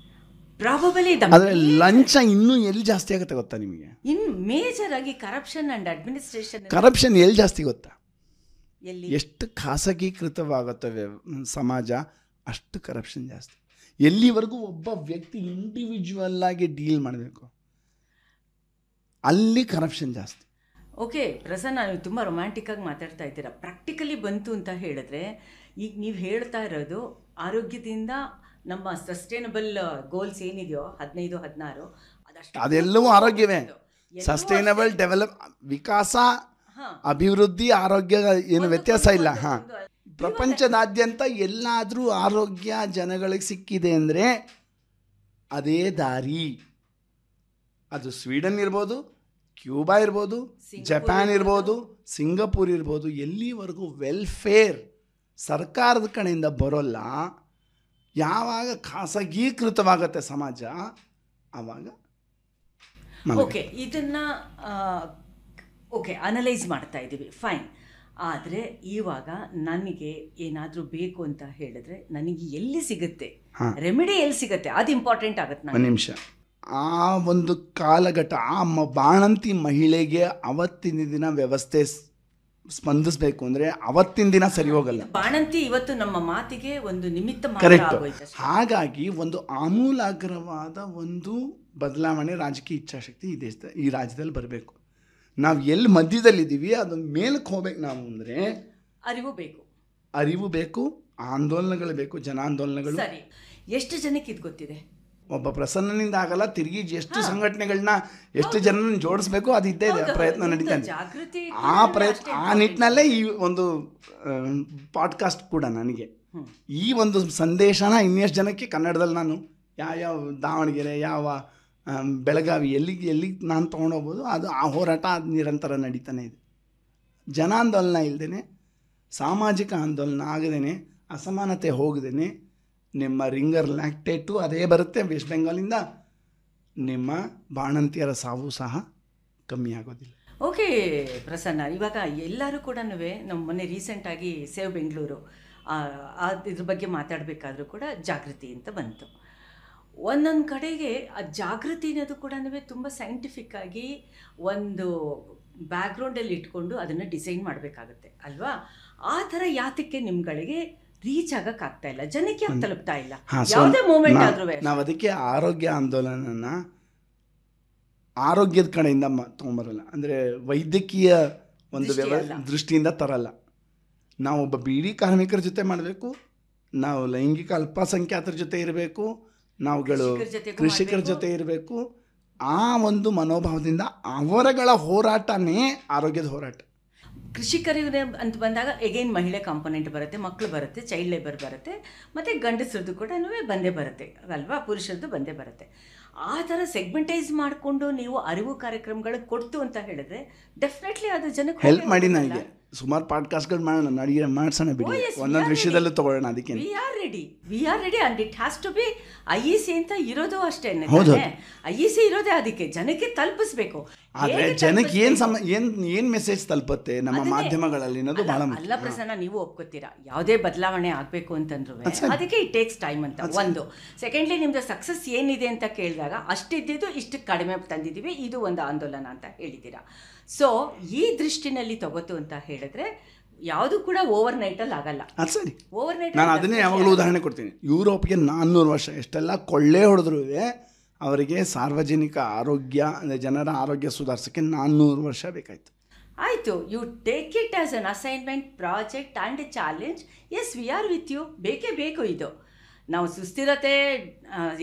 ಪ್ರಾಬಬಲಿ ಆದರೆ ಲಂಚ ಇನ್ನೂ ಎಲ್ಲಿ ಜಾಸ್ತಿ ಆಗುತ್ತೆ ಗೊತ್ತಾ ನಿಮಗೆ? ಇನ್ನು ಮೇಜರ್ ಆಗಿ ಕರಪ್ಷನ್ ಆ್ಯಂಡ್ ಅಡ್ಮಿನಿಸ್ಟ್ರೇಷನ್. ಕರಪ್ಷನ್ ಎಲ್ಲಿ ಜಾಸ್ತಿ ಗೊತ್ತಾ? ಎಷ್ಟು ಖಾಸಗೀಕೃತವಾಗುತ್ತವೆ ಸಮಾಜ ಅಷ್ಟು ಕರಪ್ಷನ್ ಜಾಸ್ತಿ. ಎಲ್ಲಿವರೆಗೂ ಒಬ್ಬ ವ್ಯಕ್ತಿ ಇಂಡಿವಿಜುವಲ್ ಆಗಿ ಡೀಲ್ ಮಾಡಬೇಕು ಅಲ್ಲಿ ಕರಪ್ಷನ್ ಜಾಸ್ತಿ. ಓಕೆ ಪ್ರಸನ್ನ, ನೀವು ತುಂಬ ರೊಮ್ಯಾಂಟಿಕ್ಕಾಗಿ ಮಾತಾಡ್ತಾ ಇದ್ದೀರಾ. ಪ್ರಾಕ್ಟಿಕಲಿ ಬಂತು ಅಂತ ಹೇಳಿದ್ರೆ, ಈಗ ನೀವು ಹೇಳ್ತಾ ಇರೋದು ಆರೋಗ್ಯದಿಂದ ನಮ್ಮ ಸಸ್ಟೈನಬಲ್ ಗೋಲ್ಸ್ ಏನಿದೆಯೋ 15-16 ಅದೆಲ್ಲವೂ ಆರೋಗ್ಯವೇ. ಸಸ್ಟೈನಬಲ್ ಡೆವಲಪ್, ವಿಕಾಸ, ಅಭಿವೃದ್ಧಿ, ಆರೋಗ್ಯ ಏನು ವ್ಯತ್ಯಾಸ ಇಲ್ಲ. ಪ್ರಪಂಚದಾದ್ಯಂತ ಎಲ್ಲಾದರೂ ಆರೋಗ್ಯ ಜನಗಳಿಗೆ ಸಿಕ್ಕಿದೆ ಅಂದರೆ ಅದೇ ದಾರಿ. ಅದು ಸ್ವೀಡನ್ ಇರ್ಬೋದು, ಕ್ಯೂಬಾ ಇರ್ಬೋದು, ಜಪಾನ್ ಇರ್ಬೋದು, ಸಿಂಗಪೂರ್ ಇರ್ಬೋದು, ಎಲ್ಲಿವರೆಗೂ ವೆಲ್ಫೇರ್ ಸರ್ಕಾರದ ಕಡೆಯಿಂದ ಬರೋಲ್ಲ, ಯಾವಾಗ ಖಾಸಗೀಕೃತವಾಗತ್ತೆ ಸಮಾಜ ಆವಾಗ ಓಕೆ, ಇದನ್ನು ಅನಲೈಸ್ ಮಾಡ್ತಾ ಇದ್ದೀವಿ, ಫೈನ್. ಆದರೆ ಇವಾಗ ನನಗೆ ಏನಾದರೂ ಬೇಕು ಅಂತ ಹೇಳಿದ್ರೆ ನನಗೆ ಎಲ್ಲಿ ಸಿಗುತ್ತೆ, ರೆಮಿಡಿ ಎಲ್ಲಿ ಸಿಗುತ್ತೆ, ಅದು ಇಂಪಾರ್ಟೆಂಟ್ ಆಗುತ್ತೆ. ಒಂದು ನಿಮಿಷ, ಆ ಒಂದು ಕಾಲಘಟ್ಟ ಆ ಬಾಣಂತಿ ಮಹಿಳೆಗೆ ಅವತ್ತಿನ ದಿನ ವ್ಯವಸ್ಥೆ ಸ್ಪಂದಿಸಬೇಕು ಅಂದರೆ ಅವತ್ತಿನ ದಿನ ಸರಿ ಹೋಗಲ್ಲ. ಬಾಣಂತಿ ಇವತ್ತು ನಮ್ಮ ಮಾತಿಗೆ ಒಂದು ನಿಮಿತ್ತ ಕರೆಕ್ಟ್. ಹಾಗಾಗಿ ಒಂದು ಆಮೂಲಾಗ್ರವಾದ ಒಂದು ಬದಲಾವಣೆ ರಾಜಕೀಯ ಇಚ್ಛಾಶಕ್ತಿ ಈ ದೇಶದ ಈ ರಾಜ್ಯದಲ್ಲಿ ಬರಬೇಕು. ನಾವು ಎಲ್ಲಿ ಮಧ್ಯದಲ್ಲಿದ್ದೀವಿ ಅದನ್ನ ಮೇಲಕ್ಕೆ ಹೋಗ್ಬೇಕು ನಾವು ಅಂದರೆ ಅರಿವು ಬೇಕು, ಆಂದೋಲನಗಳು ಬೇಕು, ಜನಾಂದೋಲನಗಳು. ಸರಿ, ಎಷ್ಟು ಜನಕ್ಕೆ ಇದು ಗೊತ್ತಿದೆ? ಒಬ್ಬ ಪ್ರಸನ್ನನಿಂದ ಆಗಲ್ಲ, ತಿರುಗಿ ಎಷ್ಟು ಸಂಘಟನೆಗಳನ್ನ ಎಷ್ಟು ಜನರನ್ನ ಜೋಡಿಸ್ಬೇಕು ಅದು ಇದ್ದೇ ಇದೆ, ಪ್ರಯತ್ನ ನಡೀತಾ ಇದೆ. ಆ ನಿಟ್ಟಿನಲ್ಲೇ ಈ ಒಂದು ಪಾಡ್ಕಾಸ್ಟ್ ಕೂಡ ನನಗೆ ಈ ಒಂದು ಸಂದೇಶನ ಇನ್ನೆಷ್ಟು ಜನಕ್ಕೆ ಕನ್ನಡದಲ್ಲಿ ನಾನು ಯಾವ ದಾವಣಗೆರೆ, ಯಾವ ಬೆಳಗಾವಿ, ಎಲ್ಲಿಗೆ ನಾನು ತೊಗೊಂಡೋಗ್ಬೋದು, ಅದು ಆ ಹೋರಾಟ ಅದು ನಿರಂತರ ನಡೀತಾನೆ ಇದೆ. ಜನಾಂದೋಲನ ಇಲ್ಲದೇ, ಸಾಮಾಜಿಕ ಆಂದೋಲನ ಆಗದೇ, ಅಸಮಾನತೆ ಹೋಗದೇ, ನಿಮ್ಮ ರಿಂಗರ್ ಲ್ಯಾಕ್ಟೇಟು ಅದೇ ಬರುತ್ತೆ ವೆಸ್ಟ್ ಬೆಂಗಾಲಿಂದ, ನಿಮ್ಮ ಬಾಣಂತಿಯರ ಸಾವು ಸಹ ಕಮ್ಮಿ ಆಗೋದಿಲ್ಲ. ಓಕೆ ಪ್ರಸನ್ನ, ಇವಾಗ ಎಲ್ಲರೂ ಕೂಡ ನಮ್ಮ ಮೊನ್ನೆ ರೀಸೆಂಟಾಗಿ ಸೇವ್ ಬೆಂಗಳೂರು ಇದ್ರ ಬಗ್ಗೆ ಮಾತಾಡಬೇಕಾದ್ರೂ ಕೂಡ ಜಾಗೃತಿ ಅಂತ ಬಂತು. ಒಂದೊಂದು ಕಡೆಗೆ ಆ ಜಾಗೃತಿ ಅನ್ನೋದು ಕೂಡ ತುಂಬ ಸೈಂಟಿಫಿಕ್ಕಾಗಿ ಒಂದು ಬ್ಯಾಕ್ಗ್ರೌಂಡಲ್ಲಿ ಇಟ್ಕೊಂಡು ಅದನ್ನು ಡಿಸೈನ್ ಮಾಡಬೇಕಾಗುತ್ತೆ ಅಲ್ವಾ? ಆ ಥರ ಯಾತಕ್ಕೆ ನಿಮ್ಗಳಿಗೆ ರೀಚ್ ಆಗೋಕ್ಕಾಗ್ತಾ ಇಲ್ಲ, ಜನಕ್ಕೆ ಯಾಕೆ ತಲುಪ್ತಾ ಇಲ್ಲ ಯಾವುದೇ ಮೂಮೆಂಟ್ ಆದ್ರೂ? ನಾವು ಅದಕ್ಕೆ ಆರೋಗ್ಯ ಆಂದೋಲನನ ಆರೋಗ್ಯದ ಕಡೆಯಿಂದ ತೊಗೊಂಬರಲ್ಲ, ಅಂದರೆ ವೈದ್ಯಕೀಯ ಒಂದು ದೃಷ್ಟಿಯಿಂದ ತರಲ್ಲ. ನಾವೊಬ್ಬ ಬೀಡಿ ಕಾರ್ಮಿಕರ ಜೊತೆ ಮಾಡಬೇಕು, ನಾವು ಲೈಂಗಿಕ ಅಲ್ಪಸಂಖ್ಯಾತರ ಜೊತೆ ಇರಬೇಕು, ನಾವುಗಳು ಕೃಷಿಕರ ಜೊತೆ ಇರಬೇಕು. ಆ ಒಂದು ಮನೋಭಾವದಿಂದ ಅವರಗಳ ಹೋರಾಟನೇ ಆರೋಗ್ಯದ ಹೋರಾಟ. ಕೃಷಿಕರಿಗೆ ಅಂತ ಬಂದಾಗ ಎಗೈನ್ ಮಹಿಳೆ ಕಾಂಪೊನೆಂಟ್ ಬರುತ್ತೆ, ಮಕ್ಕಳು ಬರುತ್ತೆ, ಚೈಲ್ಡ್ ಲೇಬರ್ ಬರುತ್ತೆ, ಮತ್ತು ಗಂಡಸರದ್ದು ಕೂಡ ಬಂದೇ ಬರುತ್ತೆ ಅಲ್ವಾ, ಪುರುಷರದ್ದು ಬಂದೇ ಬರುತ್ತೆ. ಆ ಥರ ಸೆಗ್ಮೆಂಟೈಸ್ ಮಾಡಿಕೊಂಡು ನೀವು ಅರಿವು ಕಾರ್ಯಕ್ರಮಗಳು ಕೊಡ್ತು ಅಂತ ಹೇಳಿದ್ರೆ ಡೆಫಿನೆಟ್ಲಿ ಅದು ಜನಕ್ಕೆ ಹೆಲ್ಪ್ ಮಾಡಿ. ನನಗೆ ಸುಮಾರು ಪಾಡ್ಕಾಸ್ಟ್ಗಳು ಮಾಡೋಣ, ನಡಿಗೆ ಮಾಡಿಸೋಣ ಬಿಡಿ, ಒಂದೊಂದು ವಿಷಯದಲ್ಲೂ ತಗೊಳ್ಳೋಣ. ಅದಕ್ಕೆ we are ready and it has to be IEC ಅಂತ ಇರೋದು ಅಷ್ಟೇ. IEC ಇರೋದೇ ಅದಕ್ಕೆ ಜನಕ್ಕೆ ತಲುಪಿಸ್ಬೇಕು. ಆದರೆ ಜನಕ್ಕೆ ಏನು ಮೆಸೇಜ್ ತಲುಪುತ್ತೆ ನಮ್ಮ ಮಾಧ್ಯಮಗಳಲ್ಲಿ ಅನ್ನೋದು ಬಹಳ ಮುಖ್ಯ. ಅಲ್ಲ ಪ್ರಸನ್ನ, ನೀವು ಒಪ್ಕೋತೀರಾ ಯಾವುದೇ ಬದಲಾವಣೆ ಆಗಬೇಕು ಅಂತಂದ್ರೂ ಅದಕ್ಕೆ ಇಟ್ ಟೇಕ್ಸ್ ಟೈಮ್ ಅಂತ ಒಂದು. ಸೆಕೆಂಡ್ಲಿ, ನಿಮ್ದು ಸಕ್ಸಸ್ ಏನಿದೆ ಅಂತ ಕೇಳಿದಾಗ ಅಷ್ಟಿದ್ದು ಇಷ್ಟು ಕಡಿಮೆ ತಂದಿದ್ದೀವಿ, ಇದು ಒಂದು ಆಂದೋಲನ ಅಂತ ಹೇಳಿದ್ದೀರಾ. ಸೊ ಈ ದೃಷ್ಟಿನಲ್ಲಿ ತಗೋತು ಅಂತ ಹೇಳಿದ್ರೆ ಯಾವುದು ಕೂಡ ಓವರ್ ನೈಟಲ್ಲಿ ಆಗಲ್ಲ. ಸರಿ, ನಾನು ಅದನ್ನೇ ಯಾವಾಗಲೂ ಉದಾಹರಣೆ ಕೊಡ್ತೀನಿ. ಯುರೋಪ್ಗೆ 400 ವರ್ಷ ಎಷ್ಟೆಲ್ಲ ಕೊಳ್ಳೆ ಹೊಡೆದ್ರೂ ಅವರಿಗೆ ಸಾರ್ವಜನಿಕ ಆರೋಗ್ಯ ಅಂದರೆ ಜನರ ಆರೋಗ್ಯ ಸುಧಾರಿಸೋಕ್ಕೆ 400 ವರ್ಷ ಬೇಕಾಯಿತು. ಆಯಿತು, you take it as an assignment, project and a challenge. Yes, we are with you. ಬೇಕೇ ಬೇಕು ಇದು. ನಾವು ಸುಸ್ಥಿರತೆ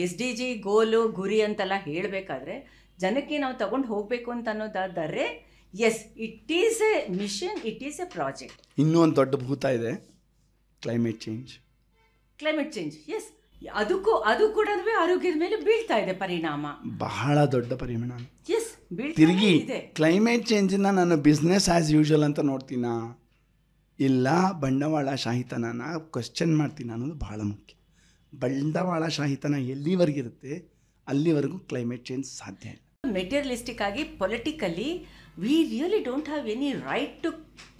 SDG ಗೋಲು ಗುರಿ ಅಂತೆಲ್ಲ ಹೇಳಬೇಕಾದ್ರೆ ಜನಕ್ಕೆ ನಾವು ತಗೊಂಡು ಹೋಗಬೇಕು ಅಂತ ಅನ್ನೋದಾದರೆ yes, it is a mission, it is a project. ಇನ್ನೂ ಒಂದು ದೊಡ್ಡ ಭೂತ ಇದೆ, ಕ್ಲೈಮೇಟ್ ಚೇಂಜ್. ಎಸ್, ಅದು ಕೂಡ ಆರೋಗ್ಯದ ಮೇಲೆ ಬೀಳ್ತಾ ಇದೆ ಪರಿಣಾಮ, ಬಹಳ ದೊಡ್ಡ ಪರಿಣಾಮ. ಎಸ್, ತಿರುಗಿ ಕ್ಲೈಮೇಟ್ ಚೇಂಜನ್ನ ನಾನು ಬಿಸ್ನೆಸ್ ಆ್ಯಸ್ ಯೂಶುವಲ್ ಅಂತ ನೋಡ್ತೀನಾ, ಇಲ್ಲ ಬಂಡವಾಳಶಾಹಿತನ ಕ್ವಶನ್ ಮಾಡ್ತೀನಿ ಅನ್ನೋದು ಬಹಳ ಮುಖ್ಯ. ಬಂಡವಾಳಶಾಹಿತನ ಎಲ್ಲಿವರೆಗಿರುತ್ತೆ ಅಲ್ಲಿವರೆಗೂ ಕ್ಲೈಮೇಟ್ ಚೇಂಜ್ ಸಾಧ್ಯ ಇಲ್ಲ. ಮೆಟೀರಿಯಲಿಸ್ಟಿಕ್ ಆಗಿ politically we really don't have any right to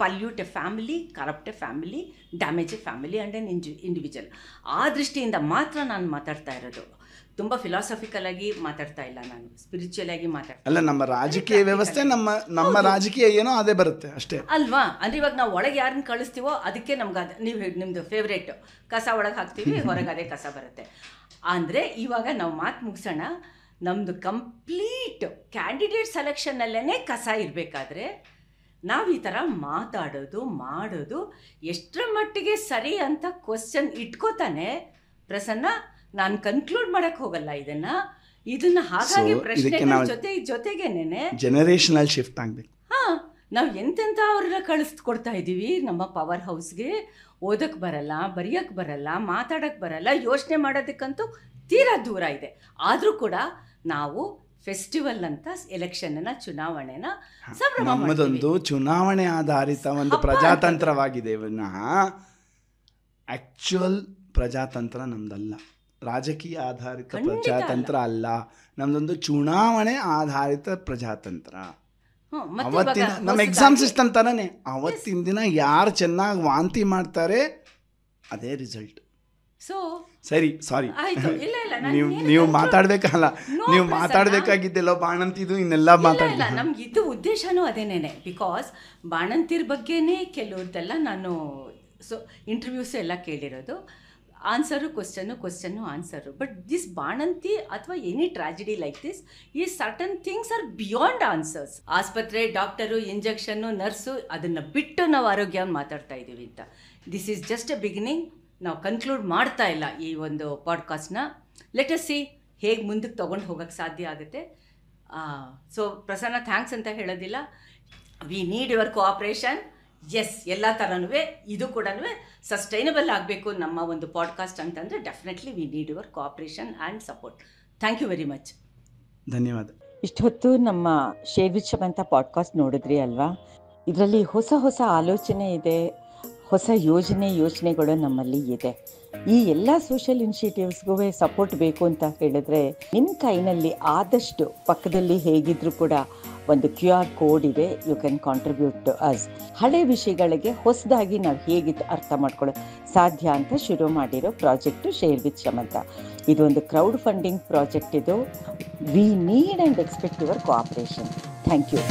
pollute a family, corrupt a family, damage a family and an individual. ಆ ದೃಷ್ಟಿಯಿಂದ ಮಾತ್ರ ನಾನು ಮಾತಾಡ್ತಾ ಇರೋದು. ತುಂಬ ಫಿಲಾಸಫಿಕಲ್ ಆಗಿ ಮಾತಾಡ್ತಾ ಇಲ್ಲ, ನಾನು ಸ್ಪಿರಿಚುವಲ್ ಆಗಿ ಮಾತಾಡ್ತಾ ಅಲ್ಲ. ನಮ್ಮ ರಾಜಕೀಯ ವ್ಯವಸ್ಥೆ ನಮ್ಮ ರಾಜಕೀಯ ಏನೋ ಅದೇ ಬರುತ್ತೆ ಅಷ್ಟೇ ಅಲ್ವಾ? ಅಂದರೆ ಇವಾಗ ನಾವು ಒಳಗೆ ಯಾರನ್ನ ಕಳಿಸ್ತೀವೋ ಅದಕ್ಕೆ ನಮ್ಗೆ ನಿಮ್ಮದು ಫೇವ್ರೇಟು ಕಸ ಒಳಗೆ ಹಾಕ್ತೀವಿ, ಹೊರಗೆ ಅದೇ ಕಸ ಬರುತ್ತೆ. ಅಂದರೆ ಇವಾಗ ನಾವು ಮಾತು ಮುಗಿಸೋಣ. ನಮ್ಮದು ಕಂಪ್ಲೀಟ್ ಕ್ಯಾಂಡಿಡೇಟ್ ಸೆಲೆಕ್ಷನ್ನಲ್ಲೇ ಕಸ ಇರಬೇಕಾದ್ರೆ ನಾವು ಈ ಥರ ಮಾತಾಡೋದು ಮಾಡೋದು ಎಷ್ಟರ ಮಟ್ಟಿಗೆ ಸರಿ ಅಂತ ಕ್ವಶನ್ ಇಟ್ಕೋತಾನೆ ಪ್ರಸನ್ನ. ನಾನು ಕನ್ಕ್ಲೂಡ್ ಮಾಡೋಕ್ಕೆ ಹೋಗಲ್ಲ ಇದನ್ನು ಹಾಗಾಗಿ ಪ್ರಶ್ನೆ ಜೊತೆಗೇನೆ ಜನರೇಷನಲ್ ಶಿಫ್ಟ್ ಆಗಬೇಕು. ಹಾಂ, ನಾವು ಎಂತೆಂಥ ಅವ್ರನ್ನ ಕಳಿಸ್ಕೊಡ್ತಾ ಇದ್ದೀವಿ ನಮ್ಮ ಪವರ್ ಹೌಸ್ಗೆ. ಓದೋಕ್ಕೆ ಬರಲ್ಲ, ಬರೆಯೋಕ್ಕೆ ಬರಲ್ಲ, ಮಾತಾಡೋಕ್ಕೆ ಬರಲ್ಲ, ಯೋಚನೆ ಮಾಡೋದಕ್ಕಂತೂ ತೀರಾ ದೂರ ಇದೆ. ಆದರೂ ಕೂಡ ನಾವು ಫೆಸ್ಟಿವಲ್ ಅಂತ ಎಲೆಕ್ಷನ್ನ ಚುನಾವಣೆನ ಸಂಭ್ರಮ ನಮ್ಮದೊಂದು ಚುನಾವಣೆ ಆಧಾರಿತ ಒಂದು ಪ್ರಜಾತಂತ್ರವಾಗಿದೆ ವಿನಃ ಆ್ಯಕ್ಚುಯಲ್ ಪ್ರಜಾತಂತ್ರ ನಮ್ದಲ್ಲ, ರಾಜಕೀಯ ಆಧಾರಿತ ಪ್ರಜಾತಂತ್ರ ಅಲ್ಲ, ನಮ್ದೊಂದು ಚುನಾವಣೆ ಆಧಾರಿತ ಪ್ರಜಾತಂತ್ರ. ಅವತ್ತಿನ ನಮ್ಮ ಎಕ್ಸಾಮ್ ಸಿಸ್ಟಮ್ ಥರನೇ ಅವತ್ತಿನ ದಿನ ಯಾರು ಚೆನ್ನಾಗಿ ವಾಂತಿ ಮಾಡ್ತಾರೆ ಅದೇ ರಿಸಲ್ಟ್. ಸೊ ಸರಿ, ಸಾರಿ, ನೀವು ಮಾತಾಡ್ಬೇಕಲ್ಲ, ನೀವು ಮಾತಾಡ್ಬೇಕಾಗಿದ್ದೆಲ್ಲೋ ಬಾಣಂತಿದು ಇನ್ನೆಲ್ಲ ಮಾತಾಡಿಲ್ಲ. ನಮ್ಗೆ ಇದು ಉದ್ದೇಶನೂ ಅದೇನೇನೆ. ಬಿಕಾಸ್ ಬಾಣಂತಿರ ಬಗ್ಗೆನೇ ಕೆಲವ್ರದ್ದೆಲ್ಲ ನಾನು ಇಂಟರ್ವ್ಯೂಸು ಎಲ್ಲ ಕೇಳಿರೋದು. Answer question answer. But this ಬಾಣಂತಿ ಅಥವಾ ಎನಿ ಟ್ರಾಜಿಡಿ ಲೈಕ್ ದಿಸ್, ಈ certain things are beyond answers. ಆಸ್ಪತ್ರೆ, ಡಾಕ್ಟರು, ಇಂಜೆಕ್ಷನ್ನು, ನರ್ಸು, ಅದನ್ನು ಬಿಟ್ಟು ನಾವು ಆರೋಗ್ಯವನ್ನು ಮಾತಾಡ್ತಾ ಇದ್ದೀವಿ ಅಂತ. This is just a beginning. ನಾವು ಕನ್ಕ್ಲೂಡ್ ಮಾಡ್ತಾ ಇಲ್ಲ ಈ ಒಂದು ಪಾಡ್ಕಾಸ್ಟ್ನ. ಲೆಟ್ ಅಸ್ ಸಿ ಹೇಗೆ ಮುಂದಕ್ಕೆ ತೊಗೊಂಡು ಹೋಗೋಕ್ಕೆ ಸಾಧ್ಯ ಆಗುತ್ತೆ. ಸೊ ಪ್ರಸನ್ನ, ಥ್ಯಾಂಕ್ಸ್ ಅಂತ ಹೇಳೋದಿಲ್ಲ. We need your cooperation. Yes, ಎಲ್ಲ ಥರನೂ ಇದು ಕೂಡ ಸಸ್ಟೈನಬಲ್ ಆಗಬೇಕು ನಮ್ಮ ಒಂದು ಪಾಡ್ಕಾಸ್ಟ್ ಅಂತಂದರೆ definitely we need your cooperation and support. Thank you very much. ಧನ್ಯವಾದ. ಇಷ್ಟೊತ್ತು ನಮ್ಮ ಶೇರ್ ವಿತ್ ಶಮಂತ ಪಾಡ್ಕಾಸ್ಟ್ ನೋಡಿದ್ರಿ ಅಲ್ವಾ? ಇದರಲ್ಲಿ ಹೊಸ ಹೊಸ ಆಲೋಚನೆ ಇದೆ, ಹೊಸ ಯೋಚನೆಗಳು ನಮ್ಮಲ್ಲಿ ಇದೆ. ಈ ಎಲ್ಲ ಸೋಷಿಯಲ್ ಇನಿಷಿಯೇಟಿವ್ಸ್ಗೂ ಸಪೋರ್ಟ್ ಬೇಕು ಅಂತ ಹೇಳಿದ್ರೆ ನಿಮ್ಮ ಕೈನಲ್ಲಿ ಆದಷ್ಟು ಪಕ್ಕದಲ್ಲಿ ಹೇಗಿದ್ರೂ ಕೂಡ ಒಂದು QR ಕೋಡ್ ಇದೆ. You can contribute to us. ಹಳೆ ವಿಷಯಗಳಿಗೆ ಹೊಸದಾಗಿ ನಾವು ಹೇಗೆ ಅರ್ಥ ಮಾಡ್ಕೊಳ್ಳೋದು ಸಾಧ್ಯ ಅಂತ ಶುರು ಮಾಡಿರೋ ಪ್ರಾಜೆಕ್ಟು ಶೇರ್ ವಿತ್ ಶಮಂತ. ಇದೊಂದು ಕ್ರೌಡ್ ಫಂಡಿಂಗ್ ಪ್ರಾಜೆಕ್ಟ್. ಇದು we need and expect your cooperation. Thank you.